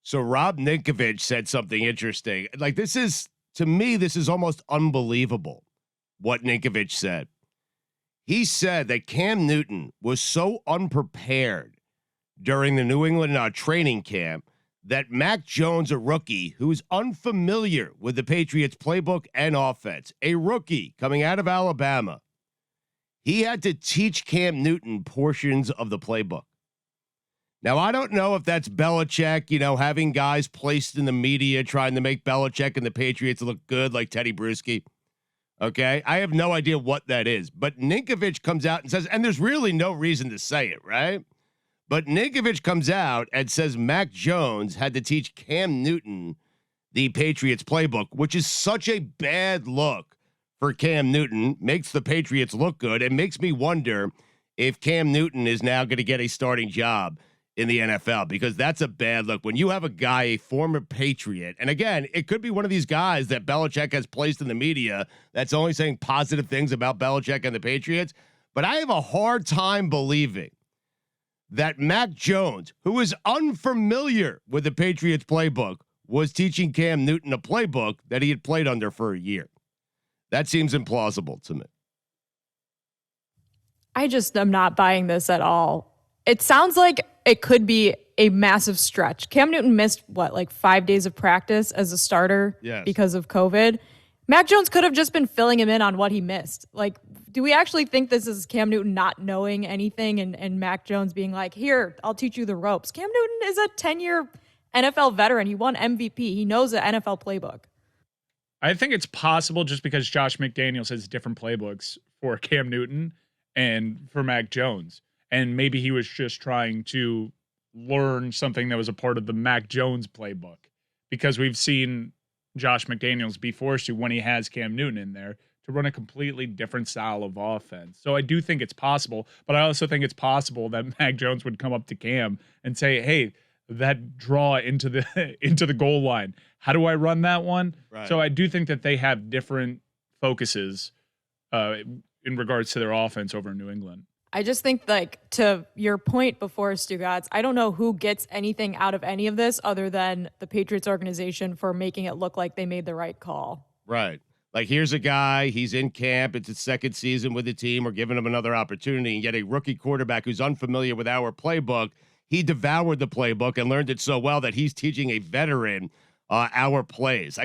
So Rob Ninkovich said something interesting. Like to me, this is almost unbelievable what Ninkovich said. He said that Cam Newton was so unprepared during the New England training camp that Mac Jones, a rookie who is unfamiliar with the Patriots playbook and offense, a rookie coming out of Alabama, he had to teach Cam Newton portions of the playbook. Now, I don't know if that's Belichick, having guys placed in the media trying to make Belichick and the Patriots look good like Teddy Bruschi. Okay? I have no idea what that is. But Ninkovich comes out and says, and there's really no reason to say it, right? But Ninkovich comes out and says Mac Jones had to teach Cam Newton the Patriots playbook, which is such a bad look for Cam Newton, makes the Patriots look good, and makes me wonder if Cam Newton is now going to get a starting job in the NFL, because that's a bad look. When you have a guy, a former Patriot, and again, it could be one of these guys that Belichick has placed in the media that's only saying positive things about Belichick and the Patriots, but I have a hard time believing that Mac Jones, who is unfamiliar with the Patriots playbook, was teaching Cam Newton a playbook that he had played under for a year. That seems implausible to me. I just am not buying this at all. It sounds like it could be a massive stretch. Cam Newton missed, 5 days of practice as a starter because of COVID. Mac Jones could have just been filling him in on what he missed. Do we actually think this is Cam Newton not knowing anything and Mac Jones being like, here, I'll teach you the ropes? Cam Newton is a 10-year NFL veteran. He won MVP. He knows the NFL playbook. I think it's possible just because Josh McDaniels has different playbooks for Cam Newton and for Mac Jones. And maybe he was just trying to learn something that was a part of the Mac Jones playbook, because we've seen Josh McDaniels be forced to, when he has Cam Newton in there, to run a completely different style of offense. So I do think it's possible, but I also think it's possible that Mac Jones would come up to Cam and say, hey, that draw into the goal line, how do I run that one? Right. So I do think that they have different focuses in regards to their offense over in New England. I just think, to your point before, Stugotz, I don't know who gets anything out of any of this other than the Patriots organization for making it look like they made the right call. Right. Here's a guy, he's in camp, it's his second season with the team, we're giving him another opportunity, and yet a rookie quarterback who's unfamiliar with our playbook, he devoured the playbook and learned it so well that he's teaching a veteran our plays.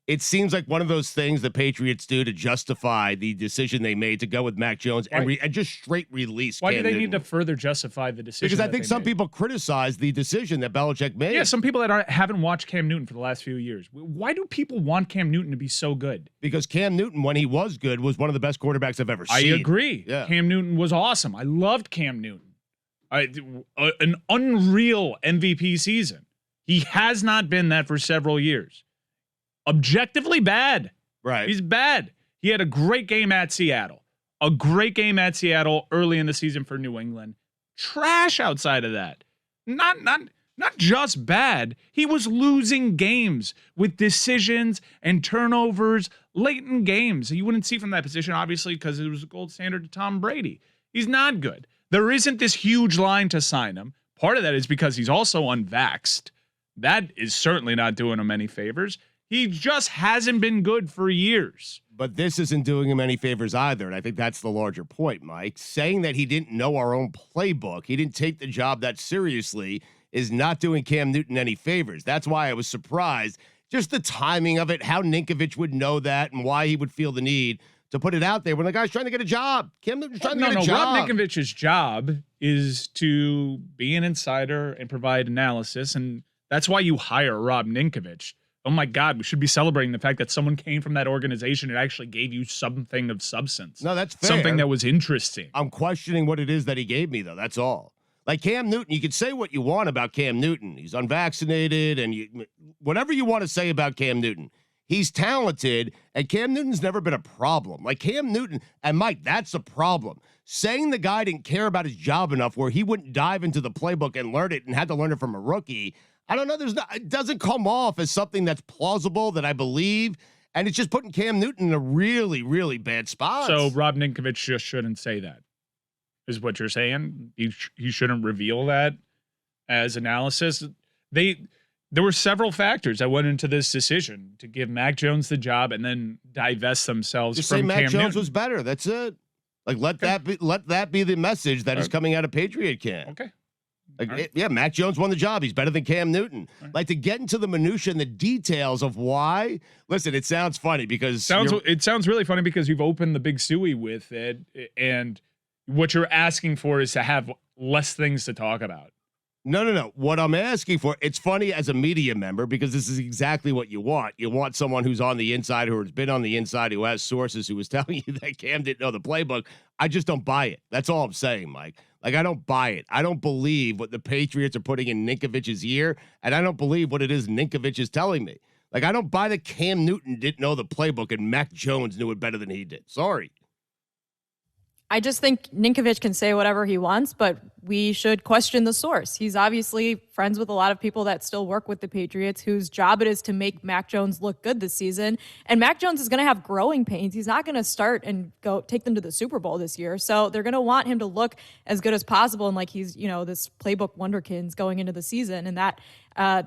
It seems like one of those things the Patriots do to justify the decision they made to go with Mac Jones and just straight release. Why Cam do they Newton. need to further justify the decision? Because I think some people criticize the decision that Belichick made. Yeah, some people that haven't watched Cam Newton for the last few years. Why do people want Cam Newton to be so good? Because Cam Newton, when he was good, was one of the best quarterbacks I've ever seen. I agree. Yeah. Cam Newton was awesome. I loved Cam Newton. An unreal MVP season. He has not been that for several years. Objectively bad. Right. He's bad. He had a great game at Seattle. A great game at Seattle early in the season for New England. Trash outside of that. Not just bad. He was losing games with decisions and turnovers late in games. You wouldn't see from that position, obviously, because it was a gold standard to Tom Brady. He's not good. There isn't this huge line to sign him. Part of that is because he's also unvaxxed. That is certainly not doing him any favors. He just hasn't been good for years. But this isn't doing him any favors either, and I think that's the larger point, Mike. Saying that he didn't know our own playbook, he didn't take the job that seriously, is not doing Cam Newton any favors. That's why I was surprised. Just the timing of it, how Ninkovich would know that, and why he would feel the need to put it out there when the guy's trying to get a job. Cam Newton's trying to get a job. Rob Ninkovich's job is to be an insider and provide analysis, and that's why you hire Rob Ninkovich. Oh my God, we should be celebrating the fact that someone came from that organization and actually gave you something of substance. No, that's fair. Something that was interesting. I'm questioning what it is that he gave me, though. That's all. Like Cam Newton, you can say what you want about Cam Newton. He's unvaccinated, and whatever you want to say about Cam Newton. He's talented, and Cam Newton's never been a problem. Like Cam Newton, and Mike, that's a problem. Saying the guy didn't care about his job enough where he wouldn't dive into the playbook and learn it and had to learn it from a rookie, I don't know. It doesn't come off as something that's plausible that I believe, and it's just putting Cam Newton in a really, really bad spot. So Rob Ninkovich just shouldn't say that, is what you're saying? He shouldn't reveal that as analysis. there were several factors that went into this decision to give Mac Jones the job and then divest themselves Just from say Mac Cam Jones Newton. was better. That's it. Like let that be the message that is coming out of Patriot camp. Okay. Yeah, Mac Jones won the job. He's better than Cam Newton. Like to get into the minutia and the details of why. Listen, it sounds funny because it sounds really funny because you've opened the big suey with it, and what you're asking for is to have less things to talk about. No. What I'm asking for, it's funny as a media member because this is exactly what you want. You want someone who's on the inside, who has been on the inside, who has sources, who is telling you that Cam didn't know the playbook. I just don't buy it. That's all I'm saying, Mike. Like, I don't buy it. I don't believe what the Patriots are putting in Ninkovich's ear, and I don't believe what it is Ninkovich is telling me. Like, I don't buy that Cam Newton didn't know the playbook and Mac Jones knew it better than he did. Sorry. I just think Ninkovich can say whatever he wants, but we should question the source. He's obviously friends with a lot of people that still work with the Patriots, whose job it is to make Mac Jones look good this season. And Mac Jones is going to have growing pains. He's not going to start and go take them to the Super Bowl this year. So they're going to want him to look as good as possible. And like he's, this playbook wonderkins going into the season, and that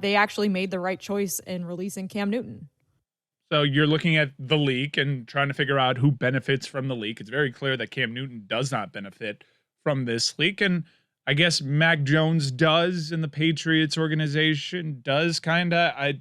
they actually made the right choice in releasing Cam Newton. So you're looking at the leak and trying to figure out who benefits from the leak. It's very clear that Cam Newton does not benefit from this leak. And I guess Mac Jones does, and the Patriots organization does kind of. I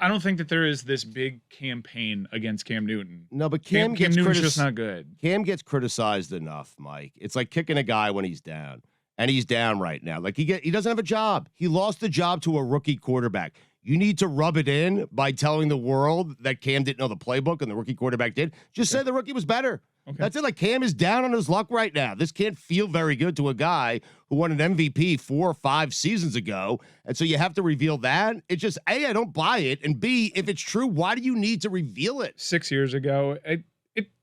don't think that there is this big campaign against Cam Newton. No, but Cam Newton's just not good. Cam gets criticized enough, Mike. It's like kicking a guy when he's down. And he's down right now. Like he doesn't have a job. He lost the job to a rookie quarterback. You need to rub it in by telling the world that Cam didn't know the playbook and the rookie quarterback did. Just say the rookie was better. Okay. That's it. Like Cam is down on his luck right now. This can't feel very good to a guy who won an MVP 4 or 5 seasons ago. And so you have to reveal that. It's just, A, I don't buy it. And B, if it's true, why do you need to reveal it? 6 years ago, it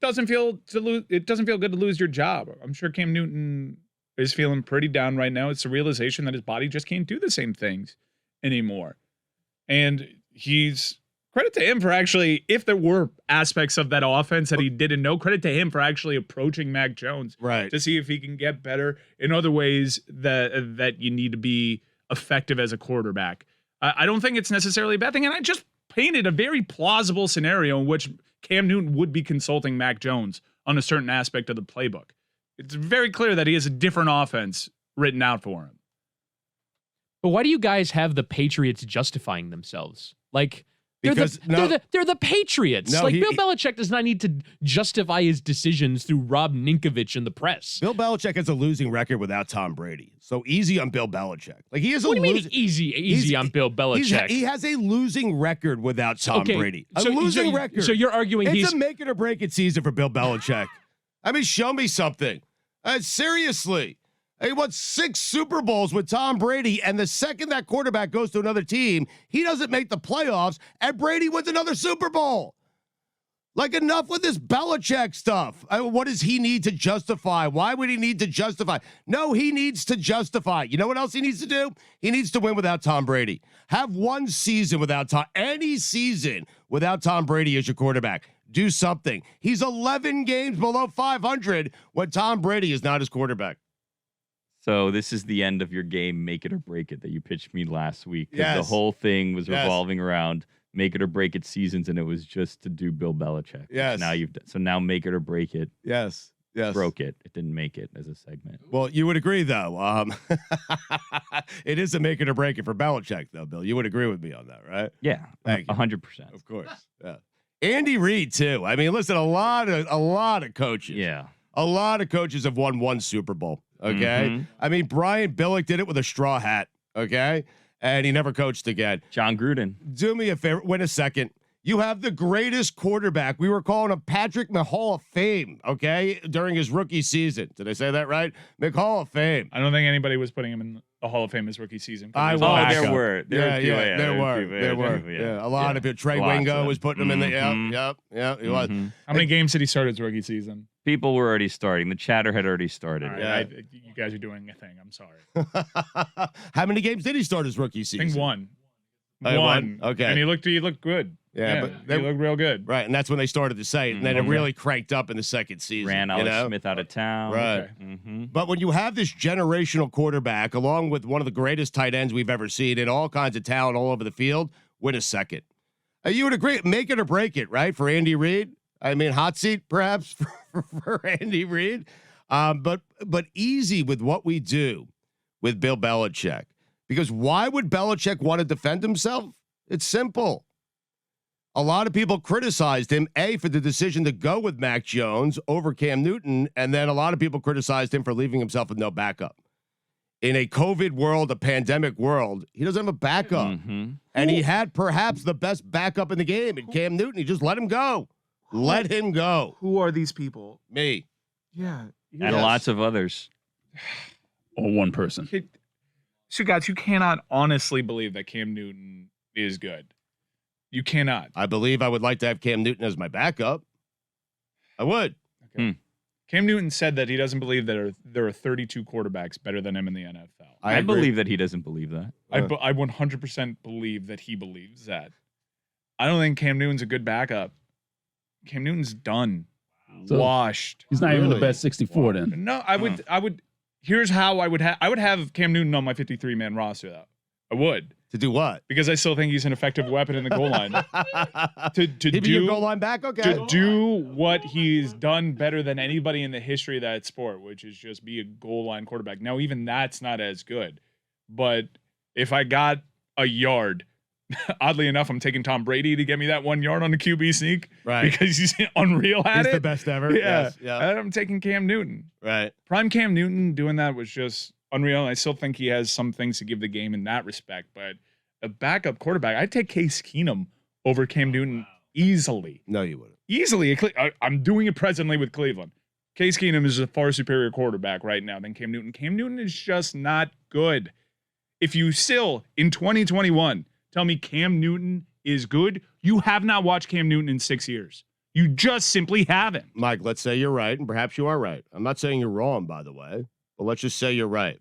doesn't feel good to lose your job. I'm sure Cam Newton is feeling pretty down right now. It's the realization that his body just can't do the same things anymore. And he's credit to him for actually, if there were aspects of that offense that he didn't know, credit to him for actually approaching Mac Jones to see if he can get better in other ways that you need to be effective as a quarterback. I don't think it's necessarily a bad thing. And I just painted a very plausible scenario in which Cam Newton would be consulting Mac Jones on a certain aspect of the playbook. It's very clear that he has a different offense written out for him. But why do you guys have the Patriots justifying themselves? Like, they're the Patriots. No, Bill Belichick does not need to justify his decisions through Rob Ninkovich in the press. Bill Belichick has a losing record without Tom Brady. So easy on Bill Belichick. Like he is what do you mean easy on Bill Belichick? He has a losing record without Tom Brady. Losing record. So you're arguing it's a make it or break it season for Bill Belichick. I mean, show me something. Seriously. He won 6 Super Bowls with Tom Brady, and the second that quarterback goes to another team, he doesn't make the playoffs, and Brady wins another Super Bowl. Like, enough with this Belichick stuff. What does he need to justify? Why would he need to justify? No, he needs to justify. You know what else he needs to do? He needs to win without Tom Brady. Have one season without any season without Tom Brady as your quarterback. Do something. He's 11 games below 500 when Tom Brady is not his quarterback. So this is the end of your game, make it or break it, that you pitched me last week. Yes. The whole thing was revolving around make it or break it seasons, and it was just to do Bill Belichick. Yes. Now make it or break it. Yes. Broke it. It didn't make it as a segment. Well, you would agree, though. It is a make it or break it for Belichick, though, Bill. You would agree with me on that, right? Yeah, 100%. Of course. Yeah. Andy Reid too. I mean, listen, a lot of coaches. Yeah. A lot of coaches have won 1 Super Bowl. Okay. Mm-hmm. I mean, Brian Billick did it with a straw hat. Okay. And he never coached again. John Gruden. Do me a favor. Wait a second. You have the greatest quarterback. We were calling him Patrick Hall of Fame, okay, during his rookie season. Did I say that right? Hall of Fame. I don't think anybody was putting him in the Hall of Fame his rookie season. There were. There were. A lot of people. Trey Wingo was putting him in the. Yep. He was. How many games did he start his rookie season? People were already starting. The chatter had already started. Right, you guys are doing a thing. I'm sorry. How many games did he start his rookie season? I think 1. One. Okay. And he looked good. Yeah, but he looked real good. Right, and that's when they started to say it, and then it really cranked up in the second season. Ran Alex Smith out of town. Right. Okay. Mm-hmm. But when you have this generational quarterback, along with one of the greatest tight ends we've ever seen, and all kinds of talent all over the field, win a second. You would agree, make it or break it, right, for Andy Reid? I mean, hot seat perhaps for Andy Reid, but easy with what we do with Bill Belichick. Because why would Belichick want to defend himself? It's simple. A lot of people criticized him, A, for the decision to go with Mac Jones over Cam Newton, and then a lot of people criticized him for leaving himself with no backup. In a COVID world, a pandemic world, he doesn't have a backup. Mm-hmm. And he had perhaps the best backup in the game in Cam Newton. He just let him go. Let him go. Who are these people? Me. Yeah. And lots of others. Or one person. Stugotz, you cannot honestly believe that Cam Newton is good. You cannot. I believe I would like to have Cam Newton as my backup. I would. Okay. Cam Newton said that he doesn't believe that there are 32 quarterbacks better than him in the NFL. I believe that he doesn't believe that. I 100% believe that he believes that. I don't think Cam Newton's a good backup. Cam Newton's done. So Washed. He's not even the best 64 then. No, I would. Here's how I would have Cam Newton on my 53-man roster, though. I would. To do what? Because I still think he's an effective weapon in the goal line. to He'd be your goal line back? Okay. To do what he's done better than anybody in the history of that sport, which is just be a goal line quarterback. Now, even that's not as good. But if I got a yard, oddly enough, I'm taking Tom Brady to get me that 1 yard on the QB sneak. Right. Because he's unreal at it. He's the best ever. Yeah. Yes. Yeah. And I'm taking Cam Newton. Right. Prime Cam Newton doing that was just unreal. I still think he has some things to give the game in that respect, but a backup quarterback, I'd take Case Keenum over Cam Newton easily. No, you wouldn't. Easily. I'm doing it presently with Cleveland. Case Keenum is a far superior quarterback right now than Cam Newton. Cam Newton is just not good. If you still, in 2021, tell me Cam Newton is good, you have not watched Cam Newton in 6 years. You just simply haven't. Mike, let's say you're right, and perhaps you are right. I'm not saying you're wrong, by the way, but let's just say you're right.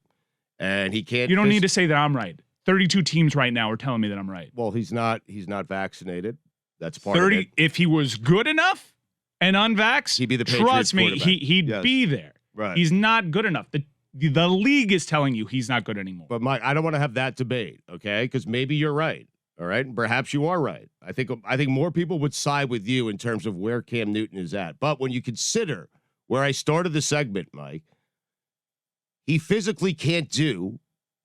And he can't. You don't need to say that I'm right. 32 teams right now are telling me that I'm right. Well, he's not vaccinated. That's part of it. If he was good enough and unvaxxed, He'd be the Patriots trust me, quarterback. he'd be there. Right. He's not good enough. The league is telling you he's not good anymore. But Mike, I don't want to have that debate, okay? Because maybe you're right. All right, and perhaps you are right. I think more people would side with you in terms of where Cam Newton is at. But when you consider where I started the segment, Mike, he physically can't do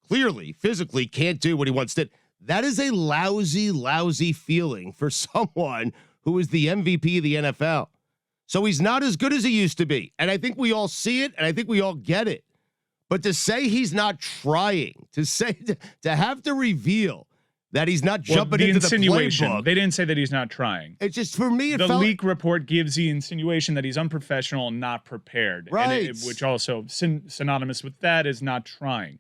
what he once did. That is a lousy feeling for someone who is the MVP of the NFL. So he's not as good as he used to be. And I think we all see it, and I think we all get it. But to say he's not trying, to have to reveal that he's not jumping into the playbook. They didn't say that he's not trying. It's just, for me, the leak report gives the insinuation that he's unprofessional and not prepared. Right. And which also synonymous with that is not trying.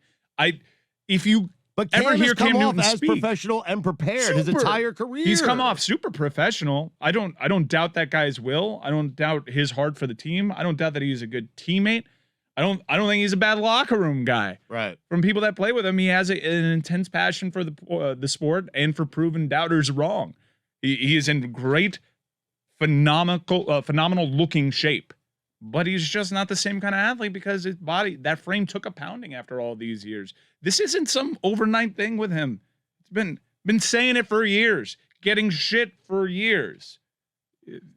If you But Cam ever hear has come Cam off Newton as speak, professional and prepared his entire career. He's come off super professional. I don't doubt that guy's will. I don't doubt his heart for the team. I don't doubt that he's a good teammate. I don't think he's a bad locker room guy. Right. From people that play with him, he has an intense passion for the sport and for proving doubters wrong. He is in great, phenomenal looking shape. But he's just not the same kind of athlete because his body, that frame took a pounding after all these years. This isn't some overnight thing with him. It's been saying it for years, getting shit for years.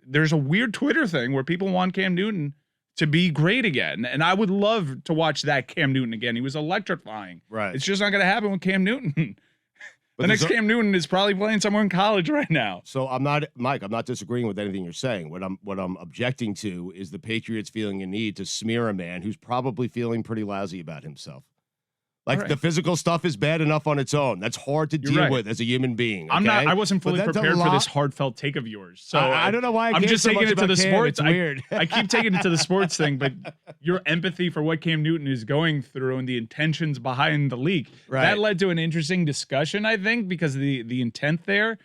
There's a weird Twitter thing where people want Cam Newton to be great again. And I would love to watch that Cam Newton again. He was electrifying. Right. It's just not going to happen with Cam Newton. The next Cam Newton is probably playing somewhere in college right now. So I'm not disagreeing with anything you're saying. What I'm objecting to is the Patriots feeling a need to smear a man who's probably feeling pretty lousy about himself. Like, the physical stuff is bad enough on its own. That's hard to deal with as a human being. Okay? I wasn't fully prepared for this heartfelt take of yours. So I don't know why I'm just taking it to the sports. It's weird. I keep taking it to the sports thing, but your empathy for what Cam Newton is going through and the intentions behind the leak, that led to an interesting discussion, I think, because of the intent there.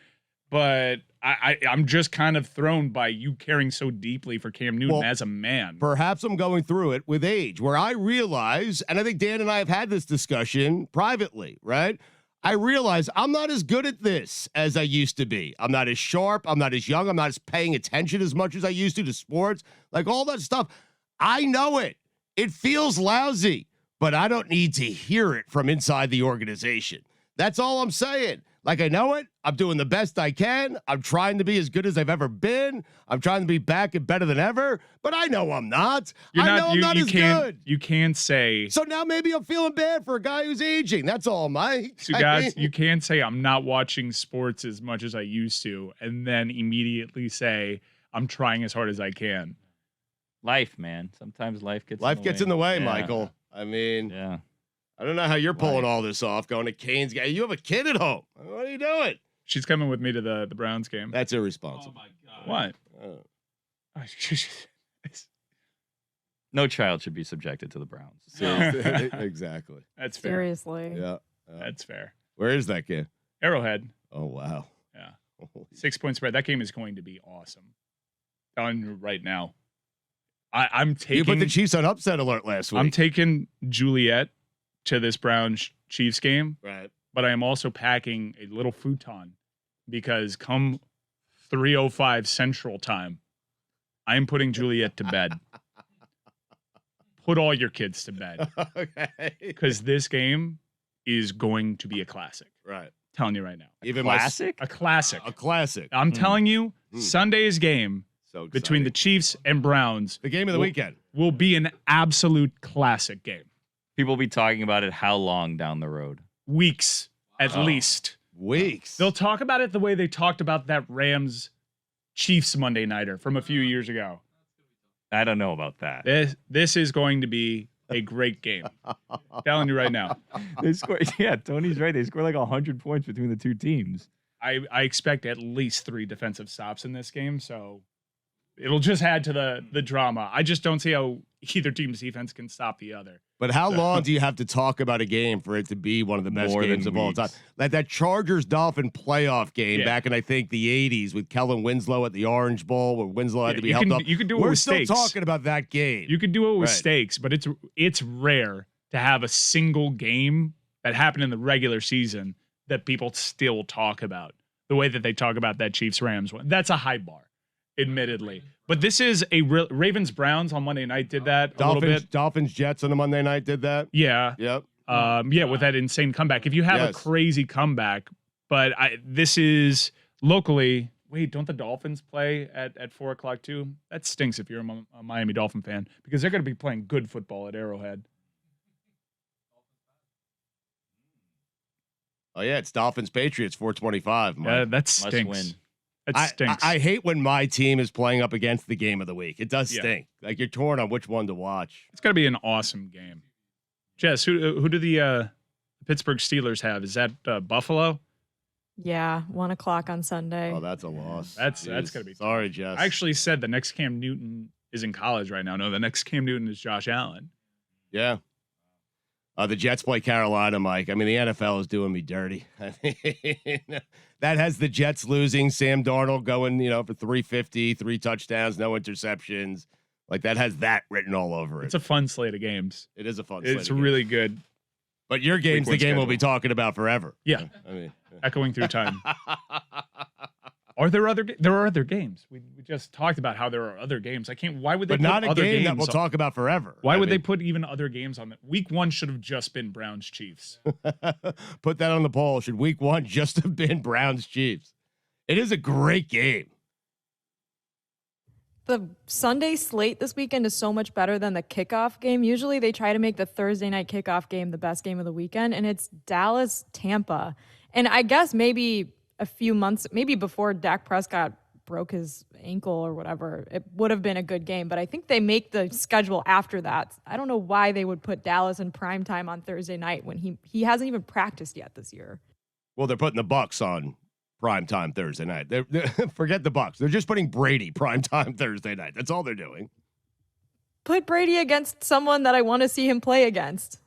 But I'm just kind of thrown by you caring so deeply for Cam Newton as a man. Perhaps I'm going through it with age, where I realize, and I think Dan and I have had this discussion privately, right? I realize I'm not as good at this as I used to be. I'm not as sharp. I'm not as young. I'm not as paying attention as much as I used to sports. Like all that stuff. I know it. It feels lousy, but I don't need to hear it from inside the organization. That's all I'm saying. Like, I know it. I'm doing the best I can. I'm trying to be as good as I've ever been. I'm trying to be back and better than ever, but I know I'm not. I'm not as good. You can't say. So now maybe I'm feeling bad for a guy who's aging. That's all, Mike. So guys, you can't say I'm not watching sports as much as I used to, and then immediately say I'm trying as hard as I can. Life, man. Sometimes life gets in the way, yeah. Michael. I mean, yeah. I don't know how you're pulling all this off, going to Canes. You have a kid at home. What are you doing? She's coming with me to the Browns game. That's irresponsible. Oh my God. What? No child should be subjected to the Browns. Exactly. That's fair. Seriously. Yeah. That's fair. Where is that game? Arrowhead. Oh, wow. Yeah. 6-point spread. That game is going to be awesome. Telling you right now. I'm taking. You put the Chiefs on upset alert last week. I'm taking Juliet to this Browns Chiefs game. Right. But I am also packing a little futon because come 3:05 Central Time, I am putting Juliet to bed. Put all your kids to bed. Okay. Because this game is going to be a classic. Right. Telling you right now. Even classic? A classic. A classic. I'm telling you, Sunday's game so between the Chiefs and Browns. The game of the weekend. Will be an absolute classic game. People will be talking about it how long down the road? Weeks, at least. Weeks. They'll talk about it the way they talked about that Rams Chiefs Monday Nighter from a few years ago. I don't know about that. This is going to be a great game. Telling you right now. They score, yeah, Tony's right. They score like 100 points between the two teams. I expect at least 3 defensive stops in this game, so it'll just add to the drama. I just don't see how either team's defense can stop the other. But how long do you have to talk about a game for it to be one of the best games of all time? Like that Chargers-Dolphin playoff game back in, I think, the 80s with Kellen Winslow at the Orange Bowl, where Winslow had to be helped up. You can do it with stakes. We're still talking about that game. You can do it with stakes, but it's rare to have a single game that happened in the regular season that people still talk about the way that they talk about that Chiefs-Rams one. That's a high bar, admittedly. But this is a Ravens-Browns on Monday night did that a little bit. Dolphins-Jets on the Monday night did that. Yeah. Yep. Yeah, with that insane comeback. If you have a crazy comeback, but this is locally. Wait, don't the Dolphins play at 4:00 too? That stinks if you're a Miami Dolphin fan because they're going to be playing good football at Arrowhead. Oh yeah, it's Dolphins-Patriots 4:25. Yeah, that stinks. Must win. It stinks. I hate when my team is playing up against the game of the week. It does stink. Like you're torn on which one to watch. It's got to be an awesome game. Jess, who do the Pittsburgh Steelers have? Is that Buffalo? Yeah, 1:00 on Sunday. Oh, that's a loss. That's gonna be sorry, Jess. I actually said the next Cam Newton is in college right now. No, the next Cam Newton is Josh Allen. Yeah. The Jets play Carolina, Mike. I mean, the NFL is doing me dirty. I mean, that has the Jets losing, Sam Darnold going, for 350, 3 touchdowns, no interceptions. Like that has that written all over it. It's a fun slate of games. It is a fun slate. It's really good. But your game's the game we'll be talking about forever. Yeah. I mean, echoing through time. There are other games. We just talked about how there are other games. Why would they put not a other game games that we'll talk about forever. Why would they put even other games on Week 1 should have just been Browns Chiefs. Put that on the poll. Should Week 1 just have been Browns Chiefs? It is a great game. The Sunday slate this weekend is so much better than the kickoff game. Usually they try to make the Thursday night kickoff game the best game of the weekend, and it's Dallas-Tampa. And I guess maybe a few months, maybe before Dak Prescott broke his ankle or whatever, it would have been a good game. But I think they make the schedule after that. I don't know why they would put Dallas in primetime on Thursday night when he hasn't even practiced yet this year. Well, they're putting the Bucs on primetime Thursday night. Forget the Bucs. They're just putting Brady primetime Thursday night. That's all they're doing. Put Brady against someone that I want to see him play against.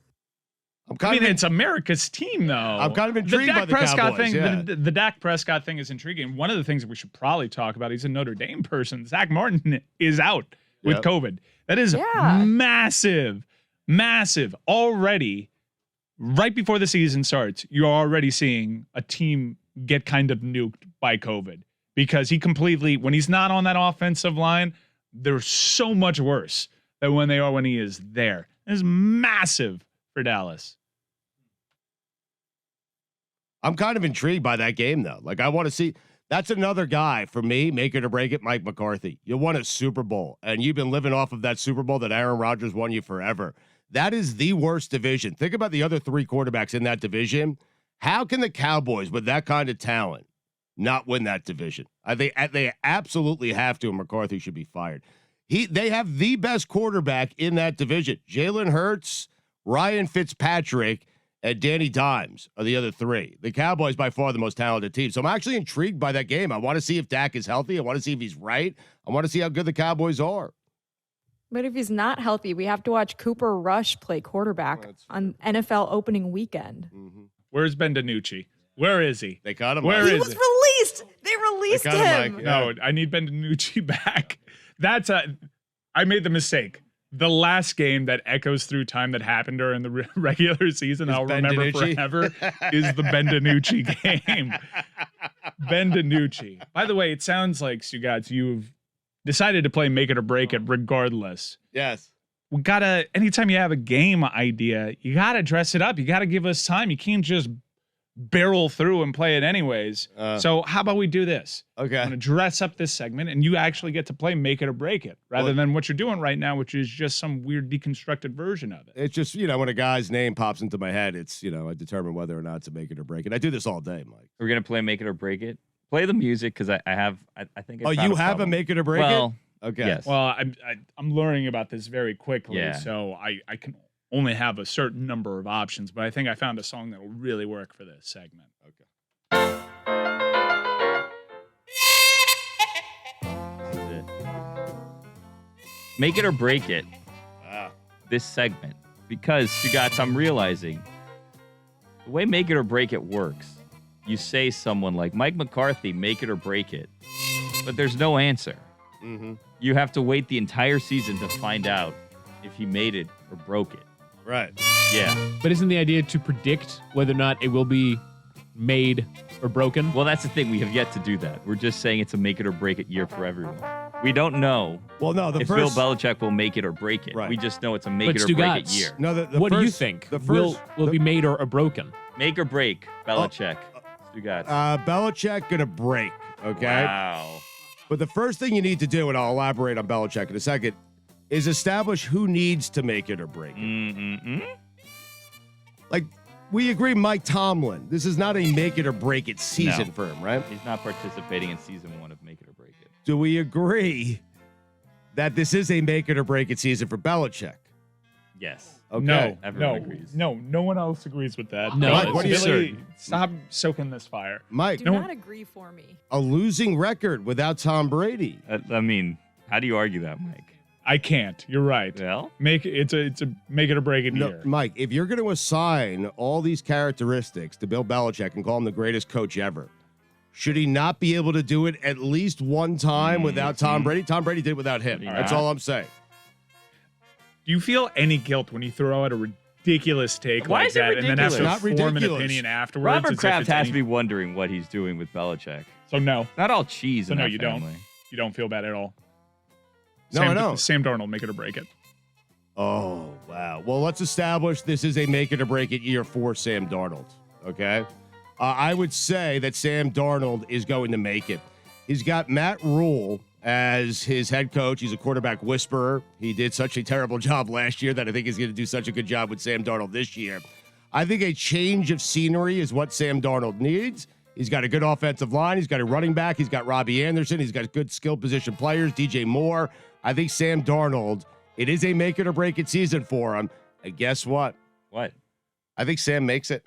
It's America's team, though. I'm kind of intrigued by the Prescott Cowboys. thing. The Dak Prescott thing is intriguing. One of the things that we should probably talk about, he's a Notre Dame person. Zach Martin is out with COVID. That is massive, massive. Already, right before the season starts, you're already seeing a team get kind of nuked by COVID because when he's not on that offensive line, they're so much worse than when they are when he is there. It's massive for Dallas. I'm kind of intrigued by that game, though. Like, I want to see. That's another guy for me, make it or break it, Mike McCarthy. You won a Super Bowl, and you've been living off of that Super Bowl that Aaron Rodgers won you forever. That is the worst division. Think about the other 3 quarterbacks in that division. How can the Cowboys, with that kind of talent, not win that division? They absolutely have to, and McCarthy should be fired. They have the best quarterback in that division. Jalen Hurts, Ryan Fitzpatrick, and Danny Dimes are the other 3. The Cowboys, by far, the most talented team. So I'm actually intrigued by that game. I want to see if Dak is healthy. I want to see if he's right. I want to see how good the Cowboys are. But if he's not healthy, we have to watch Cooper Rush play quarterback on NFL opening weekend. Mm-hmm. Where's Ben DiNucci? Where is he? They cut him. Where he is was it? released. They released him. No, I need Ben DiNucci back. I made the mistake. The last game that echoes through time that happened during the regular season, I'll remember forever, is the Ben DiNucci game. Ben DiNucci. By the way, it sounds like, Stugotz, you've decided to play make it or break it regardless. Yes. We gotta, anytime you have a game idea, you gotta dress it up. You gotta give us time. You can't just barrel through and play it anyways. So how about we do this? Okay. I'm going to dress up this segment and you actually get to play make it or break it rather than what you're doing right now, which is just some weird deconstructed version of it. It's just, when a guy's name pops into my head, it's, I determine whether or not to make it or break it. I do this all day, Mike. We're going to play make it or break it. Play the music because I think I you have a make it or break it? Okay. Yes. Well, I'm learning about this very quickly, Yeah. so I can only have a certain number of options, but I think I found a song that will really work for this segment. Okay. Make it or break it. Wow. This segment. Because, Stugotz, I'm realizing the way make it or break it works, you say someone like Mike McCarthy, make it or break it, but there's no answer. Mm-hmm. You have to wait the entire season to find out if he made it or broke it. Right. Yeah. But isn't the idea to predict whether or not it will be made or broken? Well, that's the thing. We have yet to do that. We're just saying it's a make it or break it year for everyone. We don't know Well, no, if Bill Belichick will make it or break it. Right. We just know it's a make But it or break it Stugotz, year. No, what do you think? Will it be made or broken? Make or break, Belichick. Stugotz. Belichick gonna break, okay? Wow. But the first thing you need to do, and I'll elaborate on Belichick in a second, is establish who needs to make it or break it. Mm-mm-mm. Like, we agree, Mike Tomlin. This is not a make it or break it season No. for him, right? He's not participating in season 1 of Make It or Break It. Do we agree that this is a make it or break it season for Belichick? Yes. Okay. Everyone agrees. No one else agrees with that. No, Mike, what do you Billy, stop soaking this fire. Mike, Do not agree for me. a losing record without Tom Brady. I mean, how do you argue that, Mike? I can't. You're right. Well, It's a make it or break it No, year. Mike, if you're going to assign all these characteristics to Bill Belichick and call him the greatest coach ever, should he not be able to do it at least one time without Tom Brady? Tom Brady did without him. Yeah. That's all I'm saying. Do you feel any guilt when you throw out a ridiculous take Why like is it that and then have to ridiculous? Not form an ridiculous. opinion afterwards? Robert as if Kraft it's has to any- be wondering what he's doing with Belichick. So no, Not all cheese in no, that you family. you don't feel bad at all. No, I know. Sam Darnold, make it or break it. Oh, wow. Well, let's establish this is a make it or break it year for Sam Darnold, okay? I would say that Sam Darnold is going to make it. He's got Matt Rule as his head coach. He's a quarterback whisperer. He did such a terrible job last year that I think he's going to do such a good job with Sam Darnold this year. I think a change of scenery is what Sam Darnold needs. He's got a good offensive line. He's got a running back. He's got Robbie Anderson. He's got good skill position players, DJ Moore. I think Sam Darnold, it is a make it or break it season for him. And guess what? What? I think Sam makes it.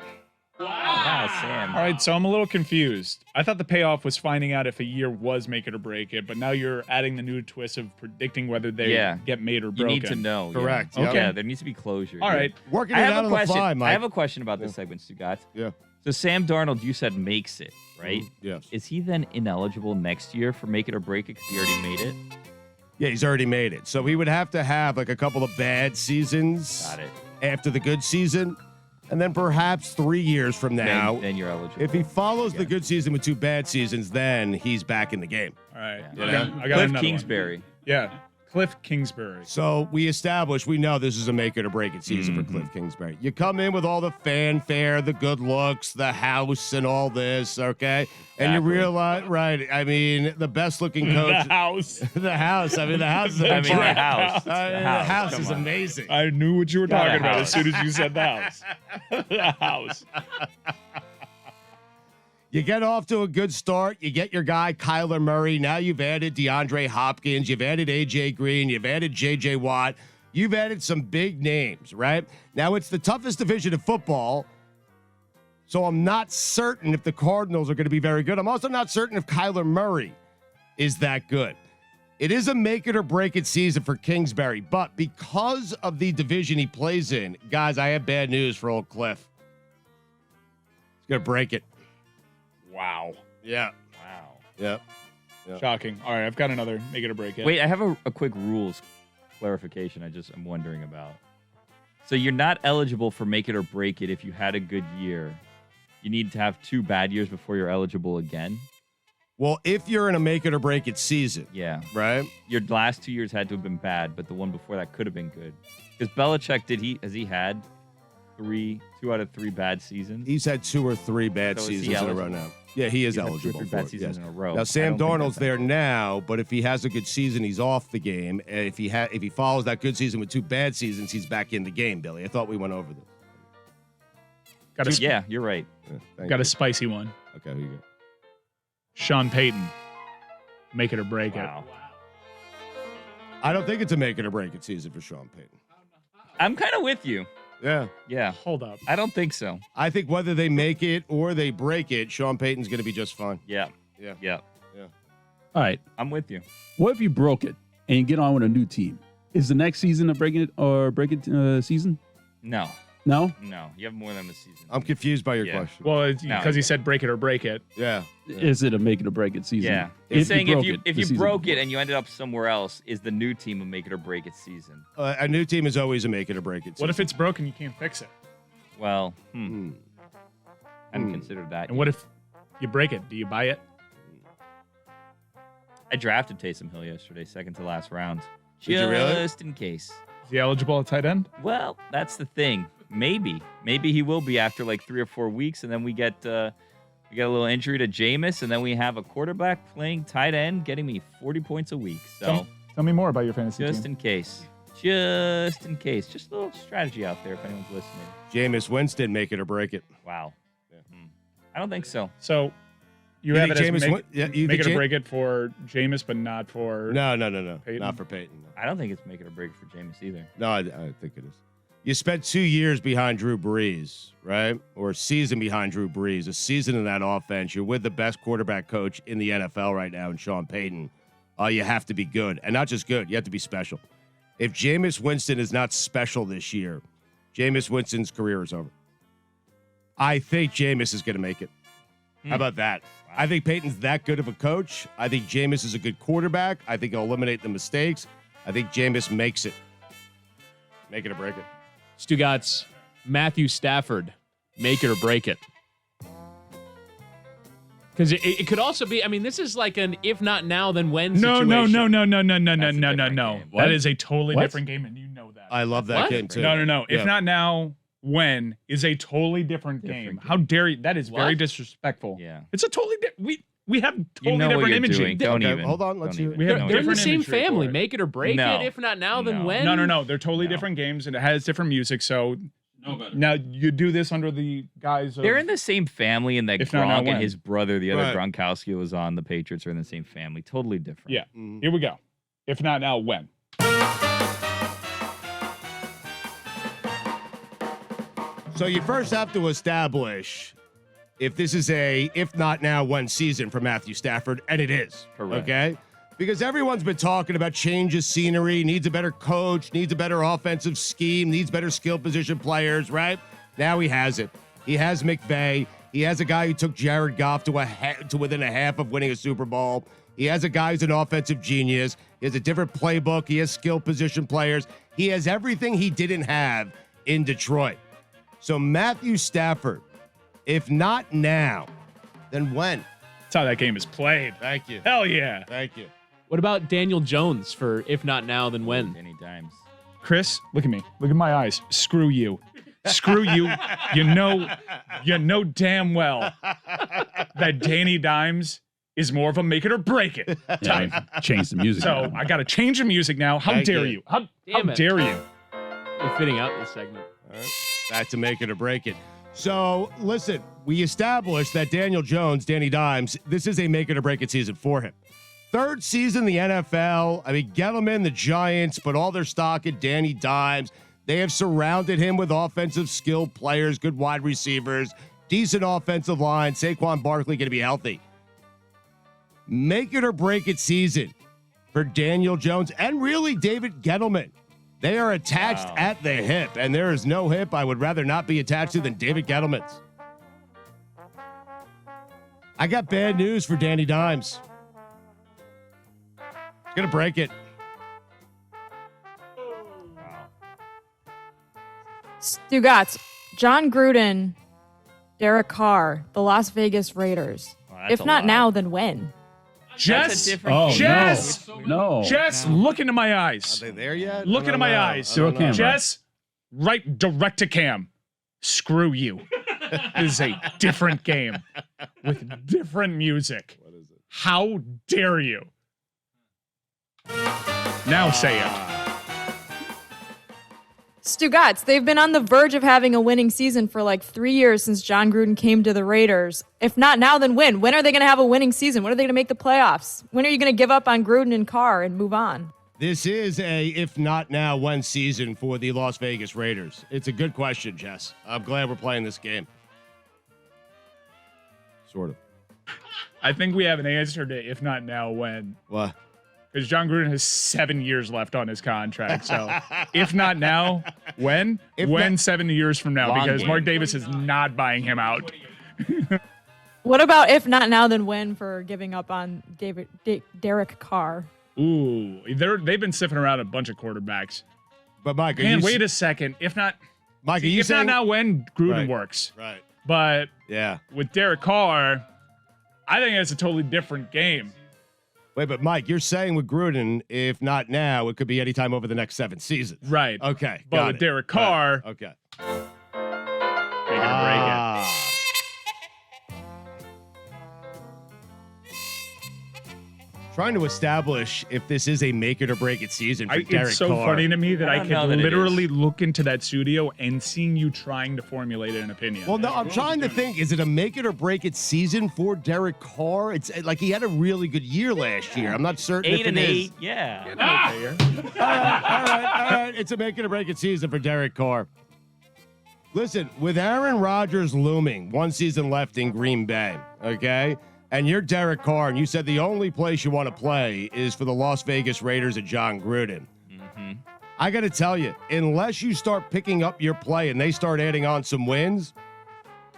Wow, Sam. All right, so I'm a little confused. I thought the payoff was finding out if a year was make it or break it, but now you're adding the new twist of predicting whether they get made or You broken. need to know. Correct, Yeah. yep. Okay. There needs to be closure. All right. Working I it have out a on the question. fly, Mike. I have a question about this segment, Stugotz. Yeah. So Sam Darnold, you said makes it, right? Yes. Is he then ineligible next year for make it or break it because he already made it? Yeah, he's already made it. So he would have to have like a couple of bad seasons Got it. after the good season. And then perhaps 3 years from now, then you're eligible. if he follows the good season with 2 bad seasons, then he's back in the game. All right. Yeah. I got Cliff another Kingsbury. one. Yeah. Cliff Kingsbury. So we know this is a make it or break it season for Cliff Kingsbury. You come in with all the fanfare, the good looks, the house, and all this, okay? And you realize, right? I mean, the best looking coach. The house. The house. I mean, the house is I mean, the house. The house Come is on. amazing. I knew what you were Got a talking about house. as soon as you said the house. The house. You get off to a good start. You get your guy, Kyler Murray. Now you've added DeAndre Hopkins. You've added A.J. Green. You've added J.J. Watt. You've added some big names, right? Now it's the toughest division of football, so I'm not certain if the Cardinals are going to be very good. I'm also not certain if Kyler Murray is that good. It is a make it or break it season for Kingsbury, but because of the division he plays in, guys, I have bad news for old Cliff. He's going to break it. Wow. Yeah. Wow. Yeah. Shocking. All right, I've got another make it or break it. Wait, I have a quick rules clarification I'm wondering about. So you're not eligible for make it or break it if you had a good year. You need to have 2 bad years before you're eligible again. Well, if you're in a make it or break it season, Yeah. right? Your last 2 years had to have been bad, but the one before that could have been good. Because Belichick, has he had 2 out of 3 bad seasons? He's had 2 or 3 bad So is he seasons in a row eligible? now. Yeah, he is He's had 2 or eligible 3 for bad it, seasons yes. in a row. Now I Sam don't think Darnold's that's there now, but if he has a good season, he's off the game. And if he follows that good season with 2 bad seasons, he's back in the game. Billy, I thought we went over this. Yeah, you're right. Got a spicy one. Okay, here you go. Sean Payton. Make it or break Wow. I don't think it's a make it or break it season for Sean Payton. I'm kind of with you. Yeah, Yeah. it. Hold up. I don't think so. I think whether they make it or they break it, Sean Payton's going to be just fine. Yeah. Yeah. Yeah. All right. I'm with you. What if you broke it and you get on with a new team? Is the next season a break it season? No. No? No. You have more than a season. I'm confused by your Yeah. question. Well, No. because he said break it or break it. Yeah. Is it a make it or break it season? Yeah. He's saying if broke you it if the you season broke before. it and you ended up somewhere else, is the new team a make it or break it season? A new team is always a make it or break it season. What if it's broken and you can't fix it? Well, Hmm. I hadn't considered that. And what if you break it? Do you buy it? I drafted Taysom Hill yesterday, second to last round. Did you really? Just in case. Is he eligible at tight end? Well, that's the thing. Maybe he will be after like 3 or 4 weeks, and then we get a little injury to Jameis, and then we have a quarterback playing tight end, getting me 40 points a week. So Tell me more about your fantasy just team. in case, just a little strategy out there if anyone's listening. Jameis Winston, make it or break it? Wow. I don't think so. So you You have think it as Jameis make, Win- yeah, you make think it or Ja- break it for Jameis, but not for No. Peyton? Not for Peyton. I don't think it's make it or break for Jameis either. No, I think it is. You spent 2 years behind Drew Brees, right? Or a season behind Drew Brees, a season in that offense. You're with the best quarterback coach in the NFL right now in Sean Payton. You have to be good. And not just good, you have to be special. If Jameis Winston is not special this year, Jameis Winston's career is over. I think Jameis is going to make it. How about that? I think Peyton's that good of a coach. I think Jameis is a good quarterback. I think he'll eliminate the mistakes. I think Jameis makes it. Make it or break it. Stugotz, Matthew Stafford, make it or break it. Because it could also be, I mean, this is like an if not now, then when No. situation. That's a different game. That is a totally What? different game, and you know that. I love that What? game too. No. Yeah. If not now, when is a totally different game. How dare you? That is very What? disrespectful. Yeah. It's a totally we have totally You know what different you're imaging. doing. Don't Okay, even. hold on, let's Don't hear even. it. We have Don't They're in the different same imagery for family. it. Make it or break No. it. If not now, then No. when? No. They're totally different games, and it has different music. So now you do this under the guise of They're in the same family, and that If not now, Gronk when? and his brother, the other Right. Gronkowski, was on the Patriots, are in the same family. Totally different. Yeah. Mhm. Here we go. If not now, when? So you first have to establish if this is a if not now when season for Matthew Stafford, and it is. Correct. Okay? Because everyone's been talking about change of scenery, needs a better coach, needs a better offensive scheme, needs better skill position players, right? Now he has it. He has McVay. He has a guy who took Jared Goff to within a half of winning a Super Bowl. He has a guy who's an offensive genius. He has a different playbook. He has skill position players. He has everything he didn't have in Detroit. So Matthew Stafford, if not now, then when? That's how that game is played. Thank you. Hell yeah. Thank you. What about Daniel Jones for if not now, then when? Any dimes. Chris, look at me. Look at my eyes. Screw you. Screw you. You know damn well that Danny Dimes is more of a make it or break it type. Change the music. So I got to change the music now. How dare you? How dare you? You're fitting out this segment. All right. Back to make it or break it. So listen, we established that Daniel Jones, Danny Dimes, this is a make it or break it season for him. Third season in the NFL. I mean, Gettleman, the Giants, put all their stock in Danny Dimes. They have surrounded him with offensive skilled players, good wide receivers, decent offensive line. Saquon Barkley going to be healthy. Make it or break it season for Daniel Jones and really David Gettleman. They are attached at the hip, and there is no hip I would rather not be attached to than David Gettleman's. I got bad news for Danny Dimes. He's going to break it. Stugotz, John Gruden, Derek Carr, the Las Vegas Raiders. If not now, then when? Jess, no. Jess, look into my eyes. Are they there yet? Look into my eyes. Jess, right direct to cam. Screw you. This is a different game with different music. What is it? How dare you? Now say it. Stugotz, they've been on the verge of having a winning season for like 3 years since John Gruden came to the Raiders. If not now, then when? When are they going to have a winning season? When are they going to make the playoffs? When are you going to give up on Gruden and Carr and move on? This is a if not now, when season for the Las Vegas Raiders. It's a good question, Jess. I'm glad we're playing this game. Sort of. I think we have an answer to if not now, when. What? Because John Gruden has 7 years left on his contract. So if not now, when? If when not, 7 years from now? Long Because game. Mark Davis is not buying him out. What about if not now, then when for giving up on Derek Carr? Ooh, they've been sniffing around a bunch of quarterbacks. But Mike, And wait a second. If not, Mike, are you if saying not now, when Gruden Right. works. Right. But Yeah. with Derek Carr, I think it's a totally different game. Wait, but Mike, you're saying with Gruden, if not now, it could be anytime over the next 7 seasons. Right. Okay. But got with it. Derek Carr, Right. Okay. they're going to break it. Trying to establish if this is a make it or break it season for Derek It's so Carr. funny to me that I I don't know could that it literally is. look into that studio and seeing you trying to formulate an opinion. Well, no, I'm trying to think. Is it a make it or break it season for Derek Carr? It's like he had a really good year last year. I'm not certain 8 if and it 8. is. Yeah. All right. It's a make it or break it season for Derek Carr. Listen, with Aaron Rodgers looming, 1 season left in Green Bay, okay? And you're Derek Carr, and you said the only place you want to play is for the Las Vegas Raiders and John Gruden. Mm-hmm. I got to tell you, unless you start picking up your play and they start adding on some wins,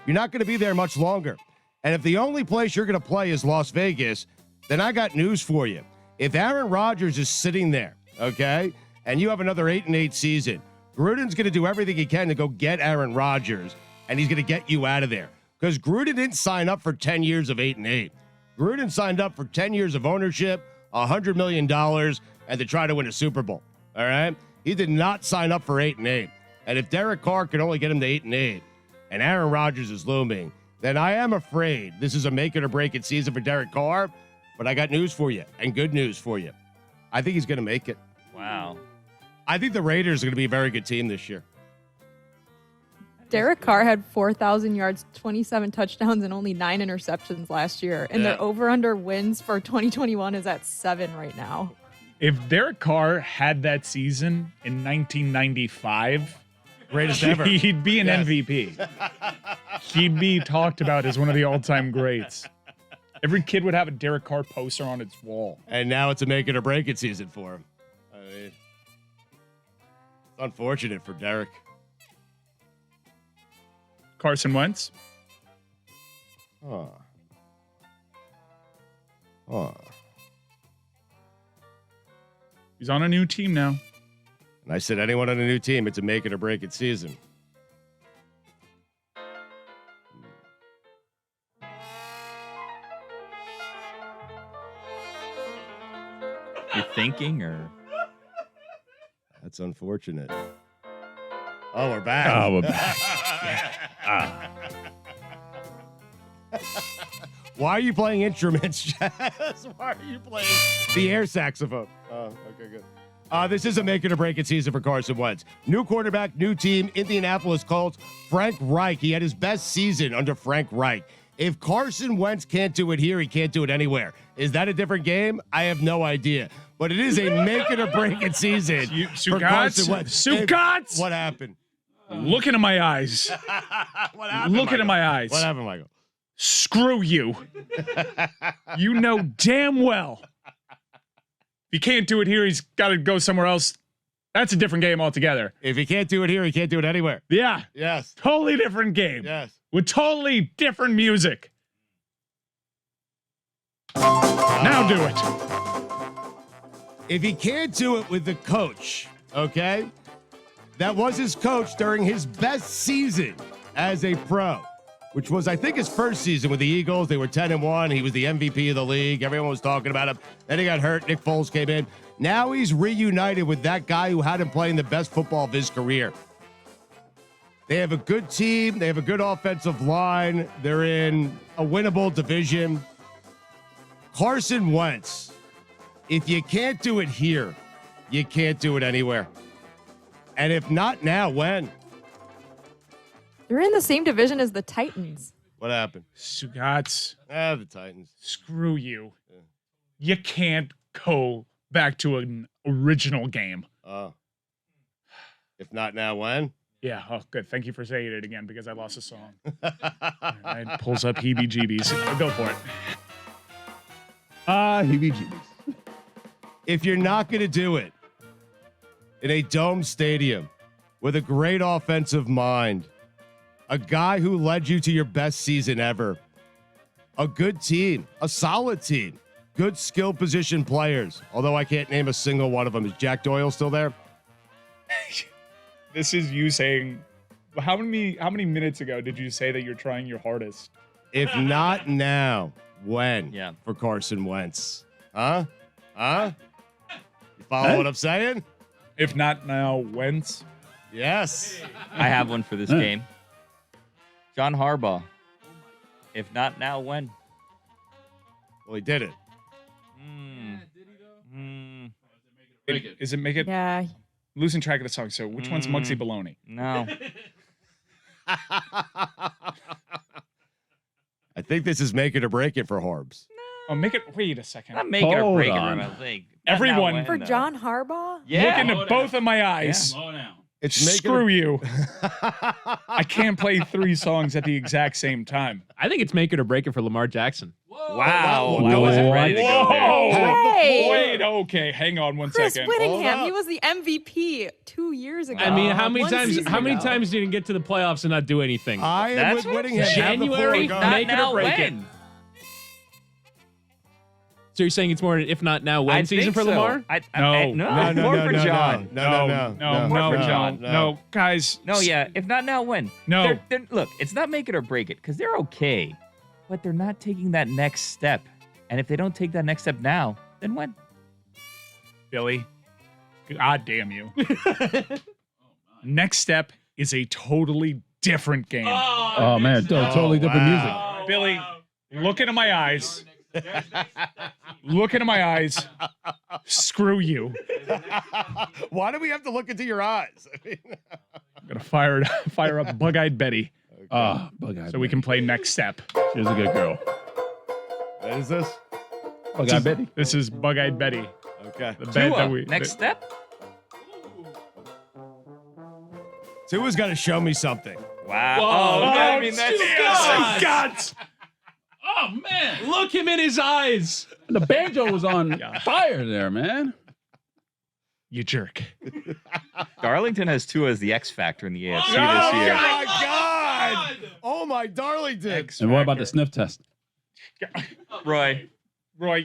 you're not going to be there much longer. And if the only place you're going to play is Las Vegas, then I got news for you. If Aaron Rodgers is sitting there, okay, and you have another 8-8 season, Gruden's going to do everything he can to go get Aaron Rodgers, and he's going to get you out of there. Because Gruden didn't sign up for 10 years of 8-8. Gruden signed up for 10 years of ownership, $100 million, and to try to win a Super Bowl. All right? He did not sign up for 8-8. And if Derek Carr can only get him to 8-8, and Aaron Rodgers is looming, then I am afraid this is a make it or break it season for Derek Carr. But I got news for you, and good news for you. I think he's going to make it. Wow. I think the Raiders are going to be a very good team this year. Derek Carr had 4,000 yards, 27 touchdowns, and only 9 interceptions last year. And their over-under wins for 2021 is at 7 right now. If Derek Carr had that season in 1995, Greatest ever. he'd be an MVP. He'd be talked about as one of the all-time greats. Every kid would have a Derek Carr poster on its wall. And now it's a make it or break it season for him. I mean, it's unfortunate for Derek. Carson Wentz. He's on a new team now. And I said, anyone on a new team, it's a make it or break it season. You're thinking, or That's unfortunate. Oh, we're back. Oh, we're back. Why are you playing instruments, Jazz? Why are you playing the air saxophone? Oh, okay, good. This is a make it or break it season for Carson Wentz. New quarterback, new team, Indianapolis Colts. Frank Reich. He had his best season under Frank Reich. If Carson Wentz can't do it here, he can't do it anywhere. Is that a different game? I have no idea. But it is a make it or break it season for Carson Wentz. Stugotz! What happened? Look into my eyes. What happened? Look into my eyes. What happened, Michael? Screw you. You know damn well. If he can't do it here, he's got to go somewhere else. That's a different game altogether. If he can't do it here, he can't do it anywhere. Yeah. Yes. Totally different game. Yes. With totally different music. Now do it. If he can't do it with the coach, okay, that was his coach during his best season as a pro, which was, I think, his first season with the Eagles. They were 10-1. He was the MVP of the league. Everyone was talking about him. Then he got hurt. Nick Foles came in. Now he's reunited with that guy who had him playing the best football of his career. They have a good team. They have a good offensive line. They're in a winnable division. Carson Wentz, if you can't do it here, you can't do it anywhere. And if not now, when? They're in the same division as the Titans. What happened? Stugotz, The Titans. screw you. You can't go back to an original game. Oh. If not now, when? Yeah, oh, good. Thank you for saying it again because I lost a song. It pulls up heebie-jeebies. Go for it. Heebie-jeebies. If you're not going to do it in a dome stadium with a great offensive mind, a guy who led you to your best season ever, a good team, a solid team, good skill position players, although I can't name a single one of them. Is Jack Doyle still there? This is you saying, how many minutes ago did you say that you're trying your hardest? If not now, when? Yeah. For Carson Wentz. Huh? You follow what I'm saying? If not now, whence? Yes. I have one for this game. John Harbaugh. If not now, when? Well, he did it. Is it make it? Yeah. Losing track of the song. So which one's Muggsy Baloney? No. I think this is make it or break it for Harbs. Oh, make it. Wait a second. Not make it or Hold break on. it. I think. Everyone- For John Harbaugh? Yeah. Look into both of my eyes. It's make Screw it you. I can't play 3 songs at the exact same time. I think it's make it or break it for Lamar Jackson. Wow. Whoa. I wasn't ready to go there. Whoa. Hey! Wait, okay. Hang on one Chris second. Whittingham, up. he was the MVP 2 years ago. I mean, how many One times? season How many ago. times did he get to the playoffs and not do anything? I am That's with what I'm Whittingham. saying. Have the floor. January? Go. Not Make it or now, break it. when? So you're saying it's more if not now when I season think for so. Lamar? No. More for John. No, for John. No, guys. No, yeah. If not now, when? No. Look, it's not make it or break it because they're okay, but they're not taking that next step. And if they don't take that next step now, then when? Billy, God damn you. Next step is a totally different game. Oh, man. Totally different music. Billy, look into my eyes. Look into my eyes. Screw you. Why do we have to look into your eyes? I mean, I'm gonna fire up Bug-Eyed Betty Bug-eyed. so we can play Next Step. She's a good girl. what is this? Bug-eyed Betty. This is Bug-Eyed Betty. Okay. The band that Tua, we next step? Tua's got to show me something. Wow. Whoa. I mean, that's Stugotz. God. Oh man! Look him in his eyes. The banjo was on fire there, man. You jerk. Darlington has Tua as the X factor in the AFC this Oh year. my God! Oh my Darlington! And what about the sniff test? Roy.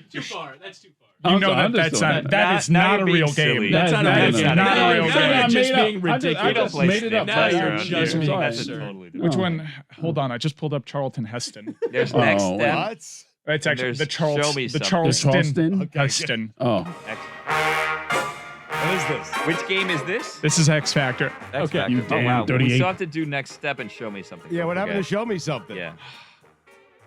Too far. That's too far. You know I'm that's just not doing that is Now not a you're being real silly. game. That's No, not a no, real no, game. no, not a real no, game. I You're just made it being up. I just ridiculous. made it up. Now you're That's just I'm being sorry. That's a absurd. totally different. Which one? Hold on, I just pulled up Charlton Heston. There's next Oh, step. What? It's actually There's the show me the something. Charleston Charleston? Okay, Heston. Oh, Next- What is this? Which game is this? This is X Factor. X Okay. Factor. You Oh, wow. damn We 38. still have to do next step and show me something. Yeah, Don't what happened to forget. show me something? Yeah.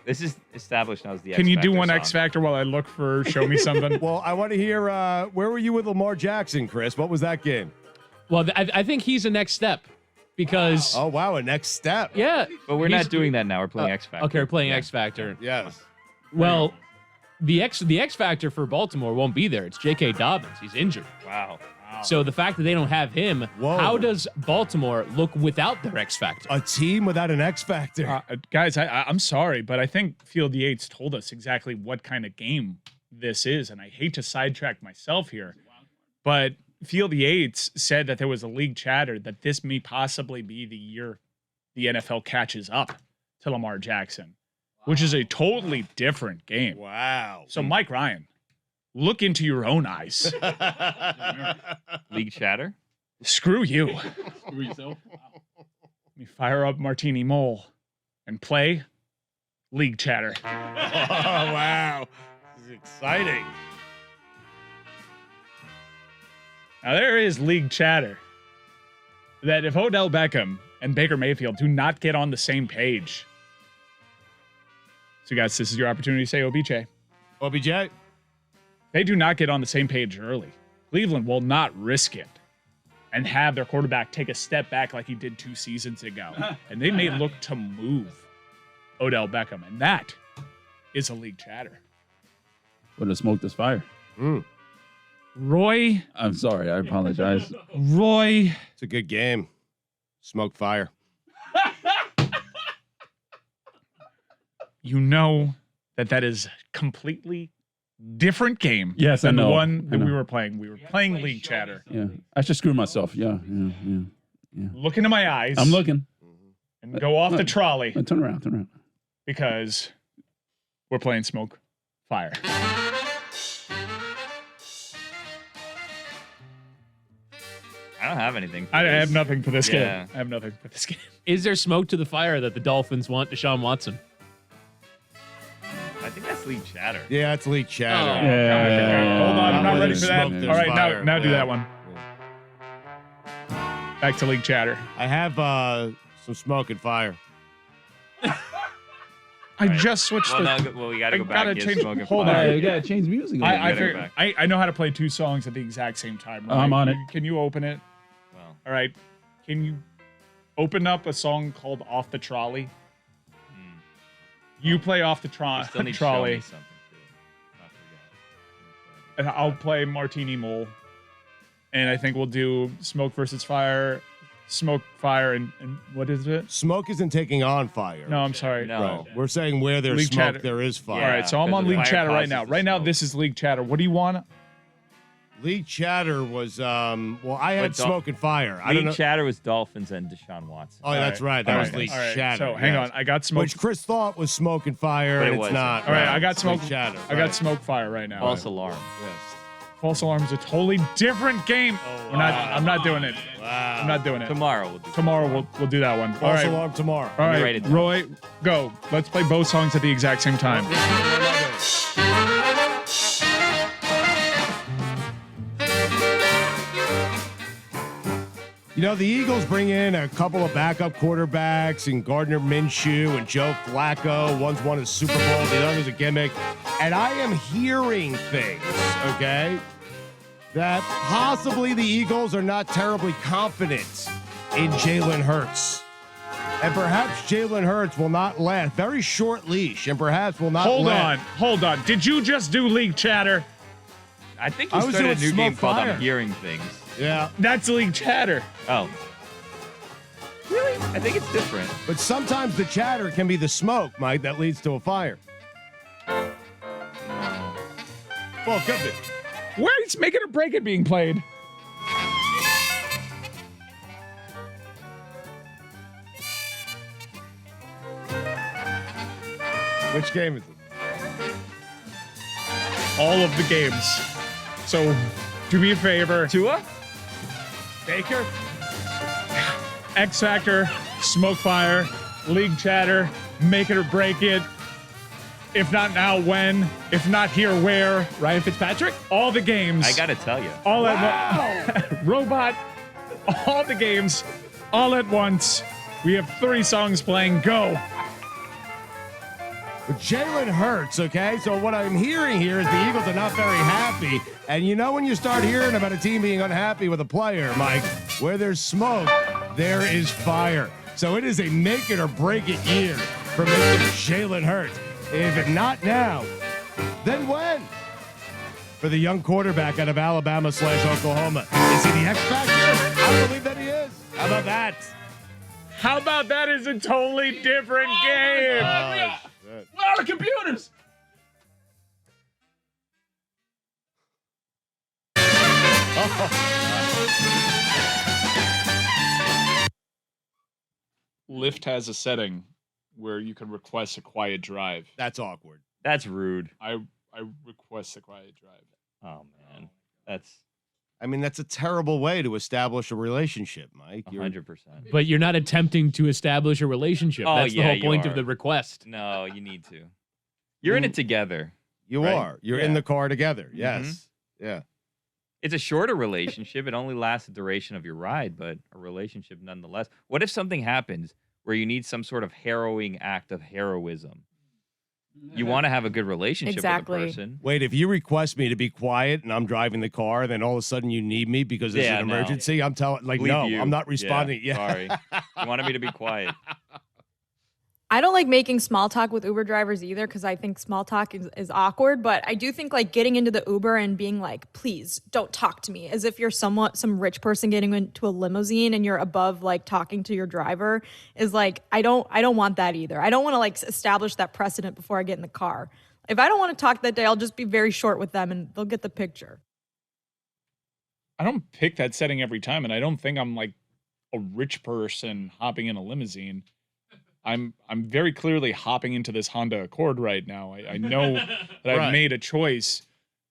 This is established now as the X Can you do Factor one song. X Factor while I look for Show Me Something? Well, I want to hear where were you with Lamar Jackson, Chris? What was that game? Well, I think he's a next step because Oh wow, a next step. yeah. But we're he's- not doing that now. We're playing X Factor. Okay, we're playing Yeah. X Factor. Yes. Well, the X Factor for Baltimore won't be there. It's J.K. Dobbins. He's injured. Wow. So the fact that they don't have him, Whoa. how does Baltimore look without their X Factor? A team without an X factor. Guys, I'm sorry, but I think Field Yates told us exactly what kind of game this is, and I hate to sidetrack myself here, but Field Yates said that there was a league chatter that this may possibly be the year the NFL catches up to Lamar Jackson, which is a totally different game. Wow. So, Mike Ryan, look into your own eyes. League chatter. Screw you. Let me fire up Martini Mole and play league chatter. Oh wow. This is exciting. Now, there is league chatter that if Odell Beckham and Baker Mayfield do not get on the same page. So, guys, this is your opportunity to say OBJ. OBJ. They do not get on the same page early. Cleveland will not risk it and have their quarterback take a step back like he did 2 seasons ago. And they may look to move Odell Beckham. And that is a league chatter. Would have smoked this fire. Roy, I'm sorry. I apologize. It's a good game. Smoke fire. you know that is completely different game Yes, I than the know. one I that we know. were playing. We were playing league chatter. Yeah. I should screw myself. Yeah. Look into my eyes. I'm looking. And go off the trolley Turn around. Turn around. because we're playing smoke fire. I don't have anything. for I this. have nothing for this Yeah. game. I have nothing for this game. Is there smoke to the fire that the Dolphins want Deshaun Watson? I think that's league chatter. Yeah, it's league chatter. Oh. Yeah. Hold on, I'm not Not ready really for that. smoke, All right, there's fire. now do Yeah. that one. Back to league chatter. I have some smoke and fire. I just switched Well, the. no, well, we got to I go back gotta and get change- smoking hold fire. on. You gotta change music. I gotta go figured- back. I know how to play 2 songs at the exact same time. Right? I'm on it. Can you open it? Well, All right. Can you open up a song called "Off the Trolley"? You play "Off the you still need to show me Trolley, something too. Not forget. and I'll play Martini Mole. And I think we'll do Smoke versus Fire, Smoke, Fire, and what is it? Smoke isn't taking on fire. No, I'm sorry. No. Right. We're saying where there's League smoke, chatter. there is fire. All right, so I'm because on the League fire Chatter right causes now. the Right now, smoke. this is League Chatter. What do you want? League chatter was well, I had But Dol- smoke and fire. I don't know. League chatter was Dolphins and Deshaun Watson. Oh, that's right. That All was right, league all right. chatter. So hang yes. on, I got Smoke. Which Chris thought was smoke and fire, But it and it's wasn't. not. All right, I got It's league Smoke. chatter. I got right. Smoke Fire right now. False alarm. Yes. False Alarm is a totally different game. Oh, We're not. I'm not doing it. Wow. I'm not doing it. Tomorrow we'll do. Tomorrow we'll do that one. All False right. alarm tomorrow. All me right, write it down. Roy, go. Let's play both songs at the exact same time. You know, the Eagles bring in a couple of backup quarterbacks and Gardner Minshew and Joe Flacco. One's won a Super Bowl, the other's a gimmick. And I am hearing things, okay, that possibly the Eagles are not terribly confident in Jalen Hurts. And perhaps Jalen Hurts will not last. Very short leash, and perhaps will not last. Hold on. Did you just do League Chatter? I think I he was started a doing new game Smoke called Fire. I'm Hearing Things. Yeah. That's League Chatter. Oh. Really? I think it's different. But sometimes the chatter can be the smoke, Mike, that leads to a fire. Well, it could be. Where is Make It or Break It being played? Which game is it? All of the games. So do me a favor. Tua? Baker? X Factor, Smoke Fire, League Chatter, Make It or Break It. If not now, when? If not here, where? Ryan Fitzpatrick? All the games. I gotta tell you. All at Robot. All the games. All at once. We have 3 songs playing. Go. Jalen Hurts, okay? So what I'm hearing here is the Eagles are not very happy. And you know when you start hearing about a team being unhappy with a player, Mike, where there's smoke, there is fire. So it is a make it or break it year for Mr. Jalen Hurts. If not now, then when? For the young quarterback out of Alabama/Oklahoma. Is he the X Factor? I believe that he is. How about that? How about that is a totally different game? Where are the computers? Lyft has a setting where you can request a quiet drive. That's awkward. That's rude. I request a quiet drive. Oh man, that's I mean, that's a terrible way to establish a relationship, Mike. 100%. But you're not attempting to establish a relationship. Oh, That's the yeah, whole you point are. of the request. No, you need to. You're in it together. You right? are. You're Yeah. in the car together. Yes. Yeah. It's a shorter relationship. It only lasts the duration of your ride, but a relationship nonetheless. What if something happens where you need some sort of harrowing act of heroism? You want to have a good relationship Exactly. with the person. Wait, if you request me to be quiet and I'm driving the car, then all of a sudden you need me because there's Yeah, an no. emergency, I'm telling, like, Leave no, you. I'm not responding. Yeah, Yeah. sorry. You wanted me to be quiet. I don't like making small talk with Uber drivers either because I think small talk is awkward. But I do think like getting into the Uber and being like, please don't talk to me, as if you're some rich person getting into a limousine and you're above like talking to your driver is like, I don't want that either. I don't want to like establish that precedent before I get in the car. If I don't want to talk that day, I'll just be very short with them and they'll get the picture. I don't pick that setting every time, and I don't think I'm like a rich person hopping in a limousine. I'm very clearly hopping into this Honda Accord right now. I know that I've made a choice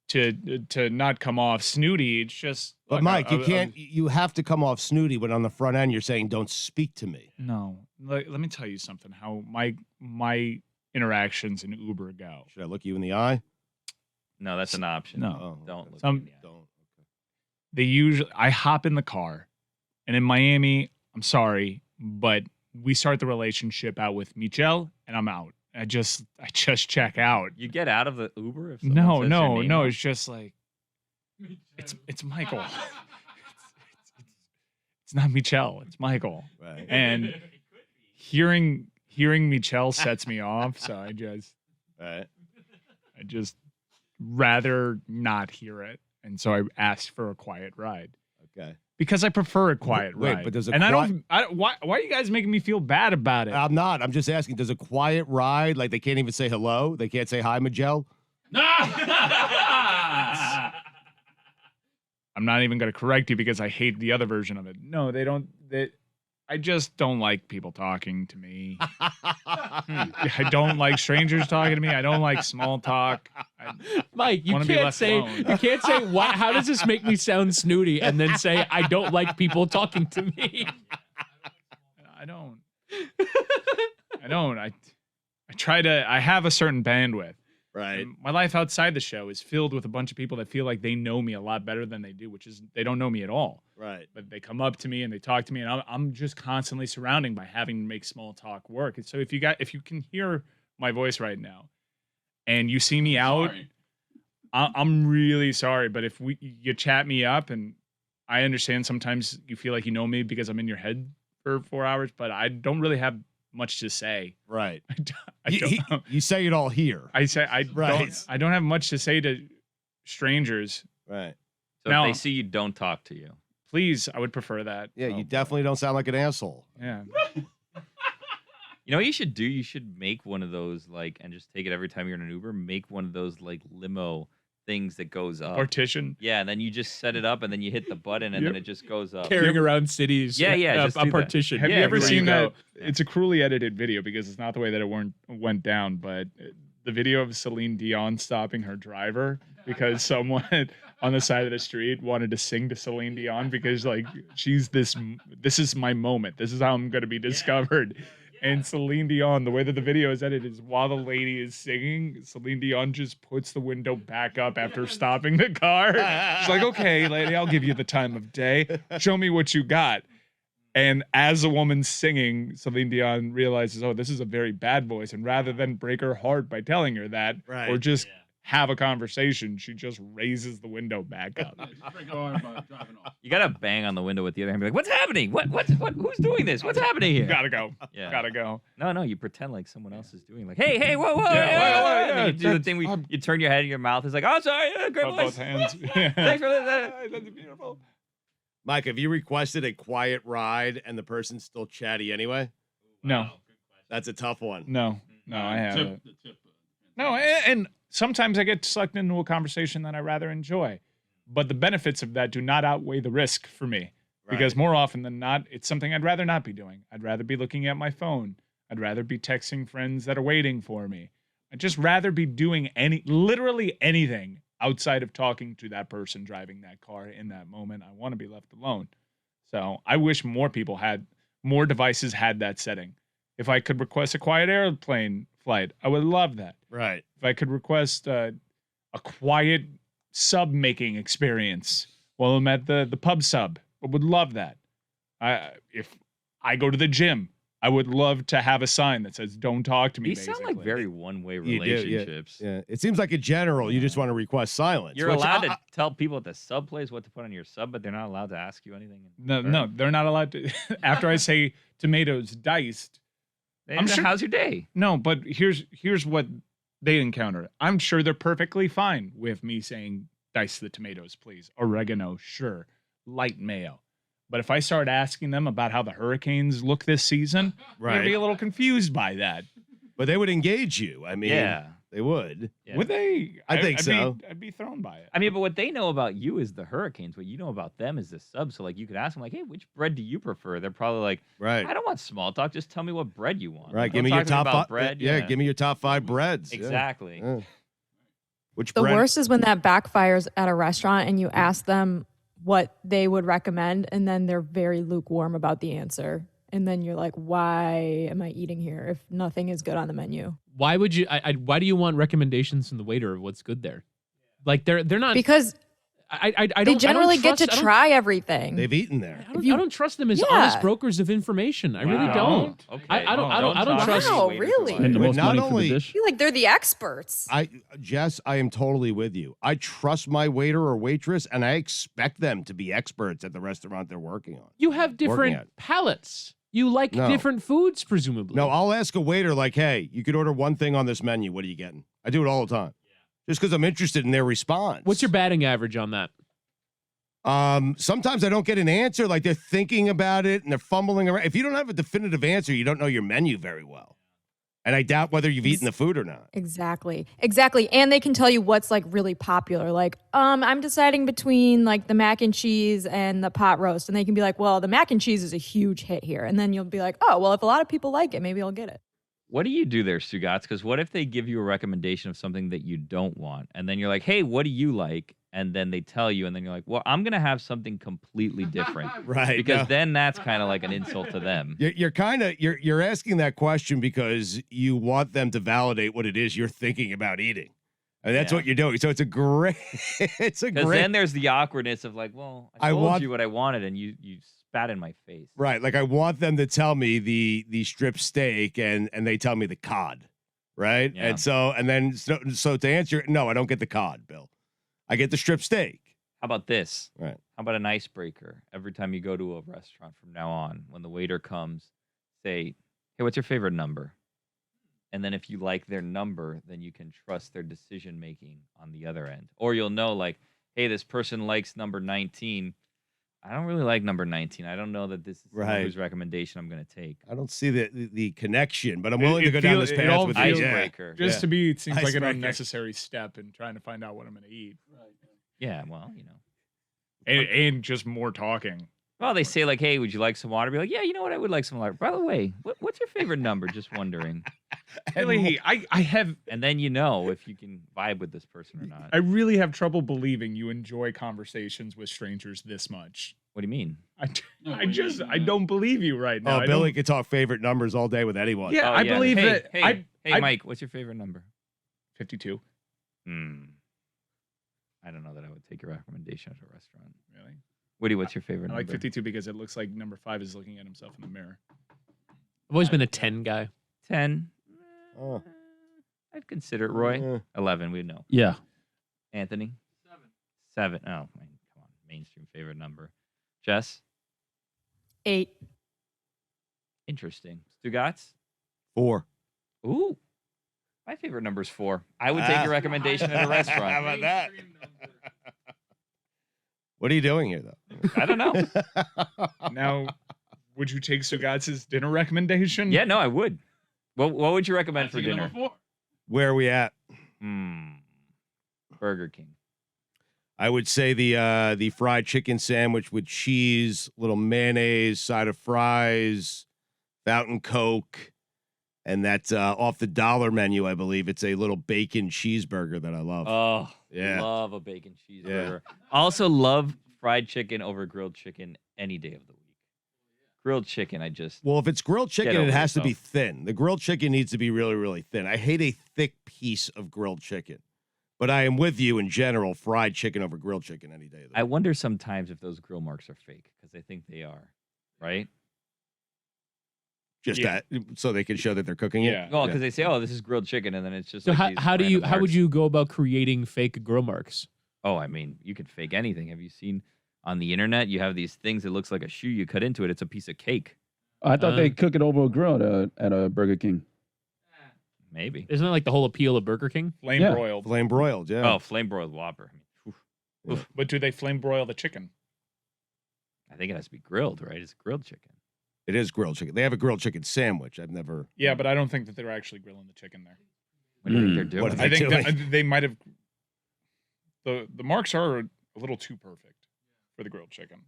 to not come off snooty. It's just But look, Mike, you can't, you have to come off snooty when on the front end you're saying, don't speak to me. No. Let me tell you something, how my interactions in Uber go. Should I look you in the eye? No, that's an option. No. Don't look. Some- Don't. I hop in the car, and in Miami, I'm sorry, but we start the relationship out with Michelle, and I'm out. I just check out. You get out of the Uber if someone No, says your no, name no. wrong? It's just like it's Michael. It's not Michelle. It's Michael. Right. And hearing Michelle sets me off. So I Right. just rather not hear it. And so I asked for a quiet ride Okay. because I prefer a quiet Wait, ride. but there's a and qui- why are you guys making me feel bad about it? I'm not. I'm just asking, does a quiet ride, like they can't even say hello? They can't say hi, Miguel? I'm not even going to correct you because I hate the other version of it. No, they don't. I just don't like people talking to me. I don't like strangers talking to me. I don't like small talk. Mike, you wanna be can't left say alone. you can't say why, how does this make me sound snooty and then say I don't like people talking to me. I don't. I try to. I have a certain bandwidth. Right. And my life outside the show is filled with a bunch of people that feel like they know me a lot better than they do, which is they don't know me at all. Right. But they come up to me and they talk to me, and I'm just constantly surrounding by having to make small talk work. And so if you can hear my voice right now, and you see me out, I'm really sorry. But if you chat me up, and I understand sometimes you feel like you know me because I'm in your head for 4 hours, but I don't really have much to say. Right. I don't. You say it all here. I say Right. I don't have much to say to strangers. Right. So Now- if they see you, don't talk to you. Please, I would prefer that. Yeah, Oh, you definitely don't sound like an asshole. Yeah. You know what you should do? You should make one of those, like, and just take it every time you're in an Uber. Make one of those, like, limo things that goes up. Partition. Yeah, and then you just set it up, and then you hit the button, and then it just goes up. Carrying around cities. Yeah, yeah, A, just a do that. partition. Have Yeah, you ever there seen you that? go. It's a cruelly edited video because it's not the way that it went down, but the video of Celine Dion stopping her driver because someone on the side of the street wanted to sing to Celine Dion because like this is my moment. This is how I'm going to be discovered. And Celine Dion, the way that the video is edited is while the lady is singing, Celine Dion just puts the window back up after stopping the car. She's like, okay, lady, I'll give you the time of day. Show me what you got. And as a woman's singing, Celine Dion realizes, oh, this is a very bad voice. And rather than break her heart by telling her that, or just have a conversation, she just raises the window back up. You gotta bang on the window with the other hand, be like, "What's happening? What? Who's doing this? What's happening here?" Gotta go. Yeah. Gotta go. No, you pretend like someone else is doing. Like, hey, whoa, Yeah, you do the thing where you turn your head and your mouth is like, "Oh, sorry, great voice." Both hands. Thanks for that. That's beautiful. Mike, have you requested a quiet ride and the person's still chatty anyway? No. That's a tough one. No, I haven't. No, and sometimes I get sucked into a conversation that I rather enjoy. But the benefits of that do not outweigh the risk for me. Because more often than not, it's something I'd rather not be doing. I'd rather be looking at my phone. I'd rather be texting friends that are waiting for me. I'd just rather be doing literally anything outside of talking to that person driving that car in that moment. I want to be left alone. So I wish more devices had that setting. If I could request a quiet airplane flight, I would love that. Right. If I could request a quiet sub making experience while I'm at the pub sub, I would love that. If I go to the gym, I would love to have a sign that says "Don't talk to me." These sound like very one-way You do, relationships. yeah. It seems like in general, you just want to request silence. You're allowed to tell people at the sub place what to put on your sub, but they're not allowed to ask you anything. No, they're not allowed to. After I say tomatoes diced, I'm sure. How's your day? No, but here's what they encounter. I'm sure they're perfectly fine with me saying dice the tomatoes, please. Oregano, sure. Light mayo. But if I start asking them about how the Hurricanes look this season, they're going to be a little confused by that. But they would engage you. I mean, they would. Yeah. Would they? I think so. I'd be thrown by it. I mean, but what they know about you is the Hurricanes. What you know about them is the sub. So, like, you could ask them, like, hey, which bread do you prefer? They're probably like, I don't want small talk. Just tell me what bread you want. Right. Like, give me your top 5 bread. Yeah, give me your top 5 breads. Exactly. Yeah. Which the bread? worst is when that backfires at a restaurant and you ask them what they would recommend, and then they're very lukewarm about the answer. And then you're like, why am I eating here if nothing is good on the menu? Why would you? Why do you want recommendations from the waiter of what's good there? Like they're not, because they generally get to try everything. They've eaten there. I don't trust them as honest brokers of information. I really don't. Okay. I don't trust. Wow, really? And the most not money for only- the dish. I feel like they're the experts. Jess, I am totally with you. I trust my waiter or waitress, and I expect them to be experts at the restaurant they're working on. You have different palates. You like different foods, presumably. No, I'll ask a waiter like, hey, you could order one thing on this menu. What are you getting? I do it all the time. Just because I'm interested in their response. What's your batting average on that? Sometimes I don't get an answer. Like they're thinking about it and they're fumbling around. If you don't have a definitive answer, you don't know your menu very well. And I doubt whether you've eaten the food or not. Exactly. And they can tell you what's like really popular. Like, I'm deciding between like the mac and cheese and the pot roast. And they can be like, well, the mac and cheese is a huge hit here. And then you'll be like, oh, well, if a lot of people like it, maybe I'll get it. What do you do there, Stugotz? Because what if they give you a recommendation of something that you don't want? And then you're like, hey, what do you like? And then they tell you, and then you're like, well, I'm going to have something completely different. Right. Because then that's kind of like an insult to them. You're asking that question because you want them to validate what it is you're thinking about eating. And that's what you're doing. So because then there's the awkwardness of like, well, I told you what I wanted and you spat in my face. Right. Like I want them to tell me the strip steak and they tell me the cod. Right. Yeah. And then to answer, no, I don't get the cod, Bill. I get the strip steak. How about this? Right. How about an icebreaker? Every time you go to a restaurant from now on, when the waiter comes, say, hey, what's your favorite number? And then if you like their number, then you can trust their decision making on the other end. Or you'll know like, hey, this person likes number 19. I don't really like number 19. I don't know that this is whose recommendation I'm going to take. I don't see the connection, but I'm willing to go down this path with you. Icebreaker. Just to be, it seems like an unnecessary step in trying to find out what I'm going to eat. Yeah, well, And just more talking. Well, they say like, hey, would you like some water? Be like, yeah, you know what? I would like some water. By the way, what's your favorite number? Just wondering. Really, I have... And then you know if you can vibe with this person or not. I really have trouble believing you enjoy conversations with strangers this much. What do you mean? I don't believe you right now. Oh, Billy could talk favorite numbers all day with anyone. Yeah, Oh, I believe that. Hey, Mike, what's your favorite number? 52. I don't know that I would take your recommendation at a restaurant. Really? Woody, what's your favorite I number? like 52 because it looks like number 5 is looking at himself in the mirror. I've always been a 10 guy. 10. Oh. I'd consider it, Roy. 11, we know. Yeah. Anthony? 7. Oh, man, come on. Mainstream favorite number. Jess? 8. Interesting. Stugotz? 4. Ooh. My favorite number is 4. I would take your recommendation at a restaurant. How about that? What are you doing here, though? I don't know. Now, would you take Stugotz's dinner recommendation? Yeah, no, I would. What would you recommend for dinner? Where are we at? Burger King. I would say the fried chicken sandwich with cheese, little mayonnaise, side of fries, fountain Coke, and that's off the dollar menu, I believe. It's a little bacon cheeseburger that I love. Oh, Yeah. Love a bacon cheeseburger. Also love fried chicken over grilled chicken any day of the week. Grilled chicken, Well, if it's grilled chicken, over it has to be yourself. thin. The grilled chicken needs to be really, really thin. I hate a thick piece of grilled chicken. But I am with you in general, fried chicken over grilled chicken any day of the I week. wonder sometimes if those grill marks are fake because I think they are, right? Just Yeah. that, so they can show that they're cooking it. Yeah. Well, because they say, "Oh, this is grilled chicken," and then it's just So like these how random would marks. you go about creating fake grill marks? Oh, I mean, you could fake anything. Have you seen on the internet? You have these things that looks like a shoe. You cut into it. It's a piece of cake. I thought they cook it over a grill at a Burger King. Maybe. Isn't that like the whole appeal of Burger King? Flame Yeah. broiled. Flame broiled, yeah. Oh, flame broiled Whopper. Oof. But do they flame broil the chicken? I think it has to be grilled, right? It's grilled chicken. It is grilled chicken. They have a grilled chicken sandwich. I've never. Yeah, but I don't think that they're actually grilling the chicken there. What do you think they're doing? What are I they think doing? that they might have. The marks are a little too perfect for the grilled chicken.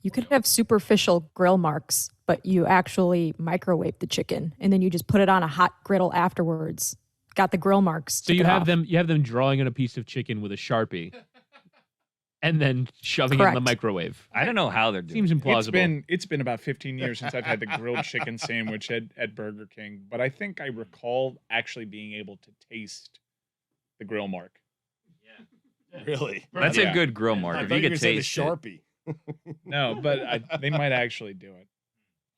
You could have superficial grill marks, but you actually microwave the chicken and then you just put it on a hot griddle afterwards. Got the grill marks. So you have them drawing on a piece of chicken with a Sharpie and then shoving it in the Correct. I microwave. don't know how they're doing Seems it. implausible. It's been about 15 years since I've had the grilled chicken sandwich at Burger King, but I think I recall actually being able to taste the grill mark. Really? That's Yeah. a good grill mark. I If thought you you were could saying the taste it. Sharpie. No, but they might actually do it.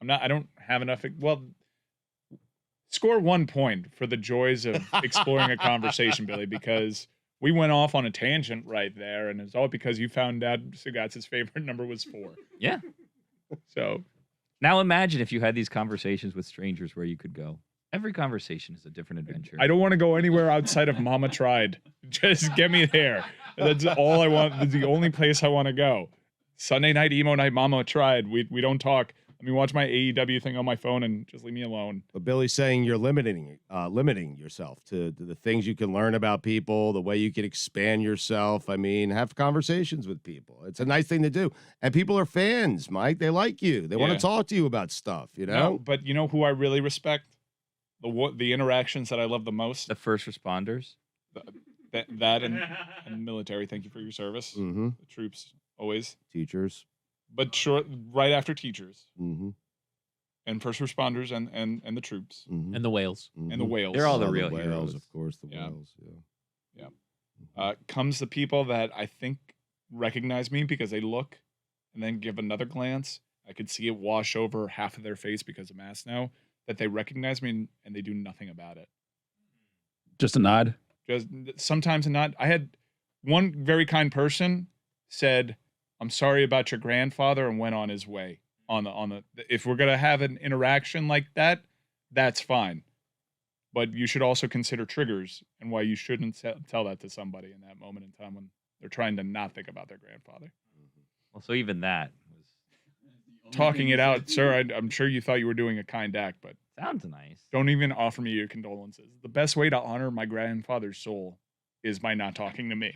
I don't have enough. Well, score 1 point for the joys of exploring a conversation, Billy, because we went off on a tangent right there, and it's all because you found out Stugotz's favorite number was 4. Yeah. So Now imagine if you had these conversations with strangers where you could go. Every conversation is a different adventure. I don't want to go anywhere outside of Mama Tried. Just get me there. That's all I want. That's the only place I want to go. Sunday night, emo night, Mama Tried. We don't talk. Let me watch my AEW thing on my phone and just leave me alone. But Billy's saying you're limiting yourself to the things you can learn about people, the way you can expand yourself. I mean, have conversations with people. It's a nice thing to do. And people are fans, Mike. They like you. They want Yeah. to talk to you about stuff, you know? No, but you know who I really respect? The interactions that I love the most? The first responders. That and military. Thank you for your service. Mm-hmm. The troops, always. Teachers. But right after teachers Mm-hmm. and first responders and the troops Mm-hmm. And the whales. and the whales. They're all the Oh, real whales, heroes. of course, the Yeah. whales. Yeah. Comes the people that I think recognize me because they look and then give another glance. I could see it wash over half of their face because of masks now, that they recognize me and they do nothing about it. Just a nod. Just sometimes not. I had one very kind person said, "I'm sorry about your grandfather," and went on his way. On the if we're gonna have an interaction like that, that's fine. But you should also consider triggers and why you shouldn't tell that to somebody in that moment in time when they're trying to not think about their grandfather. Well, so even that was Talking it out, sir. I'm sure you thought you were doing a kind act, but sounds nice. don't even offer me your condolences. The best way to honor my grandfather's soul is by not talking to me.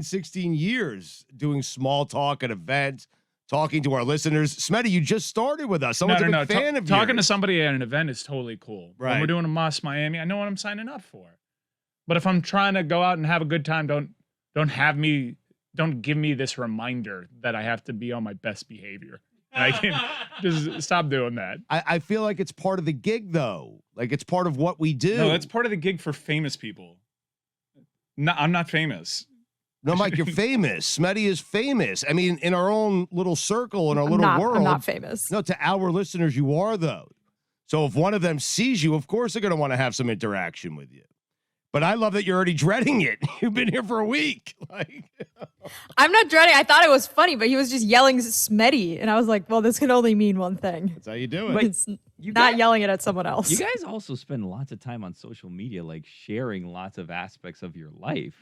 16 years doing small talk at events, talking to our listeners. Smetty, you just started with us. Someone's a big fan of Talking to yours. somebody at an event is totally cool. When we're Right. doing a Moss Miami, I know what I'm signing up for. But if I'm trying to go out and have a good time, don't give me this reminder that I have to be on my best behavior. And I can just stop doing that. I feel like it's part of the gig, though. Like it's part of what we do. No, it's part of the gig for famous people. No, I'm not famous. No, Mike, you're famous. Smetty is famous. I mean, in our own little circle, in our little world. I'm not famous. No, to our listeners, you are, though. So if one of them sees you, of course they're going to want to have some interaction with you. But I love that you're already dreading it. You've been here for a week. Like, I'm not dreading. I thought it was funny, but he was just yelling Smetty. And I was like, well, this can only mean one thing. That's how you do it. But it's not yelling it at someone else. You guys also spend lots of time on social media, like sharing lots of aspects of your life.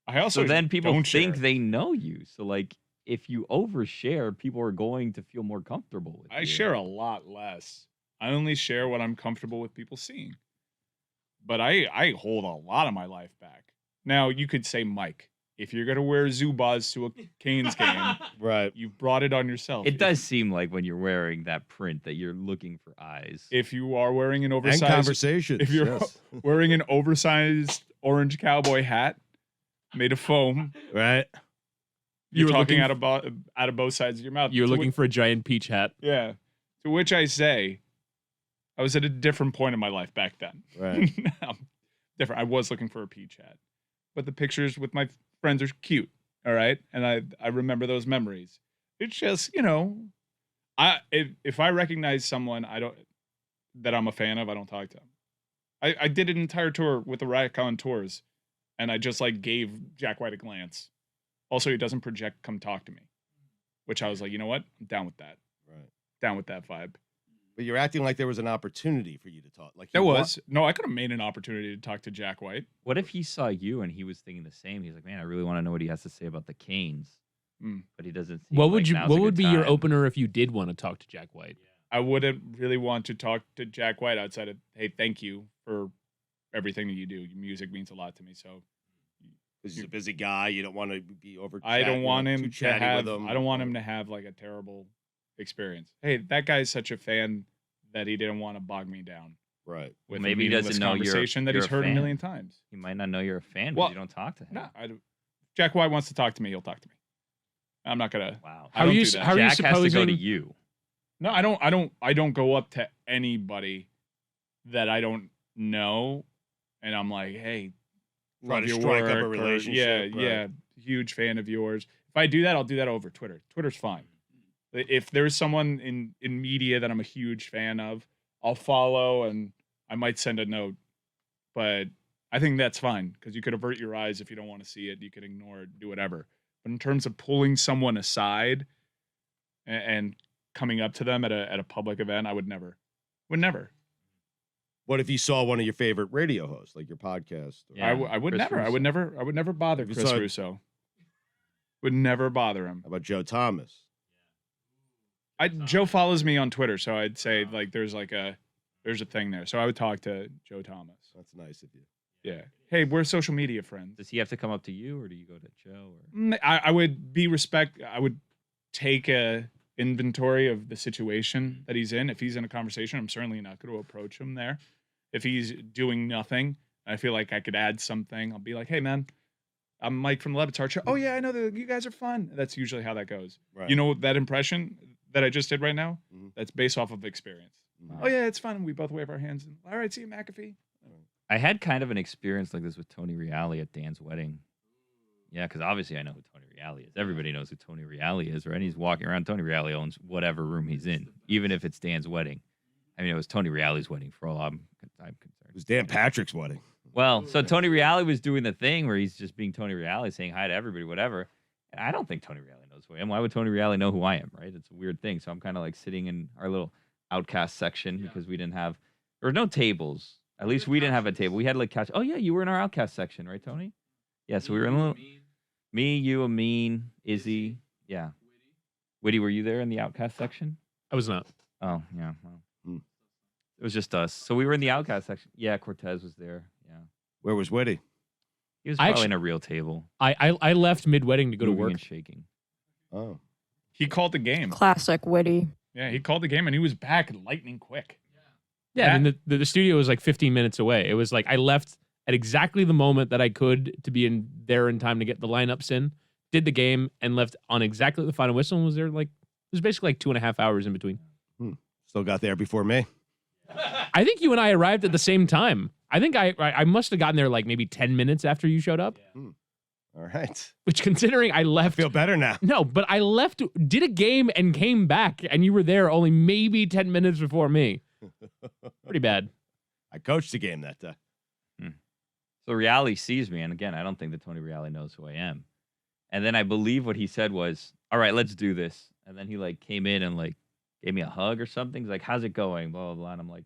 I also so then people think share. they know you. So like if you overshare, people are going to feel more comfortable with you. I share a lot less. I only share what I'm comfortable with people seeing. But I hold a lot of my life back. Now you could say, Mike, if you're gonna wear Zubaz to a Canes game, right, you've brought it on yourself. It does seem like when you're wearing that print that you're looking for eyes. If you are wearing an oversized and conversations, if you're wearing an oversized orange cowboy hat made of foam, right? You're talking out of both sides of your mouth. You're looking for a giant peach hat. Yeah. To which I say, I was at a different point in my life back then. Right. Different. I was looking for a peach hat, but the pictures with my friends are cute. All right, and I remember those memories. It's just, you know, if I recognize someone that I'm a fan of, I don't talk to them. I did an entire tour with the Racon Tours, and I just like gave Jack White a glance. Also, he doesn't project come talk to me, which I was like, you know what? I'm down with that. Right. Down with that vibe. But you're acting like there was an opportunity for you to talk. Like There was. No, I could have made an opportunity to talk to Jack White. What if he saw you and he was thinking the same? He's like, man, I really want to know what he has to say about the Canes. But he doesn't see What would be your opener if you did want to talk to Jack White? I wouldn't really want to talk to Jack White outside of, hey, thank you for everything that you do. Your music means a lot to me. So because he's a busy guy, you don't want to be over. I don't want him to have. With him. I don't want him to have like a terrible experience. Hey, that guy's such a fan that he didn't want to bog me down. Right. With maybe he doesn't know conversation that he's heard a million times. He might not know you're a fan, but you don't talk to him. No, Jack White wants to talk to me. He'll talk to me. I'm not gonna. Wow. How are you? Jack has to go to you. No, I don't go up to anybody that I don't know, and I'm like, hey, try to strike up a relationship. Yeah, huge fan of yours. If I do that, I'll do that over Twitter. Twitter's fine. If there's someone in media that I'm a huge fan of, I'll follow and I might send a note. But I think that's fine because you could avert your eyes if you don't want to see it. You could ignore it, do whatever. But in terms of pulling someone aside and coming up to them at a public event, I would never. What if you saw one of your favorite radio hosts, like your podcast? Yeah, I would never. Russo. I would never bother Chris Russo. Would never bother him. How about Joe Thomas? Joe follows me on Twitter, so I'd say like there's a thing there. So I would talk to Joe Thomas. That's nice of you. Yeah. Hey, we're social media friends. Does he have to come up to you, or do you go to Joe? Or? I would be I would take a inventory of the situation that he's in. If he's in a conversation, I'm certainly not going to approach him there. If he's doing nothing, I feel like I could add something. I'll be like, hey, man, I'm Mike from the Batard show. Oh, yeah, I know that you guys are fun. That's usually how that goes. Right. You know that impression that I just did right now? Mm-hmm. That's based off of experience. Mm-hmm. Oh, yeah, it's fun. We both wave our hands. And, all right, see you, McAfee. I had kind of an experience like this with Tony Reale at Dan's wedding. Yeah, because obviously I know who Tony Reale is. Everybody knows who Tony Reale is, right? He's walking around. Tony Reale owns whatever room he's in, even if it's Dan's wedding. I mean, it was Tony Reale's wedding for all I'm concerned. It was Dan Patrick's wedding. Well, so Tony Reale was doing the thing where he's just being Tony Reale, saying hi to everybody, whatever. And I don't think Tony Reale knows who I am. Why would Tony Reale know who I am, right? It's a weird thing. So I'm kind of like sitting in our little outcast section because there were no tables. At least we didn't have a table. We had like couch. Oh, yeah, you were in our outcast section, right, Tony? Yeah, so we were in a little... Me, you, Amin, Izzy. Yeah. Witty, were you there in the outcast section? I was not. Oh, yeah. Well, it was just us. So we were in the outcast section. Yeah, Cortez was there. Yeah. Where was Witty? He was probably in a real table. I left mid-wedding to go to work. And shaking. Oh. He called the game. Classic Witty. Yeah, he called the game, and he was back lightning quick. Yeah, I mean, the studio was like 15 minutes away. It was like I left at exactly the moment that I could to be there in time to get the lineups in, did the game, and left on exactly the final whistle, and was there it was basically 2.5 hours in between. Still got there before me. I think you and I arrived at the same time. I think I must have gotten there maybe 10 minutes after you showed up. All right. Which, considering I left... Feel better now. No, but I left, did a game, and came back, and you were there only maybe 10 minutes before me. Pretty bad. I coached the game that day. So Reale sees me, and again, I don't think that Tony Reale knows who I am. And then I believe what he said was, all right, let's do this. And then he came in and gave me a hug or something. He's like, how's it going? Blah, blah, blah. And I'm like,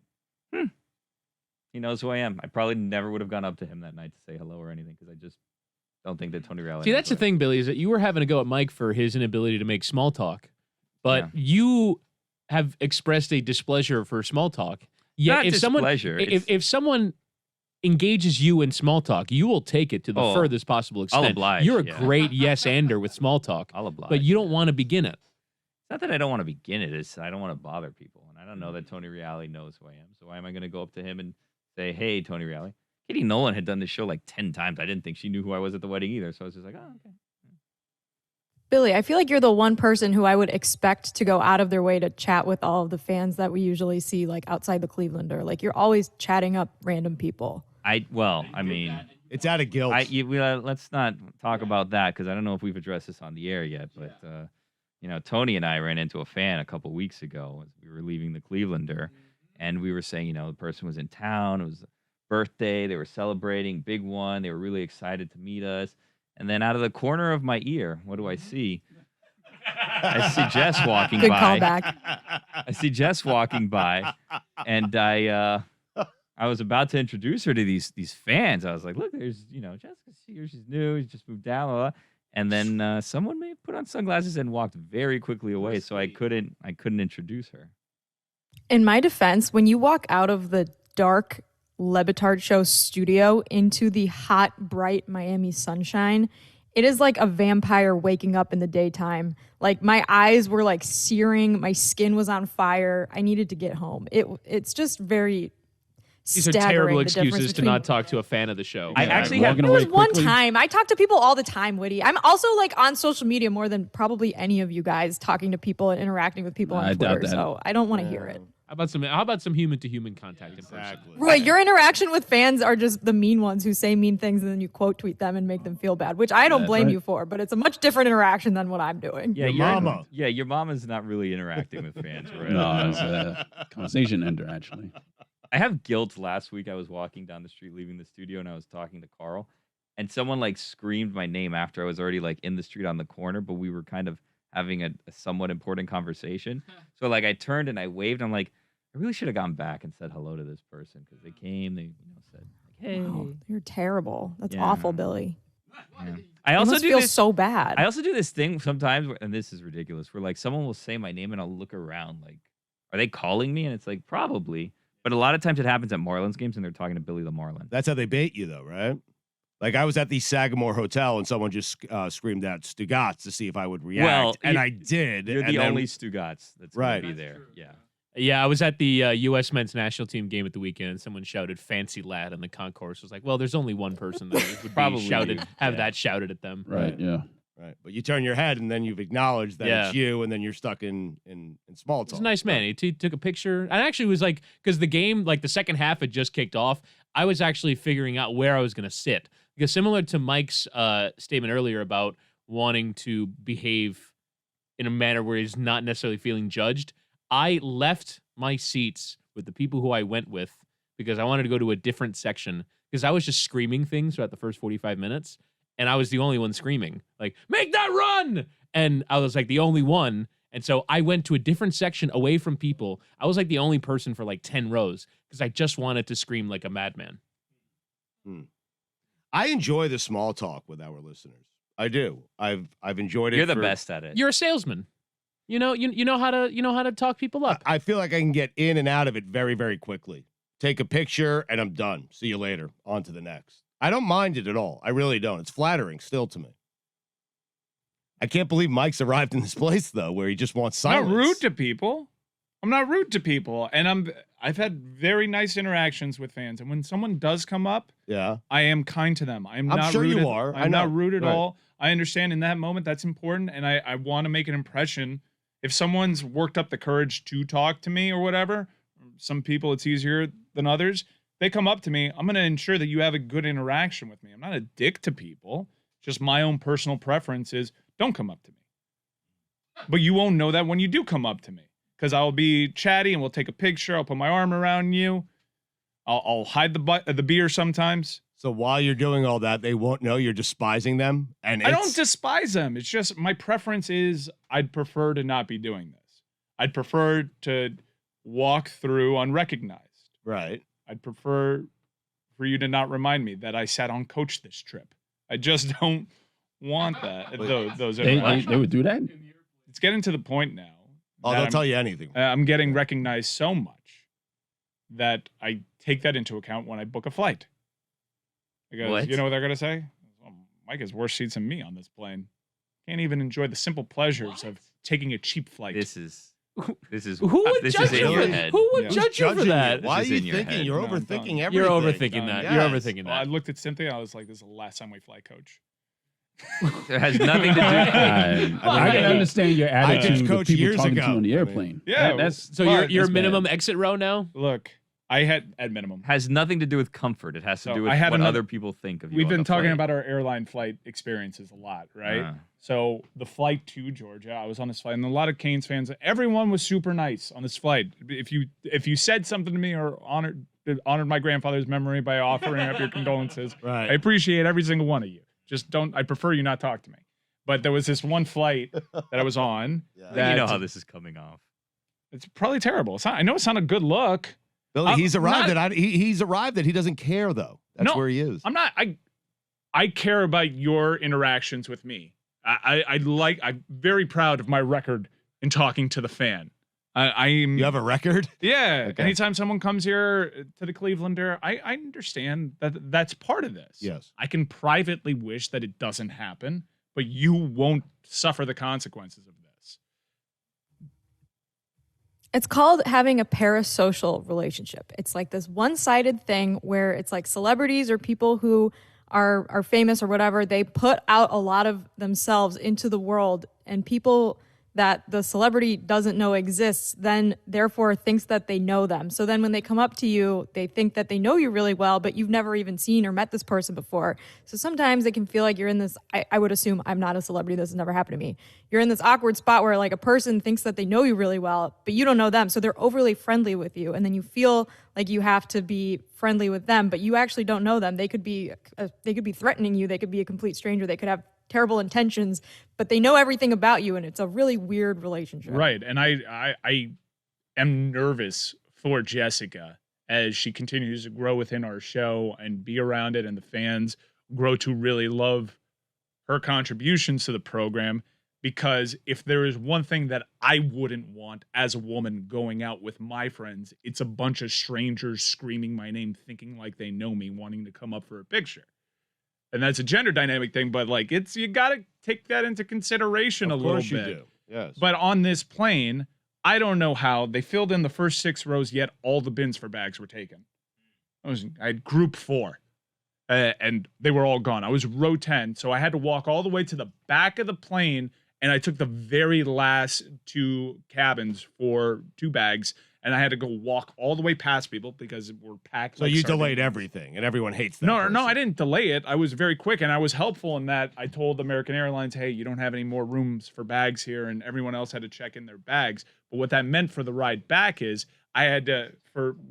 he knows who I am. I probably never would have gone up to him that night to say hello or anything because I just don't think that Tony Reale. See, that's the thing, Billy, is that you were having to go at Mike for his inability to make small talk. But you have expressed a displeasure for small talk. Yet Not displeasure. If someone engages you in small talk, you will take it to the furthest possible extent. I'll oblige. You're a great yes-ander with small talk. I'll oblige. But you don't want to begin it. It's not that I don't want to begin it. It's I don't want to bother people. And I don't know that Tony Reale knows who I am. So why am I going to go up to him and say, hey, Tony Reale? Katie Nolan had done this show 10 times. I didn't think she knew who I was at the wedding either. So I was just like, oh, okay. Billy, I feel like you're the one person who I would expect to go out of their way to chat with all of the fans that we usually see outside the Clevelander. You're always chatting up random people. I mean, it's out of guilt. Let's not talk about that because I don't know if we've addressed this on the air yet. But Tony and I ran into a fan a couple weeks ago as we were leaving the Clevelander, and we were saying, the person was in town. It was a birthday. They were celebrating, big one. They were really excited to meet us. And then out of the corner of my ear, what do I see? I see Jess walking Good by. callback. I see Jess walking by, and I was about to introduce her to these fans. I was like, look, there's, Jessica's here. She's new. She just moved down. Blah, blah. And then someone may have put on sunglasses and walked very quickly away, so I couldn't introduce her. In my defense, when you walk out of the dark Le Batard show studio into the hot, bright Miami sunshine, it is like a vampire waking up in the daytime. My eyes were searing. My skin was on fire. I needed to get home. It's just very These are terrible excuses to not talk to a fan of the show. I actually have. It was one time. I talk to people all the time, Woody. I'm also on social media more than probably any of you guys, talking to people and interacting with people on Twitter. So I don't want to hear it. How about some human to human contact in person? Roy, your interaction with fans are just the mean ones who say mean things and then you quote tweet them and make them feel bad, which I don't blame you for, but it's a much different interaction than what I'm doing. Yeah, your mama. Yeah, your mama's not really interacting with fans, right? No, it's a conversation ender, actually. I have guilt. Last week I was walking down the street leaving the studio and I was talking to Carl and someone screamed my name after I was already in the street on the corner, but we were kind of having a somewhat important conversation. So I turned and I waved. I'm like, I really should have gone back and said hello to this person because they came. They said, "Hey, wow, you're terrible. That's awful, Billy." Yeah. I also feel so bad. I also do this thing sometimes, and this is ridiculous, where someone will say my name and I'll look around, are they calling me? And it's probably. But a lot of times it happens at Marlins games and they're talking to Billy the Marlin. That's how they bait you, though, right? I was at the Sagamore Hotel and someone just screamed out Stugotz to see if I would react, and I did. You're the only Stugotz that's going to be there. Yeah. Yeah, I was at the USMNT national team game at the weekend, and someone shouted "fancy lad" on the concourse. I was like, well, there's only one person that would probably be shouted, that shouted at them. Right, yeah. Right, but you turn your head, and then you've acknowledged that it's you, and then you're stuck in small talk. He's a nice man. He took a picture. And actually was because the game, the second half had just kicked off, I was actually figuring out where I was going to sit. Because similar to Mike's statement earlier about wanting to behave in a manner where he's not necessarily feeling judged, I left my seats with the people who I went with because I wanted to go to a different section because I was just screaming things throughout the first 45 minutes. And I was the only one screaming, make that run! And I was the only one. And so I went to a different section away from people. I was the only person for 10 rows because I just wanted to scream like a madman. I enjoy the small talk with our listeners. I do. I've enjoyed it. You're the best at it. You're a salesman. You know how to talk people up. I feel like I can get in and out of it very, very quickly. Take a picture and I'm done. See you later. On to the next. I don't mind it at all. I really don't. It's flattering still to me. I can't believe Mike's arrived in this place though, where he just wants silence. Not rude to people. I'm not rude to people, and I've had very nice interactions with fans. And when someone does come up, I am kind to them. I'm not sure rude you are. I'm not rude at Right. all. I understand in that moment that's important, and I want to make an impression. If someone's worked up the courage to talk to me or whatever, some people it's easier than others. They come up to me, I'm going to ensure that you have a good interaction with me. I'm not a dick to people. Just my own personal preference is don't come up to me. But you won't know that when you do come up to me, because I'll be chatty and we'll take a picture. I'll put my arm around you. I'll hide the beer sometimes. So while you're doing all that, they won't know you're despising them. And I don't despise them. It's just my preference is I'd prefer to not be doing this. I'd prefer to walk through unrecognized. Right. I'd prefer for you to not remind me that I sat on coach this trip. I just don't want that. Those They would do that? It's getting to the point now. Oh, they'll tell you anything. I'm getting recognized so much that I take that into account when I book a flight. Because What? you know what they're gonna say? Oh, Mike has worse seats than me on this plane. Can't even enjoy the simple pleasures of taking a cheap flight. This is Who would this judge is you? in your head. Who would Yeah. judge you for Judging that? Why are This is you in your thinking? head. You're No, I'm overthinking done. everything. You're overthinking that. You're Yes. overthinking I that. looked at Cynthia. I was like, "This is the last time we fly, coach." It has nothing to do. I can understand your I attitude coached with people years talking to ago. you on the I mean, airplane. yeah, that's So But you're that's minimum bad. exit row now? Look, I had at minimum. Has nothing to do with comfort. It has to So do I with had what another- other people think of you. We've on been the talking flight. about our airline flight experiences a lot, right? So the flight to Georgia, I was on this flight, and a lot of Canes fans. Everyone was super nice on this flight. If you said something to me or honored my grandfather's memory by offering up your condolences, Right. I appreciate every single one of you. Just don't. I prefer you not talk to me. But there was this one flight that I was on. that You know how this is coming off. It's probably terrible. I know it's not a good look. Billy, he's arrived not- at he's arrived at he doesn't care though. That's No, where he is. I'm not. I care about your interactions with me. I'm very proud of my record in talking to the fan. I'm. You have a record? Yeah. Okay. Anytime someone comes here to the Clevelander, I understand that that's part of this. Yes. I can privately wish that it doesn't happen, but you won't suffer the consequences of this. It's called having a parasocial relationship. It's like this one-sided thing where it's like celebrities or people who are famous or whatever, they put out a lot of themselves into the world, and people that the celebrity doesn't know exists then therefore thinks that they know them. So then when they come up to you, they think that they know you really well, but you've never even seen or met this person before. So sometimes it can feel like you're in this, I would assume, I'm not a celebrity, this has never happened to me. You're in this awkward spot where like a person thinks that they know you really well, but you don't know them. So they're overly friendly with you. And then you feel like you have to be friendly with them, but you actually don't know them. They could be threatening you. They could be a complete stranger. They could have terrible intentions, but they know everything about you, and it's a really weird relationship. Right. And I am nervous for Jessica as she continues to grow within our show and be around it, and the fans grow to really love her contributions to the program. Because if there is one thing that I wouldn't want as a woman going out with my friends, it's a bunch of strangers screaming my name, thinking like they know me, wanting to come up for a picture. And that's a gender dynamic thing, but like you got to take that into consideration a little bit. Of course you do. Yes. But on this plane, I don't know how they filled in the first 6 rows, yet all the bins for bags were taken. I had group 4, and they were all gone. I was row 10, so I had to walk all the way to the back of the plane, and I took the very last 2 cabins for 2 bags. And I had to go walk all the way past people because we're packed. So like you sardines. delayed everything, and everyone hates that. No, person. I didn't delay it. I was very quick, and I was helpful in that I told American Airlines, hey, you don't have any more rooms for bags here, and everyone else had to check in their bags. But what that meant for the ride back is I had to,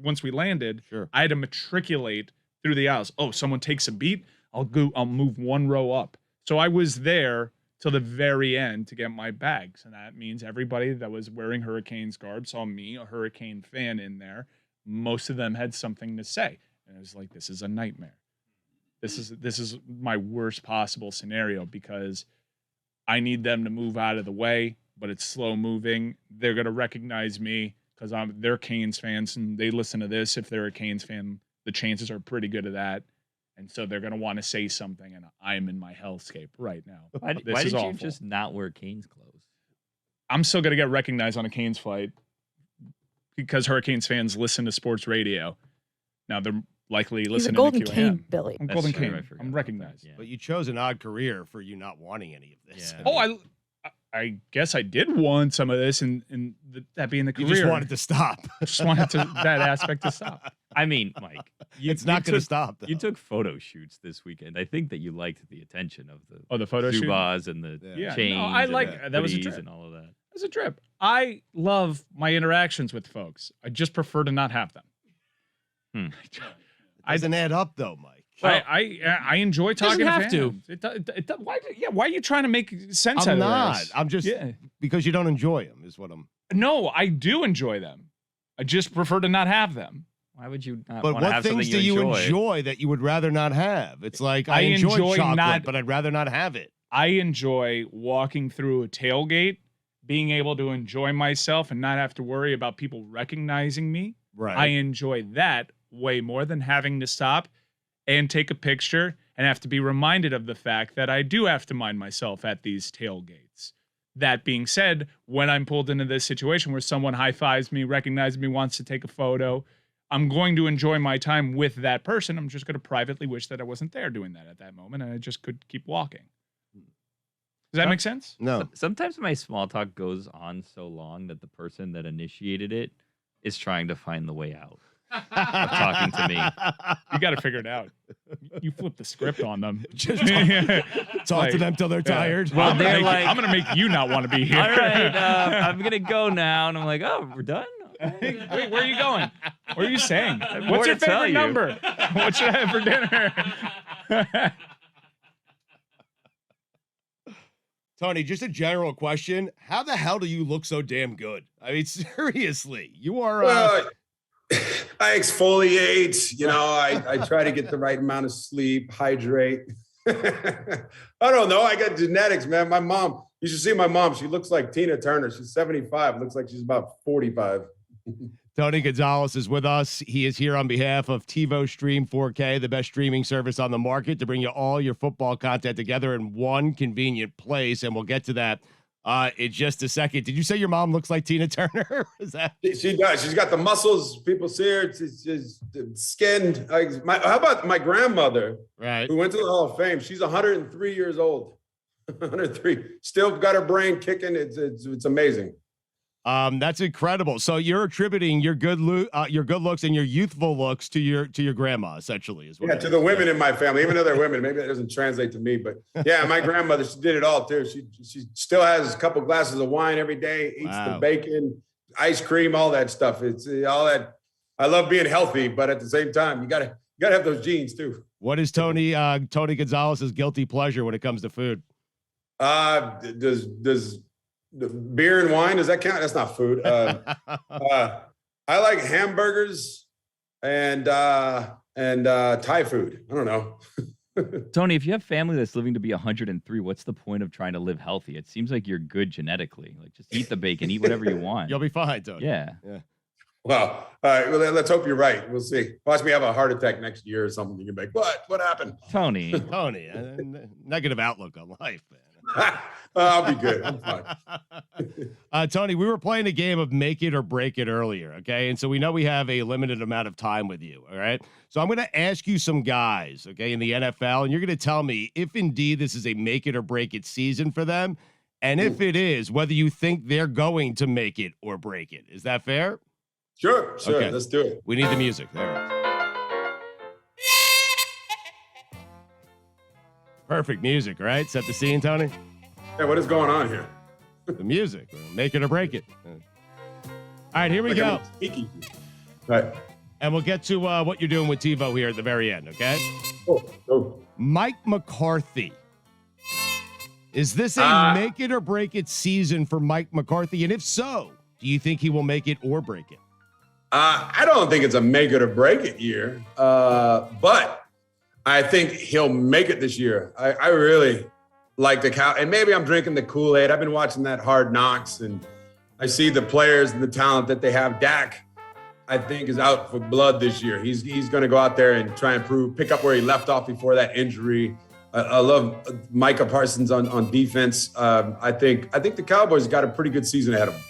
once we landed, I had to matriculate through the aisles. Oh, someone takes a beat, I'll move 1 row up. So I was there till the very end to get my bags. And that means everybody that was wearing Hurricanes garb saw me, a Hurricane fan, in there. Most of them had something to say. And it was like, this is a nightmare. This is my worst possible scenario because I need them to move out of the way, but it's slow moving. They're going to recognize me because they're Canes fans and they listen to this. If they're a Canes fan, the chances are pretty good of that. And so they're going to want to say something, and I'm in my hellscape right now. Why This did is you awful. just not wear Canes clothes? I'm still going to get recognized on a Canes flight because Hurricanes fans listen to sports radio. Now they're likely He's a listening Golden to QAM. Cane, Billy. I'm That's Golden true, I Cane. forgot I'm about recognized. that, yeah. But you chose an odd career for you not wanting any of this. Yeah. Oh, I guess I did want some of this, and that being the You career. just wanted to stop. Just wanted that aspect to stop. I mean, Mike, It's not going to stop, though. You took photo shoots this weekend. I think that you liked the attention of the Photo shoot. Zubaz and the Yeah, chains. no, I and like the that was a hoodies trip. and all of that. It was a trip. I love my interactions with folks. I just prefer to not have them. It doesn't add up, though, Mike. I enjoy talking Doesn't to have to. fans. Why are you trying to make sense out I'm of not. this? I'm just because you don't enjoy them is what I'm. No, I do enjoy them. I just prefer to not have them. Why would you not But want to what have things something do you enjoy? enjoy that you would rather not have? It's like I I enjoy enjoy chocolate, not- but I'd rather not have it. I enjoy walking through a tailgate, being able to enjoy myself and not have to worry about people recognizing me. Right. I enjoy that way more than having to stop and take a picture and have to be reminded of the fact that I do have to mind myself at these tailgates. That being said, when I'm pulled into this situation where someone high-fives me, recognizes me, wants to take a photo, I'm going to enjoy my time with that person. I'm just going to privately wish that I wasn't there doing that at that moment and I just could keep walking. Does that make sense? No. Sometimes my small talk goes on so long that the person that initiated it is trying to find the way out of talking to me. You got to figure it out. You flip the script on them. Just talk to them till they're tired. Well, I'm gonna make- I'm going to make you not want to be here. All right, I'm gonna go now, and I'm like, oh, we're done. Wait, where are you going? What are you saying? more What's your to tell favorite you. number? What should I have for dinner? Tony, just a general question. How the hell do you look so damn good? I mean, seriously, you are. Well, I exfoliate, I try to get the right amount of sleep, hydrate. I don't know. I got genetics, man. My mom, you should see my mom. She looks like Tina Turner. She's 75, looks like she's about 45. Tony Gonzalez is with us. He is here on behalf of TiVo Stream 4K, the best streaming service on the market, to bring you all your football content together in one convenient place. And we'll get to that in just a second. Did you say your mom looks like Tina Turner? Is that? She does. She's got the muscles. People see her. She's skinned. How about my grandmother, Right. who went to the Hall of Fame? She's 103 years old. 103. Still got her brain kicking. It's amazing. That's incredible. So you're attributing your good looks and your youthful looks to your grandma, essentially, is what Yeah, it to is. the women in my family, even though they're women. Maybe that doesn't translate to me, but yeah, my grandmother, she did it all too. She still has a couple glasses of wine every day, eats the bacon, ice cream, all that stuff. It's all that. I love being healthy, but at the same time, you gotta have those genes too. What is Tony Gonzalez's guilty pleasure when it comes to food? Does the beer and wine, does that count? That's not food. I like hamburgers and Thai food. I don't know. Tony, if you have family that's living to be 103, what's the point of trying to live healthy? It seems like you're good genetically. Like, just eat the bacon, eat whatever you want. You'll be fine, Tony. Yeah. Well, all right. Well, let's hope you're right. We'll see. Watch me have a heart attack next year or something. You're like, what happened? Tony. Tony, negative outlook on life, man. I'll be good. I'm fine. Tony, we were playing a game of make it or break it earlier, okay? And so we know we have a limited amount of time with you, all right? So I'm going to ask you some guys, okay, in the NFL, and you're going to tell me if indeed this is a make it or break it season for them, and if it is, whether you think they're going to make it or break it. Is that fair? Sure. Okay. Let's do it. We need the music. There it is. Perfect music, right? Set the scene, Tony. Yeah, what is going on here? The music. Make it or break it. All right, here we Like go. I'm speaking. Right. And we'll get to what you're doing with TiVo here at the very end, okay? Oh. Mike McCarthy. Is this a make it or break it season for Mike McCarthy? And if so, do you think he will make it or break it? I don't think it's a make it or break it year, but I think he'll make it this year. I really like the Cow, and maybe I'm drinking the Kool-Aid. I've been watching that Hard Knocks, and I see the players and the talent that they have. Dak, I think, is out for blood this year. He's going to go out there and try and pick up where he left off before that injury. I love Micah Parsons on defense. I think the Cowboys got a pretty good season ahead of them.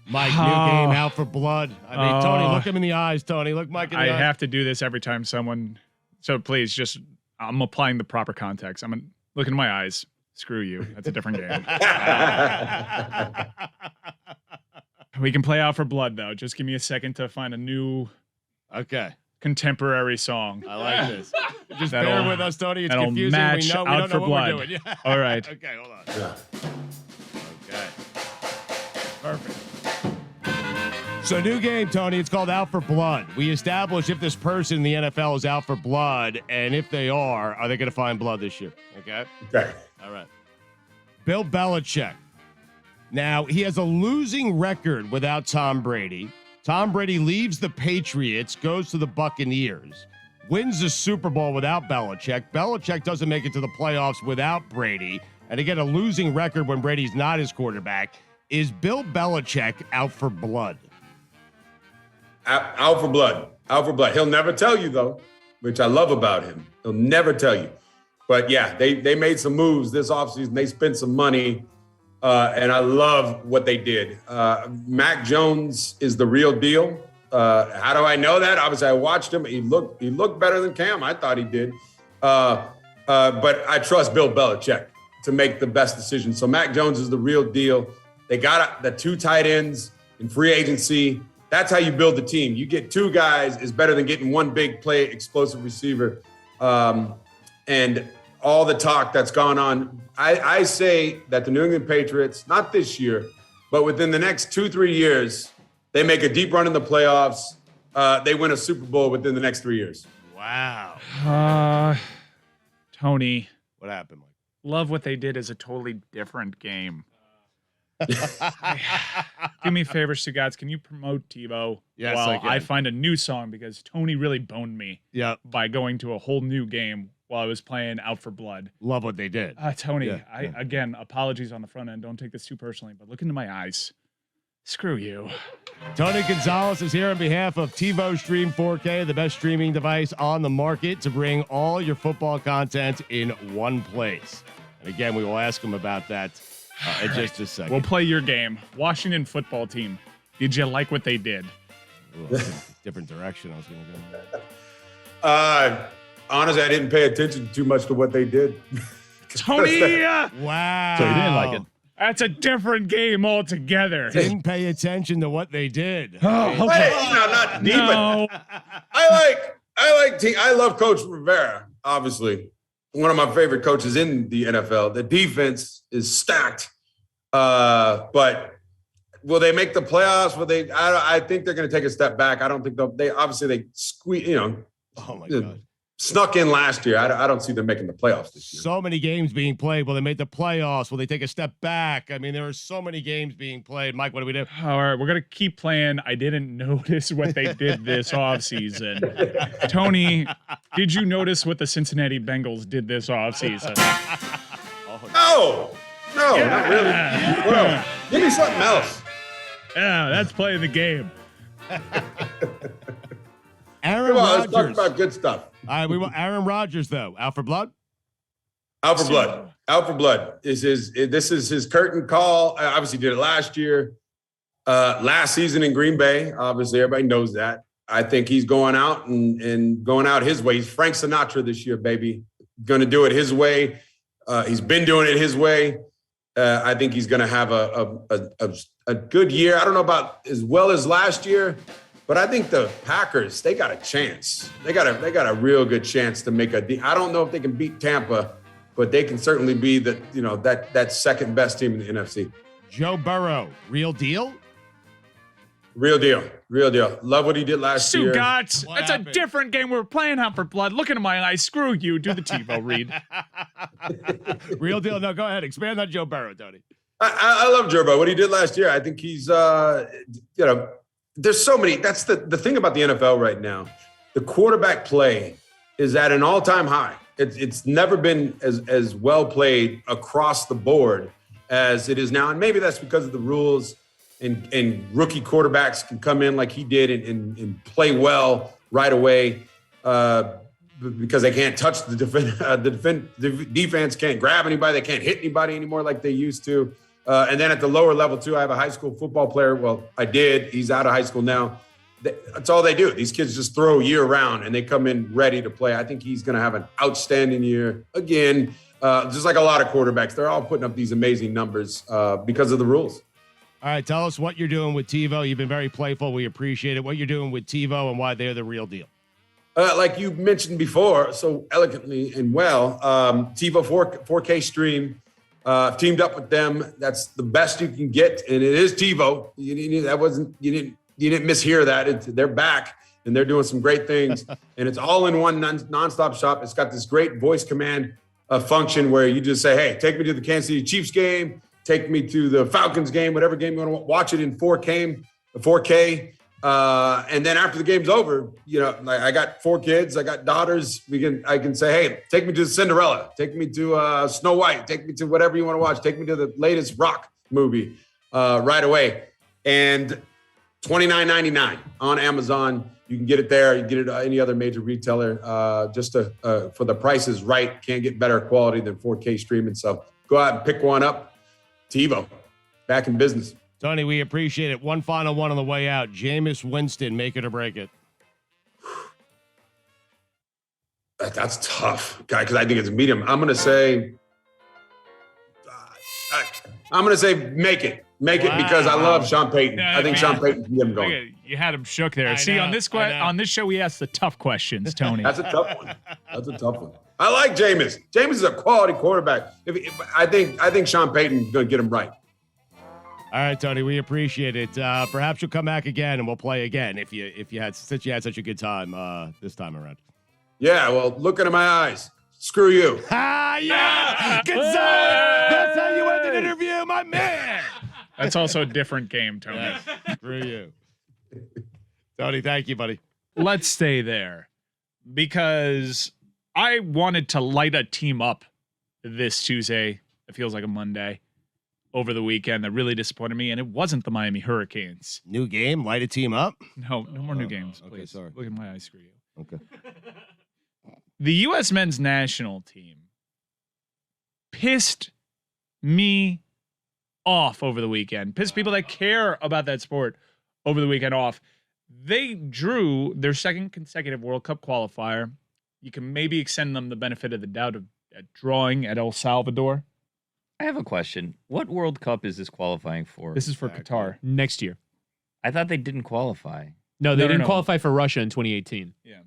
Mike, new game out for blood. I mean, Tony, look him in the eyes, Tony. Look Mike in the eyes. I have to do this every time someone. So please, I'm applying the proper context. I'm looking in my eyes. Screw you. That's a different game. We can play out for blood, though. Just give me a second to find a new contemporary song. I like this. Just bear with us, Tony. It's confusing. Match we don't out know for what blood. we're doing. Yeah. All right. Okay, hold on. Yeah. Okay. Perfect. So new game, Tony. It's called Out for Blood. We establish if this person in the NFL is out for blood, and if they are they going to find blood this year? Okay. Okay. All right. Bill Belichick. Now, he has a losing record without Tom Brady. Tom Brady leaves the Patriots, goes to the Buccaneers, wins the Super Bowl without Belichick. Belichick doesn't make it to the playoffs without Brady. And again, a losing record when Brady's not his quarterback. Is Bill Belichick out for blood? Out for blood. Out for blood. He'll never tell you, though, which I love about him. He'll never tell you. But, yeah, they made some moves this offseason. They spent some money. And I love what they did. Mac Jones is the real deal. How do I know that? Obviously, I watched him. He looked better than Cam. I thought he did. But I trust Bill Belichick to make the best decision. So Mac Jones is the real deal. They got the 2 tight ends in free agency. That's how you build the team. You get 2 guys is better than getting 1 big play explosive receiver. And all the talk that's gone on. I say that the New England Patriots, not this year, but within the next 2-3 years, they make a deep run in the playoffs. They win a Super Bowl within the next 3 years. Wow. Tony. What happened, Mike? Love what they did is a totally different game. Do me a favor, Stugotz. Can you promote TiVo while I find a new song? Because Tony really boned me by going to a whole new game while I was playing Out for Blood. Love what they did. Tony, again, apologies on the front end. Don't take this too personally, but look into my eyes. Screw you. Tony Gonzalez is here on behalf of TiVo Stream 4K, the best streaming device on the market to bring all your football content in one place. And again, we will ask him about that in just a second. We'll play your game. Washington football team. Did you like what they did? Different direction I was going to go. Honestly, I didn't pay attention too much to what they did. Tony! Wow. So you didn't like it. That's a different game altogether. Didn't pay attention to what they did. Oh, okay. Not deep. No. I love Coach Rivera, obviously. One of my favorite coaches in the NFL. The defense is stacked. But will they make the playoffs? Will they? I think they're going to take a step back. I don't think they squeeze, Oh my God. Snuck in last year. I don't see them making the playoffs this year. So many games being played. Will they make the playoffs? Will they take a step back? I mean, there are so many games being played. Mike, what do we do? All right, we're going to keep playing. I didn't notice what they did this offseason. Tony, did you notice what the Cincinnati Bengals did this offseason? No, not really. Well, give me something else. Yeah, that's playing the game. Aaron Rodgers. Let's talk about good stuff. All right, we want Aaron Rodgers though. Out for blood. Out for blood. Out for blood. This is his curtain call. Obviously, did it last year, last season in Green Bay. Obviously, everybody knows that. I think he's going out and going out his way. He's Frank Sinatra this year, baby. Going to do it his way. He's been doing it his way. I think he's going to have a good year. I don't know about as well as last year. But I think the Packers, they got a chance. They got a real good chance to make I don't know if they can beat Tampa, but they can certainly be that second best team in the NFC. Joe Burrow, real deal? Real deal. Love what he did last year. Stugotz, that's a different game. We're playing Out for Blood. Look into my eyes. Screw you. Do the TiVo read. Real deal. No, go ahead. Expand on Joe Burrow, Tony. I love Joe Burrow. What he did last year, I think he's there's so many. That's the thing about the NFL right now. The quarterback play is at an all-time high. It's never been as well played across the board as it is now. And maybe that's because of the rules and rookie quarterbacks can come in like he did and play well right away because they can't touch the defense can't grab anybody. They can't hit anybody anymore like they used to. And then at the lower level too, I have a high school football player. Well, I did. He's out of high school now. That's all they do. These kids just throw year round and they come in ready to play. I think he's going to have an outstanding year again. Just like a lot of quarterbacks, they're all putting up these amazing numbers because of the rules. All right, tell us what you're doing with TiVo. You've been very playful. We appreciate it. What you're doing with TiVo and why they're the real deal. Like you mentioned before, so eloquently and well, TiVo 4K stream. Teamed up with them. That's the best you can get, and it is TiVo. You didn't mishear that. They're back and they're doing some great things, and it's all in one nonstop shop. It's got this great voice command function where you just say, "Hey, take me to the Kansas City Chiefs game. Take me to the Falcons game, whatever game you want to watch it in 4K. And then after the game's over, like I got 4 kids, I got daughters. I can say, hey, take me to Cinderella, take me to Snow White, take me to whatever you want to watch, take me to the latest rock movie right away. And $29.99 on Amazon. You can get it there. You can get it at any other major retailer. For the price is right. Can't get better quality than 4K streaming. So go out and pick one up. TiVo, back in business. Tony, we appreciate it. One final one on the way out. Jameis Winston, make it or break it. That's tough, guy, because I think it's a medium. I'm gonna say make it because I love Sean Payton. I think Sean Payton can get him going. You had him shook there. On this show, we ask the tough questions, Tony. That's a tough one. I like Jameis. Jameis is a quality quarterback. I think Sean Payton's gonna get him right. All right, Tony, we appreciate it. Perhaps you'll come back again and we'll play again since you had such a good time this time around. Yeah, well, look into my eyes. Screw you. Yeah! Gonzalez! That's how you end an interview, my man! That's also a different game, Tony. Yeah. Screw you. Tony, thank you, buddy. Let's stay there because I wanted to light a team up this Tuesday. It feels like a Monday. Over the weekend that really disappointed me, and it wasn't the Miami Hurricanes. New game, light a team up? No more new games, please. Okay, sorry. Look at my eyes, screw you. Okay. The U.S. men's national team pissed me off over the weekend. Pissed people that care about that sport over the weekend off. They drew their second consecutive World Cup qualifier. You can maybe extend them the benefit of the doubt of drawing at El Salvador. I have a question. What World Cup is this qualifying for? This is for Qatar. Next year. I thought they didn't qualify. No, they didn't qualify for Russia in 2018. Yeah.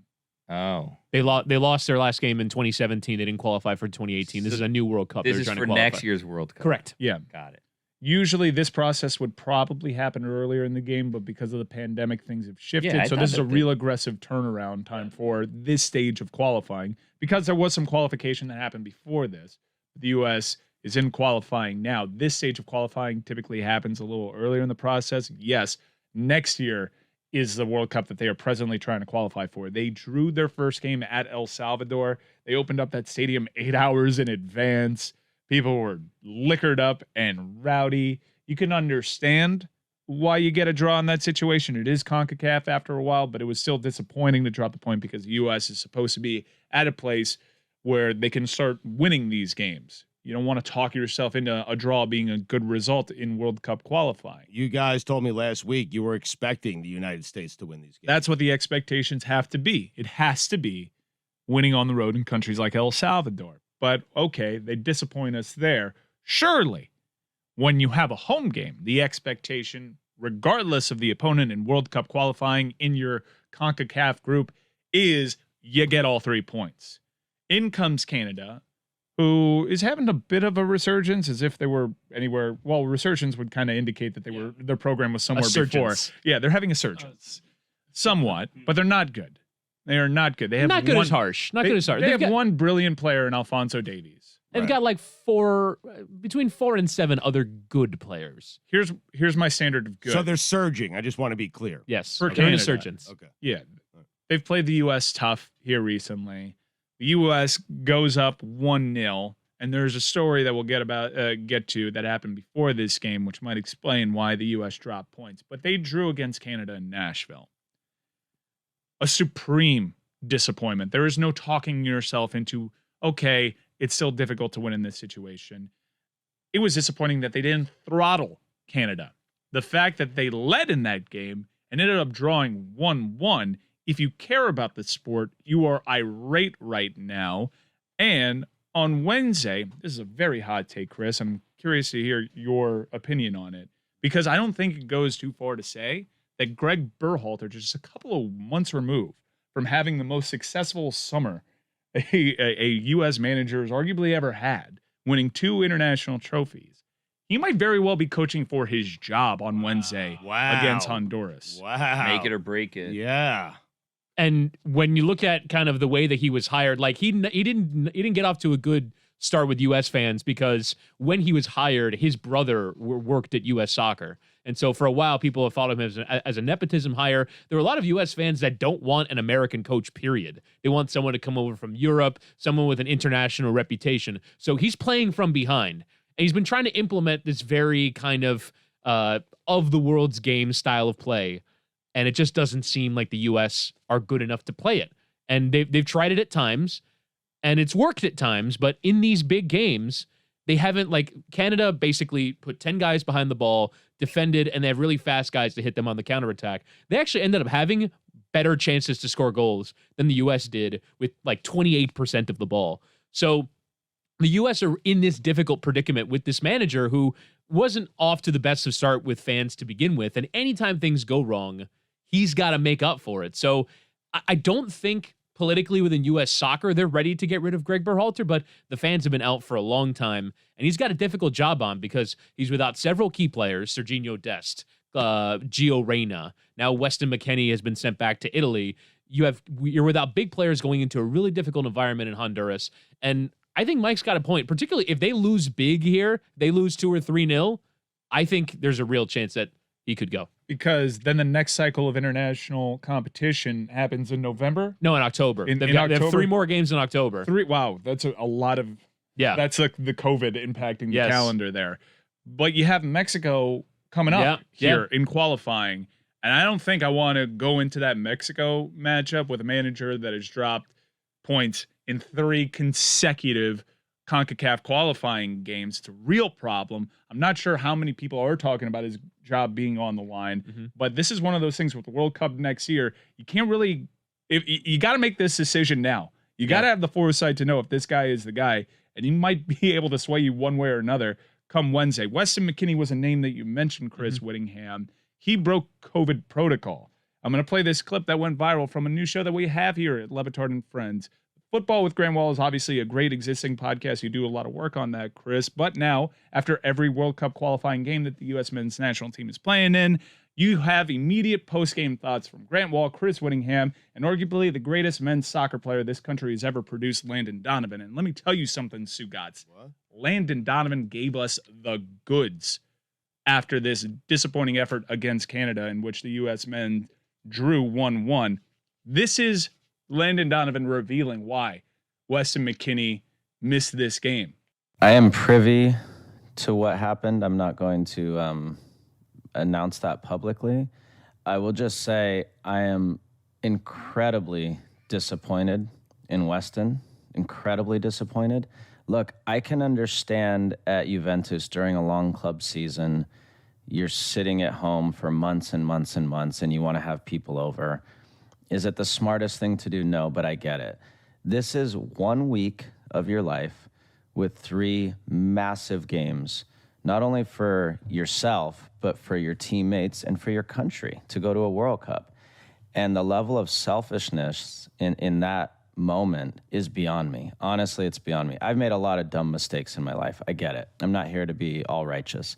Oh. They lost their last game in 2017. They didn't qualify for 2018. This is a new World Cup. This is for next year's World Cup. Correct. Yeah. Got it. Usually this process would probably happen earlier in the game, but because of the pandemic, things have shifted. Yeah, so this is a real aggressive turnaround time for this stage of qualifying because there was some qualification that happened before this. The U.S. is in qualifying now. This stage of qualifying typically happens a little earlier in the process. Yes, next year is the World Cup that they are presently trying to qualify for. They drew their first game at El Salvador. They opened up that stadium 8 hours in advance. People were liquored up and rowdy. You can understand why you get a draw in that situation. It is CONCACAF after a while, but it was still disappointing to drop the point because the U.S. is supposed to be at a place where they can start winning these games. You don't want to talk yourself into a draw being a good result in World Cup qualifying. You guys told me last week you were expecting the United States to win these games. That's what the expectations have to be. It has to be winning on the road in countries like El Salvador. But okay, they disappoint us there. Surely, when you have a home game, the expectation, regardless of the opponent in World Cup qualifying in your CONCACAF group, is you get all 3 points. In comes Canada, who is having a bit of a resurgence, as if they were anywhere. Well, resurgence would kind of indicate that their program was somewhere before. Yeah, they're having a surgence, somewhat, but they're not good. They are not good. They have not good is harsh. Not good is harsh. They have one brilliant player in Alphonso Davies. They've got like between 4 and 7 other good players. Here's my standard of good. So they're surging. I just want to be clear. Yes, for Canada. Resurgence. Okay. Yeah, they've played the U.S. tough here recently. The U.S. goes up 1-0, and there's a story that we'll get to that happened before this game, which might explain why the U.S. dropped points. But they drew against Canada in Nashville. A supreme disappointment. There is no talking yourself into, okay, it's still difficult to win in this situation. it was disappointing that they didn't throttle Canada. The fact that they led in that game and ended up drawing 1-1. If you care about the sport, you are irate right now. And on Wednesday, this is a very hot take, Chris. I'm curious to hear your opinion on it, because I don't think it goes too far to say that Greg Berhalter, just a couple of months removed from having the most successful summer a U.S. manager has arguably ever had, winning 2 international trophies, he might very well be coaching for his job on Wednesday against Honduras. Wow. Make it or break it. Yeah. And when you look at kind of the way that he was hired, like he didn't get off to a good start with U.S. fans, because when he was hired, his brother worked at U.S. Soccer. And so for a while, people have thought of him as a nepotism hire. There are a lot of U.S. fans that don't want an American coach, period. They want someone to come over from Europe, someone with an international reputation. So he's playing from behind. And he's been trying to implement this very kind of the world's game style of play. And it just doesn't seem like the U.S. are good enough to play it. And they've tried it at times, and it's worked at times. But in these big games, they haven't, like Canada basically put 10 guys behind the ball, defended, and they have really fast guys to hit them on the counterattack. They actually ended up having better chances to score goals than the U.S. did, with like 28% of the ball. So the U.S. are in this difficult predicament with this manager who wasn't off to the best of start with fans to begin with. And anytime things go wrong, he's got to make up for it. So I don't think politically within U.S. soccer they're ready to get rid of Greg Berhalter, but the fans have been out for a long time, and he's got a difficult job on because he's without several key players, Serginho Dest, Gio Reyna. Now Weston McKennie has been sent back to Italy. You're without big players going into a really difficult environment in Honduras, and I think Mike's got a point, particularly if they lose big here, they lose 2 or 3-0, I think there's a real chance that he could go. Because then the next cycle of international competition happens in November? No, in October. In They have 3 more games in October. Wow, that's a lot of... Yeah. That's like the COVID impacting the calendar there. But you have Mexico coming up here in qualifying, and I don't think I want to go into that Mexico matchup with a manager that has dropped points in 3 consecutive CONCACAF qualifying games. It's a real problem. I'm not sure how many people are talking about his job being on the line, but this is one of those things with the World Cup next year. You can't really, you got to make this decision now. You got to have the foresight to know if this guy is the guy, and he might be able to sway you one way or another come Wednesday. Weston McKennie was a name that you mentioned, Chris Whittingham. He broke COVID protocol. I'm going to play this clip that went viral from a new show that we have here at Batard and Friends. Football with Grant Wall is obviously a great existing podcast. You do a lot of work on that, Chris. But now, after every World Cup qualifying game that the U.S. men's national team is playing in, you have immediate post-game thoughts from Grant Wall, Chris Whittingham, and arguably the greatest men's soccer player this country has ever produced, Landon Donovan. And let me tell you something, Stugotz. Landon Donovan gave us the goods after this disappointing effort against Canada, in which the U.S. men drew 1-1. This is Landon Donovan revealing why Weston McKennie missed this game. I am privy to what happened. I'm not going to announce that publicly. I will just say I am incredibly disappointed in Weston, incredibly disappointed. Look, I can understand at Juventus during a long club season, you're sitting at home for months and months and months, and you want to have people over. Is it the smartest thing to do? No, but I get it. This is 1 week of your life with 3 massive games, not only for yourself, but for your teammates and for your country to go to a World Cup. And the level of selfishness in that moment is beyond me. Honestly, it's beyond me. I've made a lot of dumb mistakes in my life. I get it. I'm not here to be all righteous.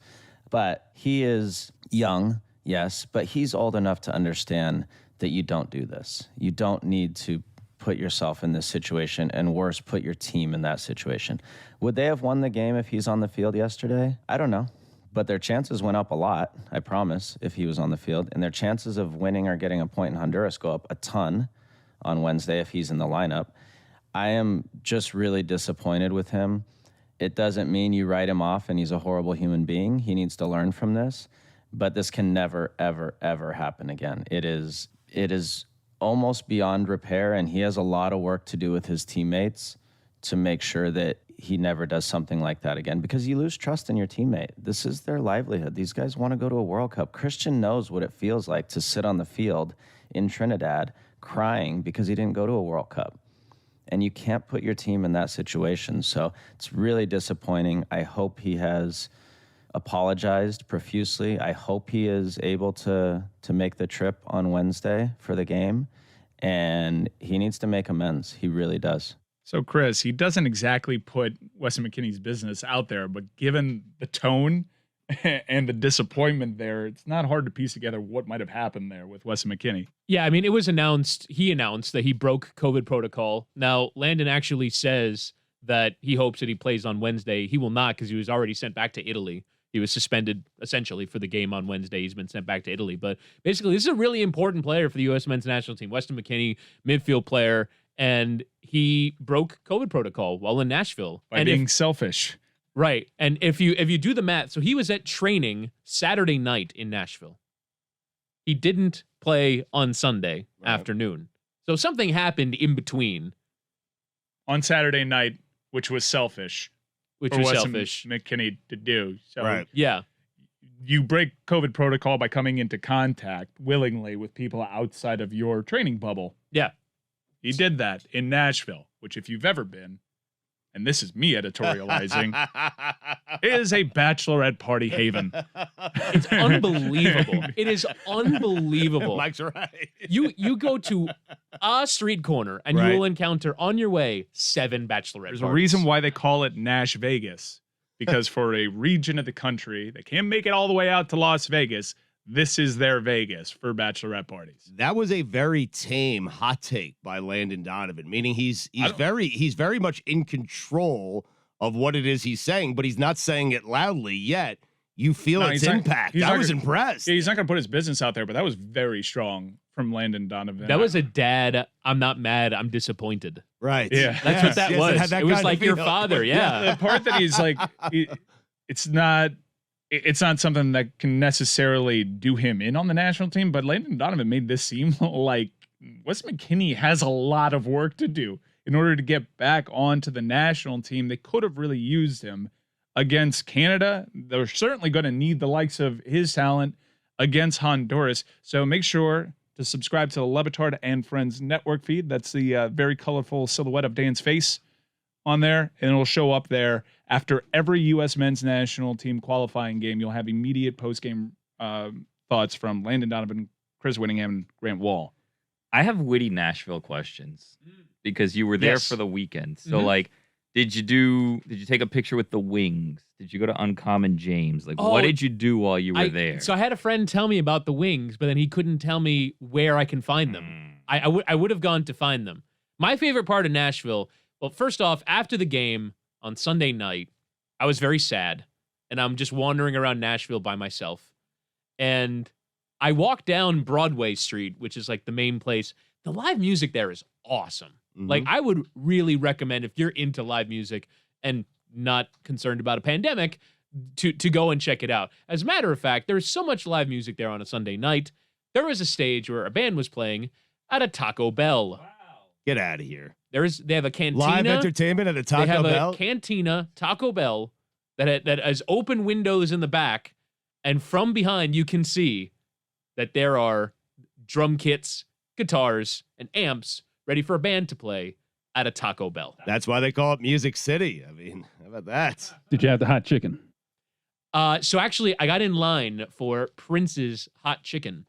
But he is young, yes, but he's old enough to understand that you don't do this. You don't need to put yourself in this situation, and worse, put your team in that situation. Would they have won the game if he's on the field yesterday? I don't know. But their chances went up a lot, I promise, if he was on the field. And their chances of winning or getting a point in Honduras go up a ton on Wednesday if he's in the lineup. I am just really disappointed with him. It doesn't mean you write him off and he's a horrible human being. He needs to learn from this. But this can never, ever, ever happen again. It is almost beyond repair, and he has a lot of work to do with his teammates to make sure that he never does something like that again, because you lose trust in your teammate. This is their livelihood. These guys want to go to a World Cup. Christian knows what it feels like to sit on the field in Trinidad crying because he didn't go to a World Cup. And you can't put your team in that situation. So it's really disappointing. I hope he has apologized profusely. I hope he is able to make the trip on Wednesday for the game. And he needs to make amends. He really does. So, Chris, he doesn't exactly put Weston McKennie's business out there, but given the tone and the disappointment there, it's not hard to piece together what might have happened there with Weston McKennie. Yeah, I mean, it was announced, he announced that he broke COVID protocol. Now, Landon actually says that he hopes that he plays on Wednesday. He will not, because he was already sent back to Italy. He was suspended, essentially, for the game on Wednesday. He's been sent back to Italy. But basically, this is a really important player for the U.S. men's national team. Weston McKennie, midfield player, and he broke COVID protocol while in Nashville. By being selfish. Right. And if you do the math, so he was at training Saturday night in Nashville. He didn't play on Sunday afternoon. So something happened in between. On Saturday night, which was selfish. Which was selfish. McKennie to do. So Right. Yeah. You break COVID protocol by coming into contact willingly with people outside of your training bubble. Yeah. He did that in Nashville, which if you've ever been, and this is me editorializing, is a bachelorette party haven. It's unbelievable. It is unbelievable. Mike's right. You go to a street corner and you will encounter on your way 7 bachelorette There's parties. a reason why they call it Nash Vegas, because for a region of the country that can't make it all the way out to Las Vegas, this is their Vegas for bachelorette parties. That was a very tame hot take by Landon Donovan, meaning he's very much in control of what it is he's saying, but he's not saying it loudly yet. You feel its impact. I was impressed. Yeah, he's not going to put his business out there, but that was very strong from Landon Donovan. That was a dad, I'm not mad, I'm disappointed. Right. Yeah. That's what that was. It was like your father, yeah. The part that he's like, it's not something that can necessarily do him in on the national team, but Landon Donovan made this seem like Weston McKennie has a lot of work to do in order to get back onto the national team. They could have really used him against Canada. They're certainly going to need the likes of his talent against Honduras. So make sure to subscribe to the Batard and Friends network feed. That's the very colorful silhouette of Dan's face on there, and it'll show up there after every U.S. men's national team qualifying game. You'll have immediate post-game thoughts from Landon Donovan, Chris Whittingham, and Grant Wall. I have witty Nashville questions because you were there for the weekend. So, did you take a picture with the Wings? Did you go to Uncommon James? What did you do while you were there? So I had a friend tell me about the Wings, but then he couldn't tell me where I can find them. I would have gone to find them. My favorite part of Nashville, well, first off, after the game on Sunday night, I was very sad, and I'm just wandering around Nashville by myself. And I walked down Broadway Street, which is like the main place. The live music there is awesome. Mm-hmm. Like, I would really recommend, if you're into live music and not concerned about a pandemic, to go and check it out. As a matter of fact, there's so much live music there on a Sunday night. There was a stage where a band was playing at a Taco Bell. Wow. Get out of here. They have a cantina. Live entertainment at a Taco Bell? They have a cantina, Taco Bell, that has open windows in the back, and from behind you can see that there are drum kits, guitars, and amps ready for a band to play at a Taco Bell. That's why they call it Music City. I mean, how about that? Did you have the hot chicken? So actually, I got in line for Prince's hot chicken,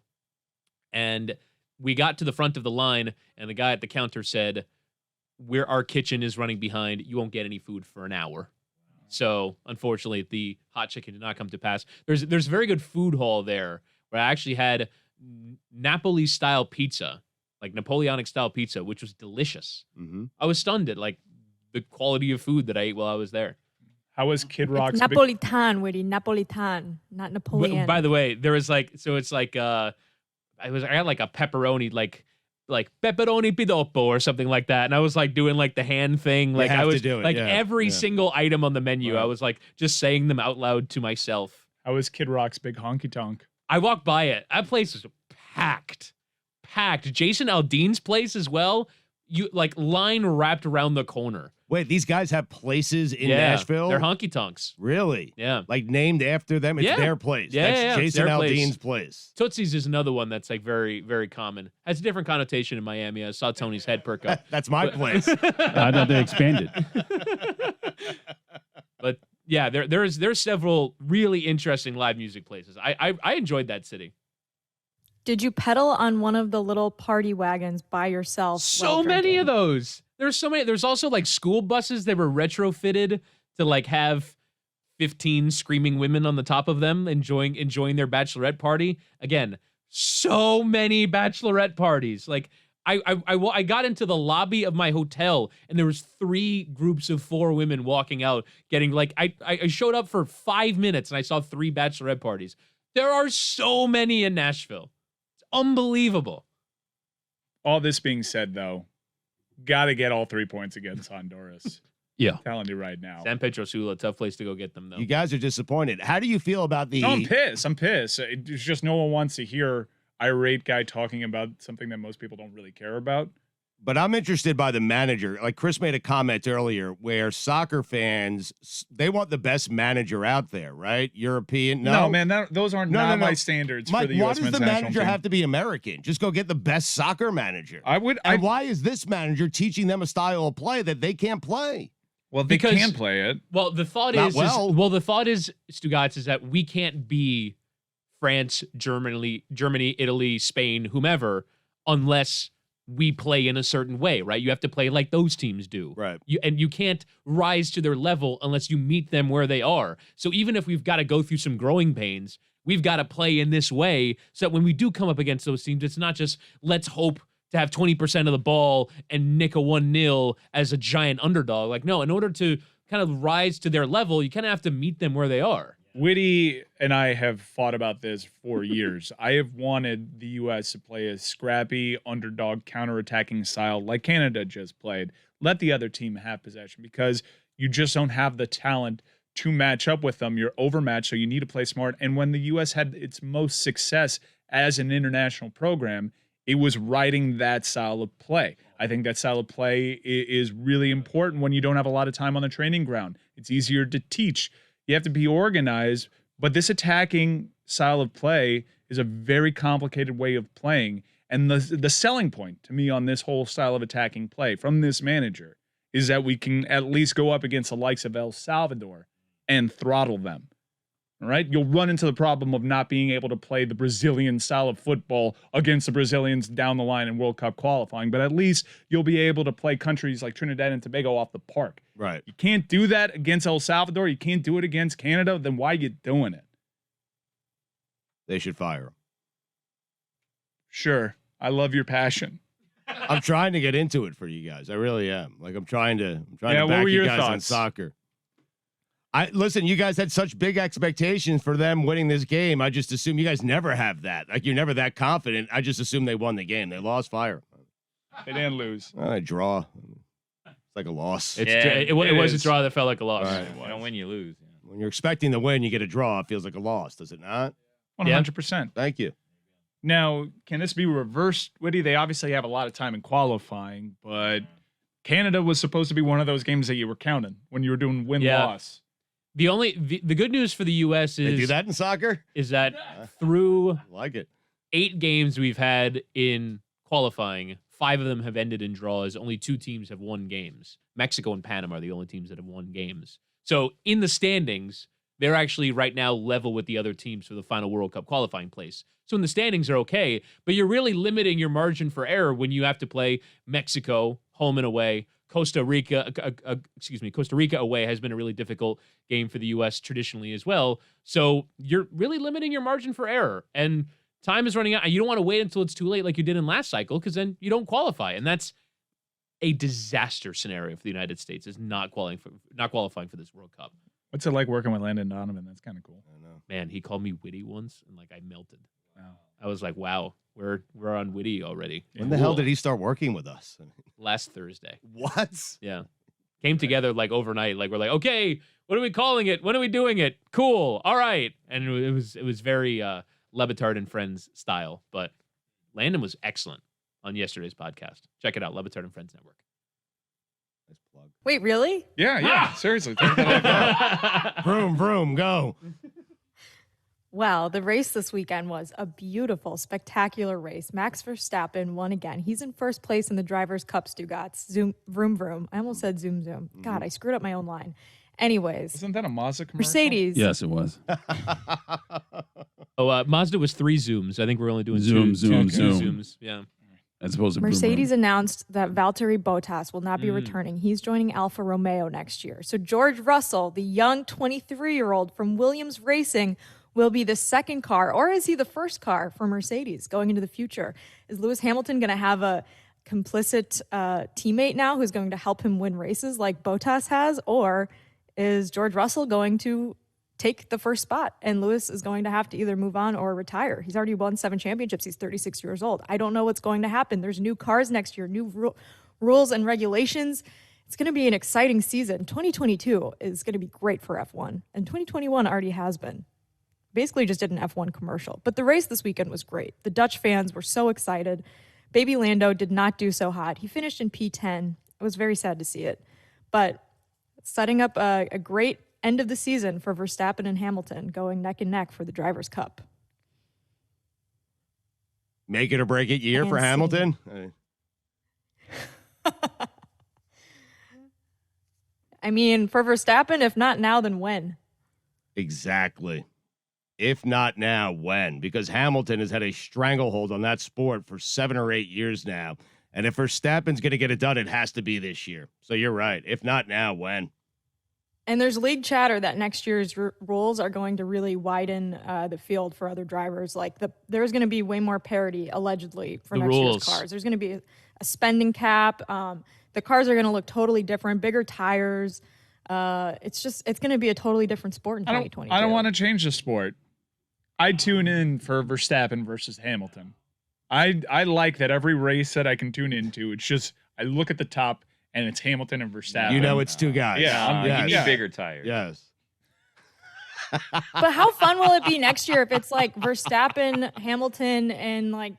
and we got to the front of the line, and the guy at the counter said, our kitchen is running behind. You won't get any food for an hour. So unfortunately, the hot chicken did not come to pass. There's a very good food hall there where I actually had Napoli-style pizza, like Napoleonic-style pizza, which was delicious. Mm-hmm. I was stunned at the quality of food that I ate while I was there. How was Kid Rock's? Napolitan, Woody. Napolitan, not Napoleon. By the way, there was I got like a pepperoni, like pepperoni pidoppo or something like that, and I was like doing like the hand thing, like I was every single item on the menu. Right. I was like just saying them out loud to myself. How was Kid Rock's Big Honky Tonk? I walked by it. That place was packed. Jason Aldean's place as well, you like line wrapped around the corner. Wait, these guys have places in Nashville? They're honky tonks. Really? Yeah. Like named after them? It's their place. That's Jason Aldean's place. Tootsie's is another one that's like very, very common. Has a different connotation in Miami. I saw Tony's head perk up. That's my place. I thought they expanded. But yeah, there's several really interesting live music places. I enjoyed that city. Did you pedal on one of the little party wagons by yourself? So many of those. There's so many. There's also like school buses that were retrofitted to like have 15 screaming women on the top of them enjoying their bachelorette party. Again, so many bachelorette parties. Like I got into the lobby of my hotel and there was 3 groups of 4 women walking out getting like I showed up for 5 minutes and I saw 3 bachelorette parties. There are so many in Nashville. It's unbelievable. All this being said, though, got to get all 3 points against Honduras. Yeah. I'm telling you right now. San Pedro Sula, tough place to go get them, though. You guys are disappointed. How do you feel about the... No, I'm pissed. It's just no one wants to hear irate guy talking about something that most people don't really care about. But I'm interested by the manager. Like Chris made a comment earlier where soccer fans, they want the best manager out there, right? European. No, man, those aren't my standards Mike, for the U.S. why does the manager have to be American? Just go get the best soccer manager. Why is this manager teaching them a style of play that they can't play? Well, they can play it. Well, the thought is Stugotz, is that we can't be France, Germany, Italy, Spain, whomever, unless we play in a certain way, right? You have to play like those teams do. Right. You can't rise to their level unless you meet them where they are. So even if we've got to go through some growing pains, we've got to play in this way so that when we do come up against those teams, it's not just let's hope to have 20% of the ball and nick a 1-0 as a giant underdog. Like, no, in order to kind of rise to their level, you kind of have to meet them where they are. Whitty and I have fought about this for years. I have wanted the U.S. to play a scrappy underdog counterattacking style like Canada just played. Let the other team have possession because you just don't have the talent to match up with them. You're overmatched, so you need to play smart. And when the U.S. had its most success as an international program, it was riding that style of play. I think that style of play is really important when you don't have a lot of time on the training ground. It's easier to teach. You have to be organized, but this attacking style of play is a very complicated way of playing. And the selling point to me on this whole style of attacking play from this manager is that we can at least go up against the likes of El Salvador and throttle them. All right? You'll run into the problem of not being able to play the Brazilian style of football against the Brazilians down the line in World Cup qualifying, but at least you'll be able to play countries like Trinidad and Tobago off the park. Right. You can't do that against El Salvador. You can't do it against Canada. Then why are you doing it? They should fire him. Sure. I love your passion. I'm trying to get into it for you guys. I really am. Like I'm trying to back what were you your guys on thoughts? soccer. Listen, you guys had such big expectations for them winning this game. I just assume you guys never have that. Like you're never that confident. I just assume they won the game. They lost, fire. They didn't lose. A draw. It's like a loss. It was a draw that felt like a loss. Right. You don't win, you lose. When you're expecting to win, you get a draw. It feels like a loss, does it not? 100%. Thank you. Now, can this be reversed, Whitty? They obviously have a lot of time in qualifying, but Canada was supposed to be one of those games that you were counting when you were doing win-loss. The good news for the U.S. is they do that in soccer. Is that through like it 8 games we've had in qualifying, 5 of them have ended in draws. Only 2 teams have won games. Mexico and Panama are the only teams that have won games. So in the standings, they're actually right now level with the other teams for the final World Cup qualifying place. So in the standings are okay, but you're really limiting your margin for error when you have to play Mexico home and away. Costa Rica away has been a really difficult game for the U.S. traditionally as well. So you're really limiting your margin for error, and time is running out. You don't want to wait until it's too late like you did in last cycle, because then you don't qualify, and that's a disaster scenario for the United States, is not qualifying for this World Cup. What's it like working with Landon Donovan? That's kind of cool. I know. Man, he called me witty once, and like I melted. Wow. I was like, wow, we're on witty already. When the hell did he start working with us? Last Thursday. What? Yeah. Came together like overnight. Like we're like, okay, what are we calling it? When are we doing it? Cool. All right. And it was very Batard and Friends style. But Landon was excellent. on yesterday's podcast. Check it out, Le Batard and Friends Network. Nice plug. Wait, really? Yeah. Seriously. Take that out. Vroom, vroom, go. Well, the race this weekend was a beautiful, spectacular race. Max Verstappen won again. He's in first place in the Drivers' Cup, Stugotz. Zoom, vroom, vroom. I almost said zoom, zoom. God, I screwed up my own line. Anyways. Isn't that a Mazda commercial? Mercedes. Yes, it was. Mazda was 3 zooms. I think we're only doing Zoom, two zoom. zooms. Yeah. As opposed to Mercedes announced that Valtteri Bottas will not be returning. He's joining Alfa Romeo next year. So George Russell, the young 23-year-old from Williams Racing, will be the second car, or is he the first car for Mercedes going into the future? Is Lewis Hamilton going to have a complicit teammate now who's going to help him win races like Bottas has, or is George Russell going to take the first spot and Lewis is going to have to either move on or retire? He's already won 7 championships. He's 36 years old. I don't know what's going to happen. There's new cars next year, new rules and regulations. It's going to be an exciting season. 2022 is going to be great for F1, and 2021 already has been. Basically just did an F1 commercial. But the race this weekend was great. The Dutch fans were so excited. Baby Lando did not do so hot. He finished in P10. It was very sad to see it. But setting up a great end of the season for Verstappen and Hamilton, going neck and neck for the Drivers' Cup. Make it or break it year for Hamilton? I mean, for Verstappen, if not now, then when? Exactly. If not now, when? Because Hamilton has had a stranglehold on that sport for 7 or 8 years now. And if Verstappen's going to get it done, it has to be this year. So you're right. If not now, when? And there's league chatter that next year's rules are going to really widen the field for other drivers. Like there's going to be way more parity, allegedly, for next year's cars. There's going to be a spending cap. The cars are going to look totally different, bigger tires. It's going to be a totally different sport in 2022. I don't want to change the sport. I tune in for Verstappen versus Hamilton. I like that every race that I can tune into, it's just I look at the top and it's Hamilton and Verstappen. You know it's 2 guys. Yeah, you need bigger tires. Yes. But how fun will it be next year if it's like Verstappen, Hamilton, and like,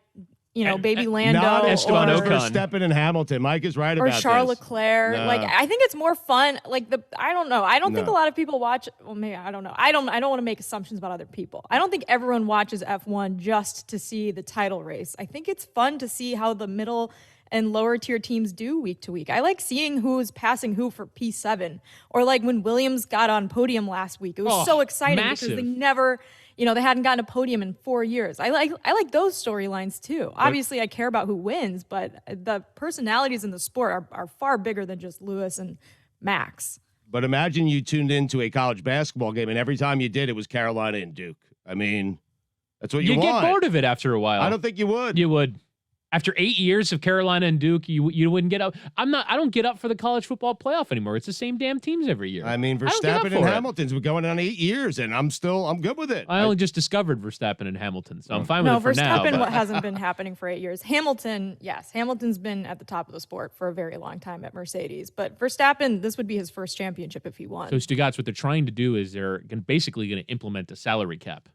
Baby Lando, not Esteban or Ocon. Verstappen and Hamilton. Mike is right or about Charles this. Leclerc. No. Like, I think it's more fun. Like I don't know. I don't think a lot of people watch. Well, maybe I don't know. I don't want to make assumptions about other people. I don't think everyone watches F1 just to see the title race. I think it's fun to see how the middle and lower tier teams do week to week. I like seeing who's passing who for P7, or like when Williams got on podium last week. It was so exciting because they never, they hadn't gotten a podium in 4 years. I like those storylines too. Obviously, I care about who wins, but the personalities in the sport are far bigger than just Lewis and Max. But imagine you tuned into a college basketball game, and every time you did, it was Carolina and Duke. I mean, that's what you want. You get bored of it after a while. I don't think you would. You would. After 8 years of Carolina and Duke, you wouldn't get up. I don't get up for the college football playoff anymore. It's the same damn teams every year. I mean, Verstappen and Hamilton's been going on 8 years, and I'm good with it. I only just discovered Verstappen and Hamilton, so I'm fine with it for now. No, Verstappen hasn't been happening for 8 years. Hamilton, yes. Hamilton's been at the top of the sport for a very long time at Mercedes. But Verstappen, this would be his first championship if he won. So, Stugotz, what they're trying to do is they're basically going to implement a salary cap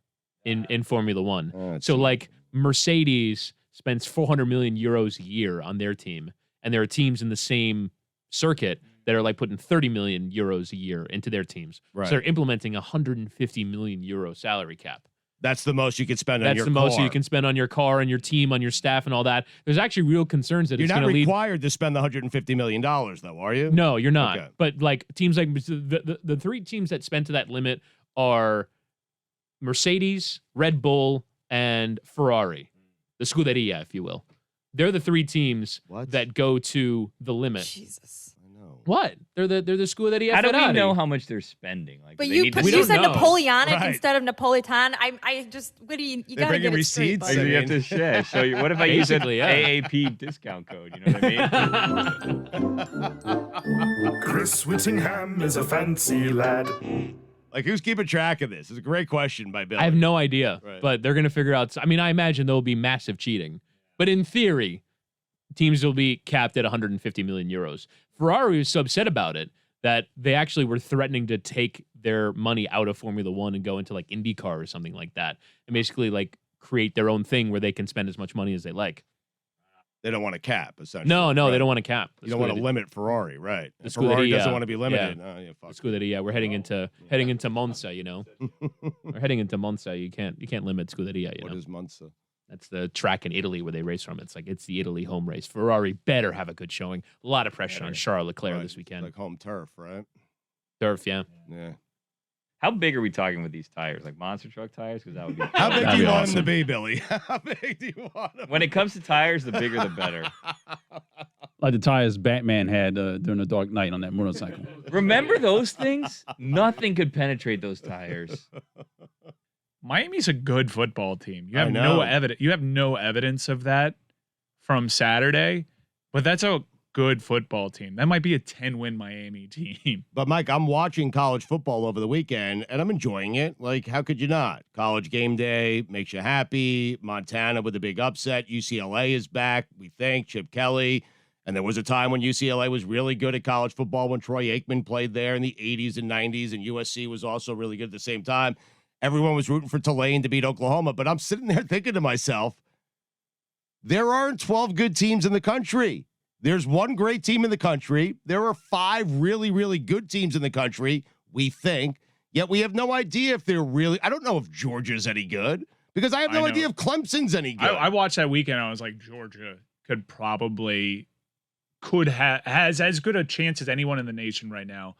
in Formula One. So, like, Mercedes spends 400 million euros a year on their team, and there are teams in the same circuit that are like putting 30 million euros a year into their teams. Right. So they're implementing 150 million euro salary cap. That's the most you could spend on your car. That's the most you can spend on your car and your team, on your staff and all that. There's actually real concerns that you're it's going to lead. You're not required to spend the $150 million, though, are you? No, you're not. Okay. But like teams like the 3 teams that spend to that limit are Mercedes, Red Bull, and Ferrari. The Scuderia, if you will. They're the 3 teams that go to the limit. Jesus. I know. What? They're the Scuderia. How do we Ferrari. know how much they're spending? Like, But do they you need to We you don't said know. Napoleonic Right. instead of Napolitan. I just, what do you got to bringing get it straight, receipts? bud. Like, you have to show you. What if I use an Basically, yeah. AAP discount code? You know what I mean? Chris Whittingham is a fancy lad. Like, who's keeping track of this? It's a great question by Bill. I have no idea, Right. but they're going to figure out. I mean, I imagine there will be massive cheating, but in theory, teams will be capped at 150 million euros. Ferrari was so upset about it that they actually were threatening to take their money out of Formula One and go into like IndyCar or something like that, and basically like create their own thing where they can spend as much money as they like. They don't want to cap, essentially. No, right? They don't want to cap. You don't want to limit Ferrari, right? The Ferrari Scuderia, doesn't want to be limited. yeah. Oh, yeah, fuck. The Scuderia, we're heading into Monza, you know. We're heading into Monza. You can't limit Scuderia, you know. What is Monza? That's the track in Italy where they race from. It's the Italy home race. Ferrari better have a good showing. A lot of pressure on Charles Leclerc this weekend. Like home turf, right? Turf, yeah. Yeah. How big are we talking with these tires? Like monster truck tires? Because that would be. How big That'd do you be want awesome. them to be, Billy? How big do you want them? When it comes to tires, the bigger the better. Like the tires Batman had during the Dark Knight on that motorcycle. Remember those things? Nothing could penetrate those tires. Miami's a good football team. You I have know. no evidence. You have no evidence of that from Saturday, but that's a good football team. That might be a 10-win Miami team. But Mike, I'm watching college football over the weekend, and I'm enjoying it. Like, how could you not? College game day makes you happy. Montana with a big upset. UCLA is back. We think Chip Kelly. And there was a time when UCLA was really good at college football when Troy Aikman played there in the 80s and 90s, and USC was also really good at the same time. Everyone was rooting for Tulane to beat Oklahoma, but I'm sitting there thinking to myself, there aren't 12 good teams in the country. There's one great team in the country. There are 5 really, really good teams in the country, we think, yet we have no idea if they're really – I don't know if Georgia's any good because I have no idea if Clemson's any good. I watched that weekend. I was like, Georgia has as good a chance as anyone in the nation right now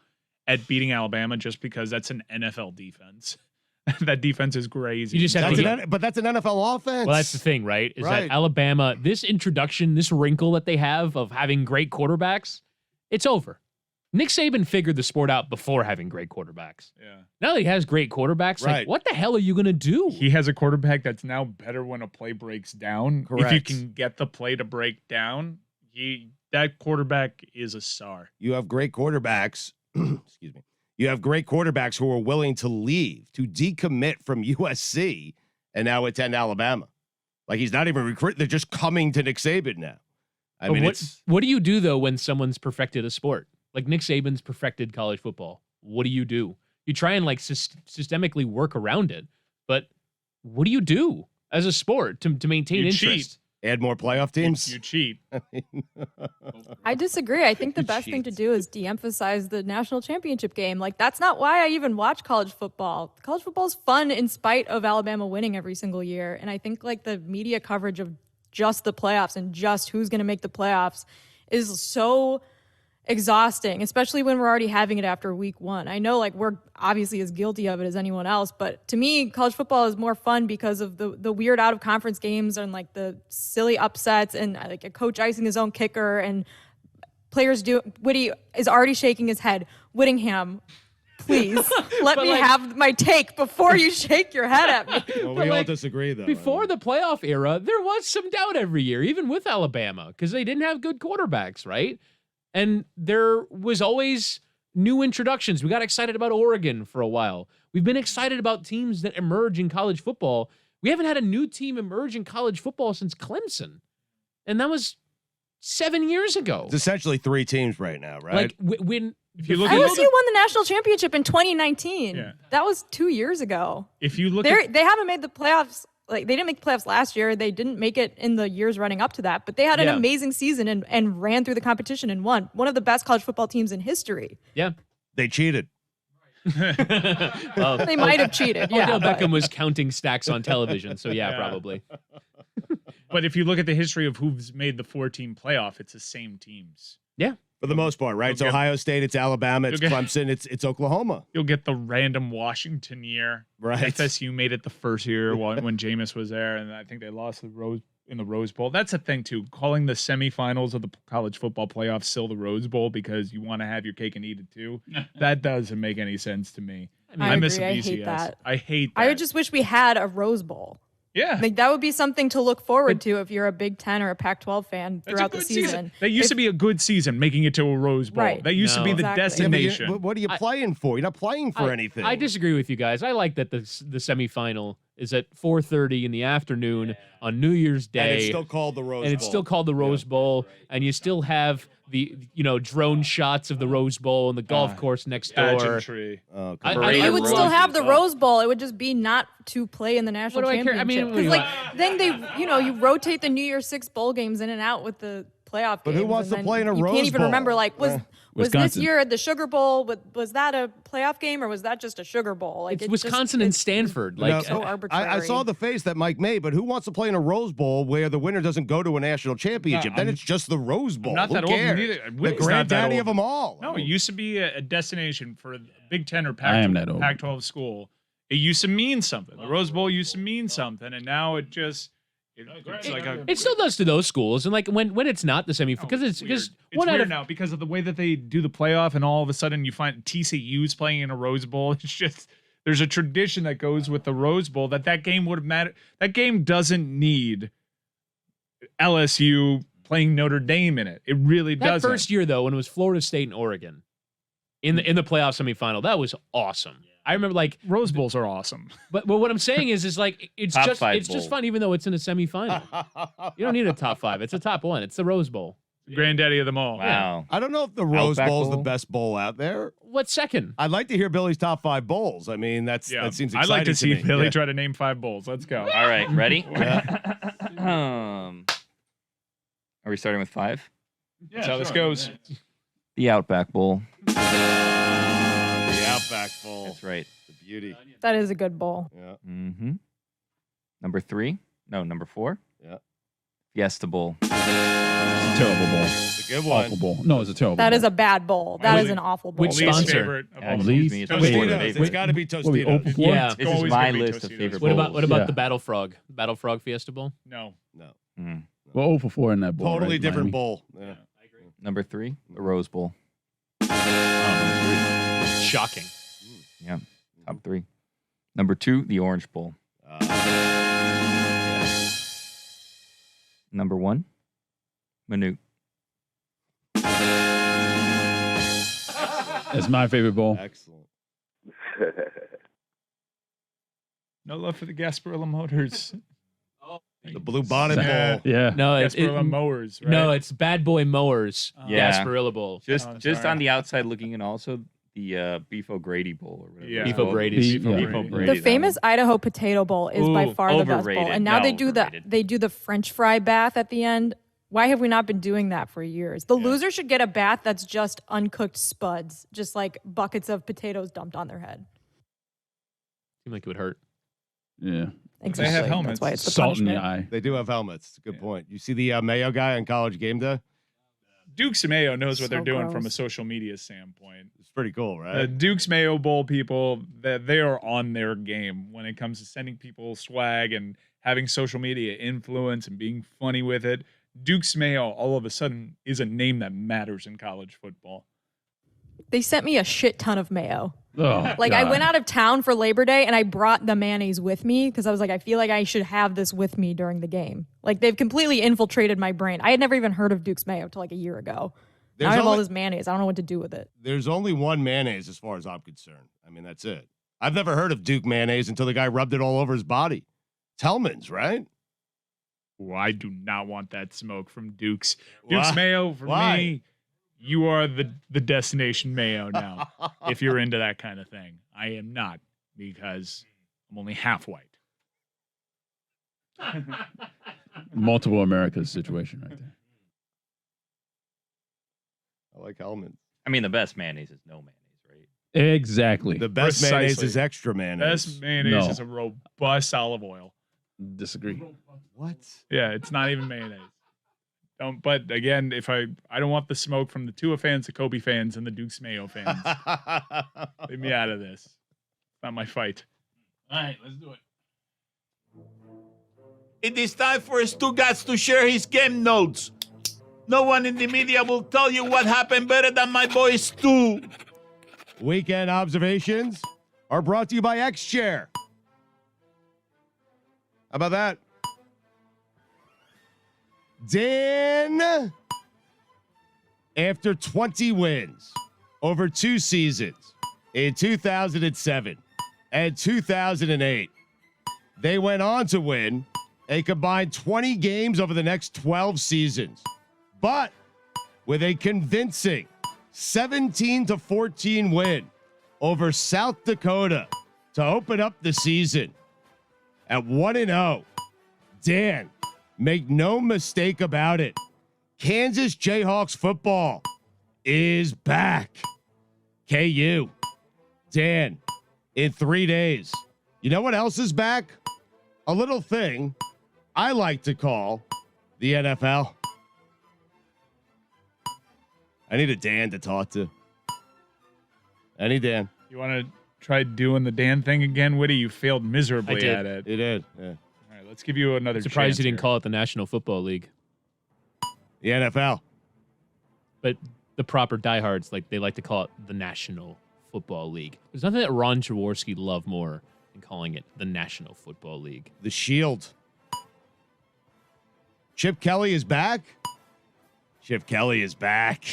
at beating Alabama just because that's an NFL defense. That defense is crazy. You just have to but that's an NFL offense. Well, that's the thing, right? Is Right. that Alabama, this introduction, this wrinkle that they have of having great quarterbacks, it's over. Nick Saban figured the sport out before having great quarterbacks. Yeah. Now that he has great quarterbacks, Right. like, what the hell are you going to do? He has a quarterback that's now better when a play breaks down. Correct. If you can get the play to break down, that quarterback is a star. You have great quarterbacks. Excuse me. You have great quarterbacks who are willing to leave, to decommit from USC and now attend Alabama. Like he's not even recruiting. They're just coming to Nick Saban now. I But mean, what do you do, though, when someone's perfected a sport? Like Nick Saban's perfected college football. What do? You try and like systemically work around it. But what do you do as a sport to maintain You interest? cheat. add more playoff teams. You cheat. I disagree. I think the best thing to do is de-emphasize the national championship game. Like, that's not why I even watch college football. College football is fun in spite of Alabama winning every single year. And I think like the media coverage of just the playoffs and just who's going to make the playoffs is so exhausting, especially when we're already having it after week 1. I know like we're obviously as guilty of it as anyone else, but to me, college football is more fun because of the weird out of conference games and like the silly upsets and like a coach icing his own kicker and players do. Woody is already shaking his head. Whittingham, please let me have my take before you shake your head at me. Well, we all disagree, though. Before the playoff era, there was some doubt every year, even with Alabama, because they didn't have good quarterbacks, right? And there was always new introductions. We got excited about Oregon for a while. We've been excited about teams that emerge in college football. We haven't had a new team emerge in college football since Clemson. And that was 7 years ago. It's essentially 3 teams right now, right? Like when If you look LSU at won the national championship in 2019. Yeah. That was 2 years ago. if you look They haven't made the playoffs. Like they didn't make the playoffs last year. They didn't make it in the years running up to that. But they had an amazing season and ran through the competition and won. One of the best college football teams in history. Yeah. They cheated. Well, They might have cheated. Yeah, Odell but- Beckham was counting stacks on television, so yeah, probably. But if you look at the history of who's made the 4-team playoff, it's the same teams. Yeah. For the most part, right? It's You'll get- Ohio State, it's Alabama, it's You'll get- Clemson, it's Oklahoma. You'll get the random Washington year. Right. FSU made it the first year when Jameis was there, and I think they lost in the Rose Bowl. That's the thing, too. Calling the semifinals of the college football playoffs still the Rose Bowl because you want to have your cake and eat it, too. That doesn't make any sense to me. I miss agree. a I BCS. hate that. I hate that. I just wish we had a Rose Bowl. Yeah. Like that would be something to look forward to if you're a Big Ten or a Pac-12 fan That's a throughout the good season. That used to be a good season, making it to a Rose Bowl. Right. That used to be the Exactly. destination. What are you playing for? You're not playing for anything. I disagree with you guys. I like that the semifinal is at 4:30 in the afternoon on New Year's Day. And it's still called the Rose Bowl. And it's still called the Rose Bowl. And you still have the, drone shots of the Rose Bowl and the golf course next door. Pageantry. You would still have the Rose Bowl. It would just be not to play in the national What do I care? championship. I mean, Because then they, you rotate the New Year's Six bowl games in and out with the playoff games. But who wants to play in a you Rose can't even Bowl? remember, was this Wisconsin. year at the Sugar Bowl, was that a playoff game or was that just a Sugar Bowl? It's Wisconsin and Stanford. Like, so arbitrary. I saw the face that Mike made, but who wants to play in a Rose Bowl where the winner doesn't go to a national championship? Then it's just the Rose Bowl. Not Who that cares? old. Neither. The Whitney's not that granddaddy old. of them all. No, it used to be a destination for a Big Ten or I am that Pac-12, old. Pac-12 school. It used to mean something. The Rose Bowl used to mean something, and now it's like a. it still does to those schools. And like when it's not the semifinal, because it's weird. because It's one out weird of now because of the way that they do the playoff, and all of a sudden you find TCU's playing in a Rose Bowl. It's just there's a tradition that goes with the Rose Bowl that game would have mattered. That game doesn't need LSU playing Notre Dame in it. It really that doesn't. first year though, when it was Florida State and Oregon in the playoff semifinal, that was awesome. I remember like Rose Bowls are awesome. But what I'm saying is like it's Top just five it's just bowl. fun even though it's in a semifinal. You don't need a top 5. It's a top 1. It's the Rose Bowl. Granddaddy of them all. Wow. I don't know if the Rose Outback Bowl is the Bowl? best bowl out there. What's second? I'd like to hear Billy's top 5 bowls. I mean, that seems exciting. I'd like to see me. Billy Yeah. try to name 5 bowls. Let's go. All right, ready? Are we starting with 5? That's how this goes. The Outback Bowl. The Outback Bowl. That's right. The beauty. That is a good bowl. Yeah. Mm-hmm. Number 4. Yeah. Fiesta Bowl. Terrible bowl. It's a good one. Awful bowl. No, it's a terrible That bowl. is a bad bowl. That is an awful bowl. Which Least sponsor? favorite of all. Least- It's Wait, one of Tostitos. the It's favorites. got to be What are we, 0 Tostitos. for 4? Yeah. It's This is always my gonna be list of Tostitos. favorite What bowls. about Yeah. the Battle Frog? Battle Frog Fiesta Bowl? No. No. Mm. We're 0 for 4 in that bowl. Totally right, different Miami? bowl. Yeah. Number 3, the Rose Bowl. Shocking. Yeah, top 3. Number 2, the Orange Bowl. Number 1, Minute. That's my favorite bowl. Excellent. No love for the Gasparilla Motors. The Blue Bonnet Yeah. Bowl. Yeah. No, it's Gasparilla Mowers, right? no, it's Bad Boy Mowers. Yeah. Gasparilla Bowl. Just Oh, just sorry. on the outside looking in, also the Beef O'Grady Bowl or whatever. Yeah. it's Beef called. O'Brady's. Beef- yeah. Beef O'Grady. The famous Idaho Potato Bowl is by Ooh, far the best bowl. overrated. And now No, they do overrated. the French fry bath at the end. Why have we not been doing that for years? The loser should get a bath that's just uncooked spuds, just like buckets of potatoes dumped on their head. Seemed like it would hurt. Yeah. Exactly. helmets. That's why it's the Salt in the punishment. eye. They do have helmets. It's a good point. You see the Mayo guy on College Game Day? Duke's Mayo knows what they're So doing from a gross. social media standpoint. It's pretty cool, The right? Duke's Mayo Bowl people, they are on their game when it comes to sending people swag and having social media influence and being funny with it. Duke's Mayo all of a sudden is a name that matters in college football. They sent me a shit ton of mayo. Oh, Like I God. went out of town for Labor Day and I brought the mayonnaise with me because I was like, I feel like I should have this with me during the game. Like they've completely infiltrated my brain. I had never even heard of Duke's Mayo till like a year ago. Now I have all this mayonnaise. I don't know what to do with it. There's only one mayonnaise as far as I'm concerned. I mean, that's it. I've never heard of Duke mayonnaise until the guy rubbed it all over his body. It's Hellman's, right? Ooh, I do not want that smoke from Duke's. Duke's Why? Mayo, for Why? me, you are the destination Mayo now. If you're into that kind of thing. I am not because I'm only half white. Multiple Americas situation right there. I like Hellman's. I mean, the best mayonnaise is no mayonnaise, right? Exactly. The best mayonnaise Precisely. is extra mayonnaise. Best mayonnaise No. is a robust olive oil. Disagree. What? Yeah, it's not even mayonnaise. But again, if I don't want the smoke from the Tua fans, the Kobe fans, and the Duke's Mayo fans. Leave me out of this. Not my fight. All right, let's do it. It is time for Stugotz to share his game notes. No one in the media will tell you what happened better than my boy Stu. Weekend observations are brought to you by X-Chair. How about that? Dan, after 20 wins over 2 seasons in 2007 and 2008, They went on to win a combined 20 games over the next 12 seasons, but with a convincing 17-14 win over South Dakota to open up the season at 1-0. Dan, make no mistake about it. Kansas Jayhawks football is back. KU. Dan, in 3 days. You know what else is back? A little thing I like to call the NFL. I need a Dan to talk to. I need Dan. You want to try doing the Dan thing again, Woody? You failed miserably at it. It did. Yeah. All right, let's give you another Surprised chance you didn't here. call it the National Football League. The NFL. But the proper diehards, they like to call it the National Football League. There's nothing that Ron Jaworski loved more than calling it the National Football League. The Shield. Chip Kelly is back. Chip Kelly is back.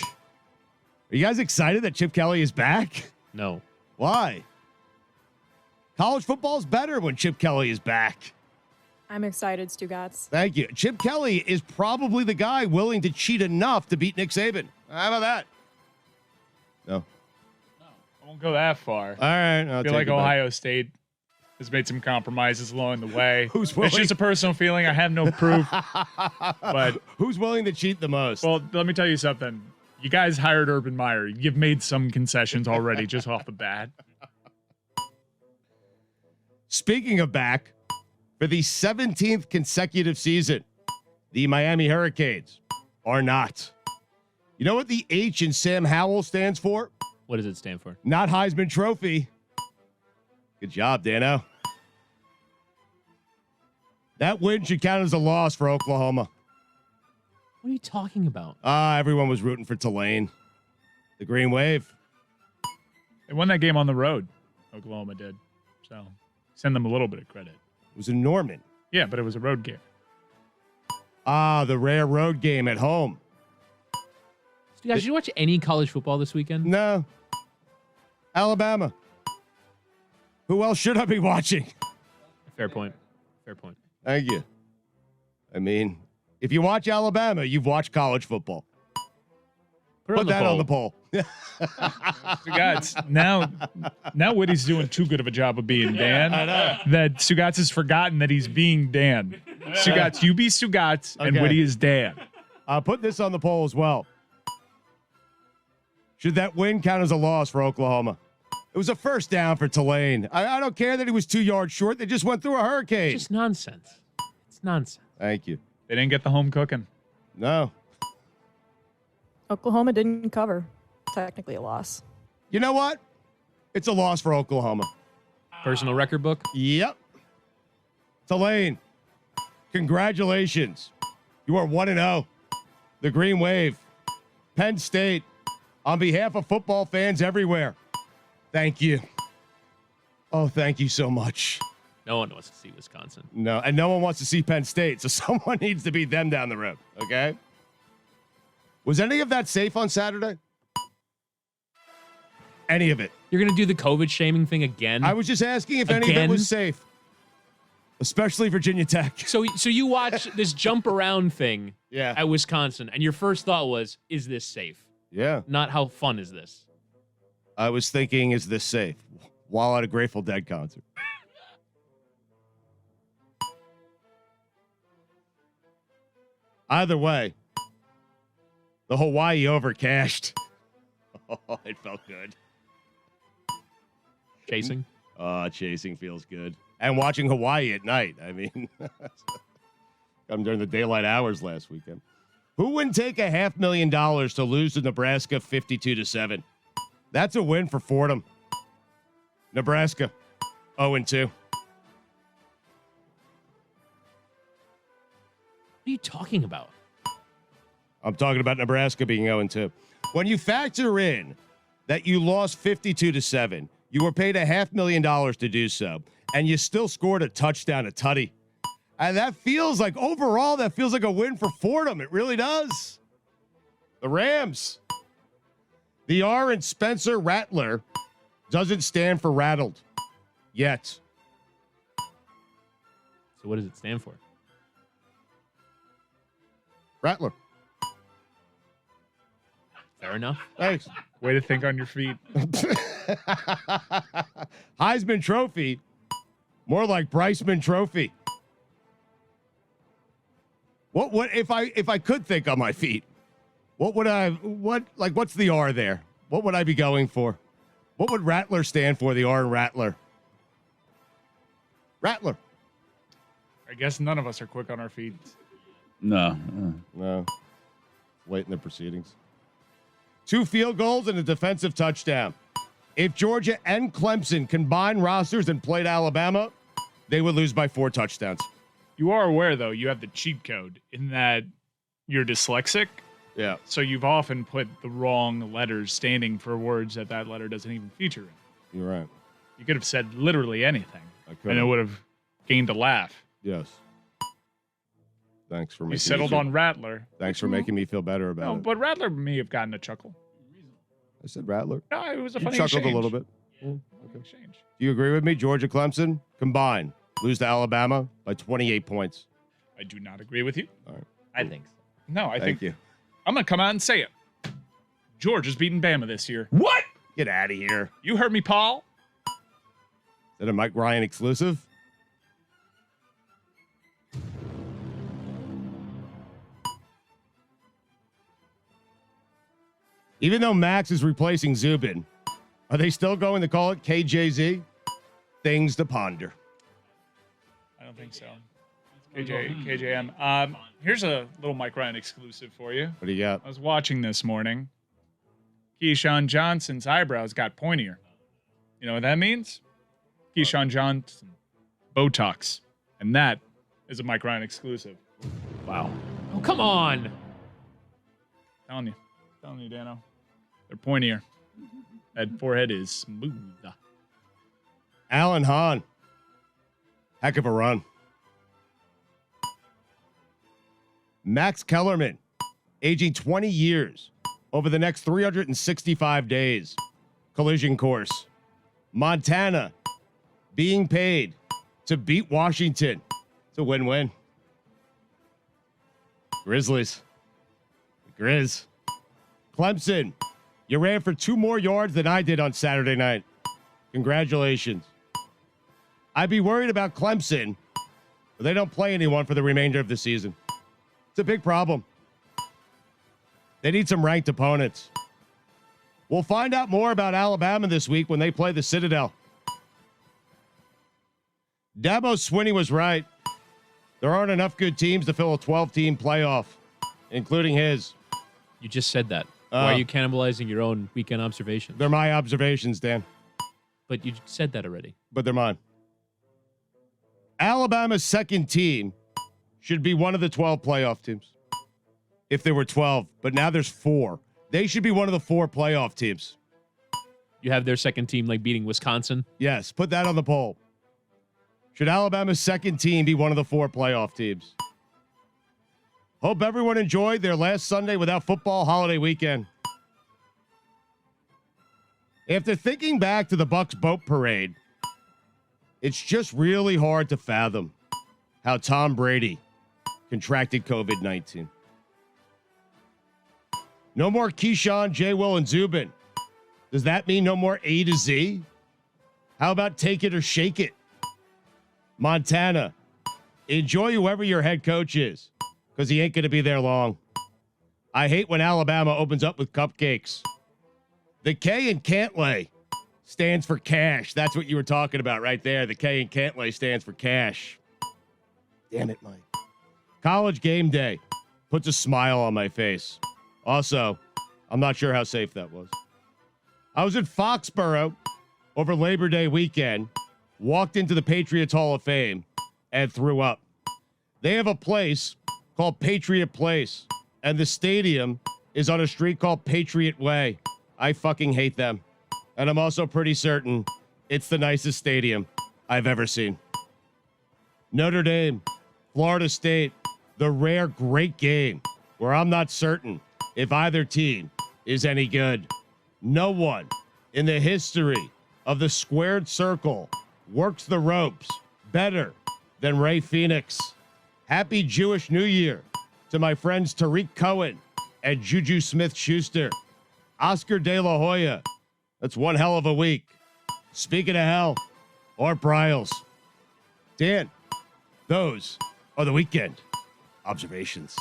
Are you guys excited that Chip Kelly is back? No. Why? College football is better when Chip Kelly is back. I'm excited, Stugotz. Thank you. Chip Kelly is probably the guy willing to cheat enough to beat Nick Saban. How about that? No. I won't go that far. All right. I feel like Ohio State has made some compromises along the way. Who's willing? It's just a personal feeling. I have no proof. But who's willing to cheat the most? Well, let me tell you something. You guys hired Urban Meyer. You've made some concessions already just off the bat. Speaking of back, for the 17th consecutive season, the Miami Hurricanes are not. You know what the H in Sam Howell stands for? What does it stand for? Not Heisman Trophy. Good job, Dano. That win should count as a loss for Oklahoma. What are you talking about? Everyone was rooting for Tulane. The Green Wave. They won that game on the road. Oklahoma did. So send them a little bit of credit. It was in Norman. Yeah, but it was a road game. The rare road game at home. Dude, did you watch any college football this weekend? No. Alabama. Who else should I be watching? Fair point. Fair point. Thank you. I mean, if you watch Alabama, you've watched college football. Put that on the poll. Stugotz, now Woody's doing too good of a job of being Dan. That Stugotz has forgotten that he's being Dan. Stugotz, you be Stugotz, and Okay. Woody is Dan. Put this on the poll as well. Should that win count as a loss for Oklahoma? It was a first down for Tulane. I don't care that he was 2 yards short. They just went through a hurricane. It's just nonsense. It's nonsense. Thank you. They didn't get the home cooking. No. Oklahoma didn't cover. Technically a loss. You know what? It's a loss for Oklahoma. Personal record book? Yep. Tulane, congratulations. You are 1-0. The Green Wave. Penn State. On behalf of football fans everywhere, thank you. Oh, thank you so much. No one wants to see Wisconsin. No, and no one wants to see Penn State, so someone needs to beat them down the road, okay? Was any of that safe on Saturday? Any of it? You're going to do the COVID shaming thing again? I was just asking if any of it was safe, especially Virginia Tech. So you watch this jump around thing Yeah. at Wisconsin, and your first thought was, is this safe? Yeah. Not how fun is this? I was thinking, is this safe? While at a Grateful Dead concert. Either way, the Hawaii overcashed. Oh, it felt good. Chasing? Chasing feels good. And watching Hawaii at night. I mean, I'm during the daylight hours last weekend. Who wouldn't take $500,000 to lose to Nebraska 52-7? That's a win for Fordham. Nebraska 0-2. What are you talking about? I'm talking about Nebraska being 0-2. When you factor in that you lost 52-7, you were paid $500,000 to do so, and you still scored a touchdown, a tutty. And that feels like, overall, that feels like a win for Fordham. It really does. The Rams. The R in Spencer Rattler doesn't stand for rattled yet. So what does it stand for? Rattler. Fair enough. Thanks. Way to think on your feet. Heisman Trophy. More like Bryceman Trophy. What if I could think on my feet? What's the R there? What would I be going for? What would Rattler stand for? The R in Rattler. Rattler. I guess none of us are quick on our feet. No. No. Late in the proceedings. 2 field goals and a defensive touchdown. If Georgia and Clemson combined rosters and played Alabama, they would lose by 4 touchdowns. You are aware, though, you have the cheat code in that you're dyslexic. Yeah. So you've often put the wrong letters standing for words that letter doesn't even feature in. You're right. You could have said literally anything, I could. and it would have gained a laugh. Yes. Thanks for making You settled on Rattler. Thanks for making me feel better about No, it. but Rattler may have gotten a chuckle. I said Rattler. No, it was a You funny chuckled exchange. a little bit. Exchange. Do you agree with me? Georgia Clemson combined lose to Alabama by 28 points. I do not agree with you. All right. I think so. No, I Thank think you. I'm going to come out and say it. Georgia's beating Bama this year. What? Get out of here. You heard me, Paul. Is that a Mike Ryan exclusive? Even though Max is replacing Zubin, are they still going to call it KJZ? Things to ponder. I don't think so. KJM. Here's a little Mike Ryan exclusive for you. What do you got? I was watching this morning. Keyshawn Johnson's eyebrows got pointier. You know what that means? Keyshawn Johnson, Botox. And that is a Mike Ryan exclusive. Wow. Oh, come on. Telling you, Dano. They're pointier. That forehead is smooth. Alan Hahn. Heck of a run. Max Kellerman, aging 20 years over the next 365 days. Collision course. Montana being paid to beat Washington. It's a win-win. Grizzlies. Grizz. Clemson, you ran for 2 more yards than I did on Saturday night. Congratulations. I'd be worried about Clemson, but they don't play anyone for the remainder of the season. It's a big problem. They need some ranked opponents. We'll find out more about Alabama this week when they play the Citadel. Dabo Swinney was right. There aren't enough good teams to fill a 12-team playoff, including his. You just said that. Why are you cannibalizing your own weekend observations? They're my observations, Dan. But you said that already. But they're mine. Alabama's second team should be one of the 12 playoff teams. If there were 12, but now there's 4. They should be one of the 4 playoff teams. You have their second team like beating Wisconsin? Yes, put that on the poll. Should Alabama's second team be one of the 4 playoff teams? Hope everyone enjoyed their last Sunday without football holiday weekend. After thinking back to the Bucks boat parade, it's just really hard to fathom how Tom Brady contracted COVID-19. No more Keyshawn, J. Will, and Zubin. Does that mean no more A to Z? How about take it or shake it? Montana, enjoy whoever your head coach is, because he ain't going to be there long. I hate when Alabama opens up with cupcakes. The K in Cantlay stands for cash. That's what you were talking about right there. The K in Cantlay stands for cash. Damn it, Mike. College game day puts a smile on my face. Also, I'm not sure how safe that was. I was in Foxborough over Labor Day weekend, walked into the Patriots Hall of Fame, and threw up. They have a place called Patriot Place, and the stadium is on a street called Patriot Way. I fucking hate them. And I'm also pretty certain it's the nicest stadium I've ever seen. Notre Dame, Florida State, the rare great game where I'm not certain if either team is any good. No one in the history of the squared circle works the ropes better than Ray Phoenix. Happy Jewish New Year to my friends Tariq Cohen and Juju Smith-Schuster. Oscar De La Hoya. That's one hell of a week. Speaking of hell, or Bryles. Dan, those are the weekend observations.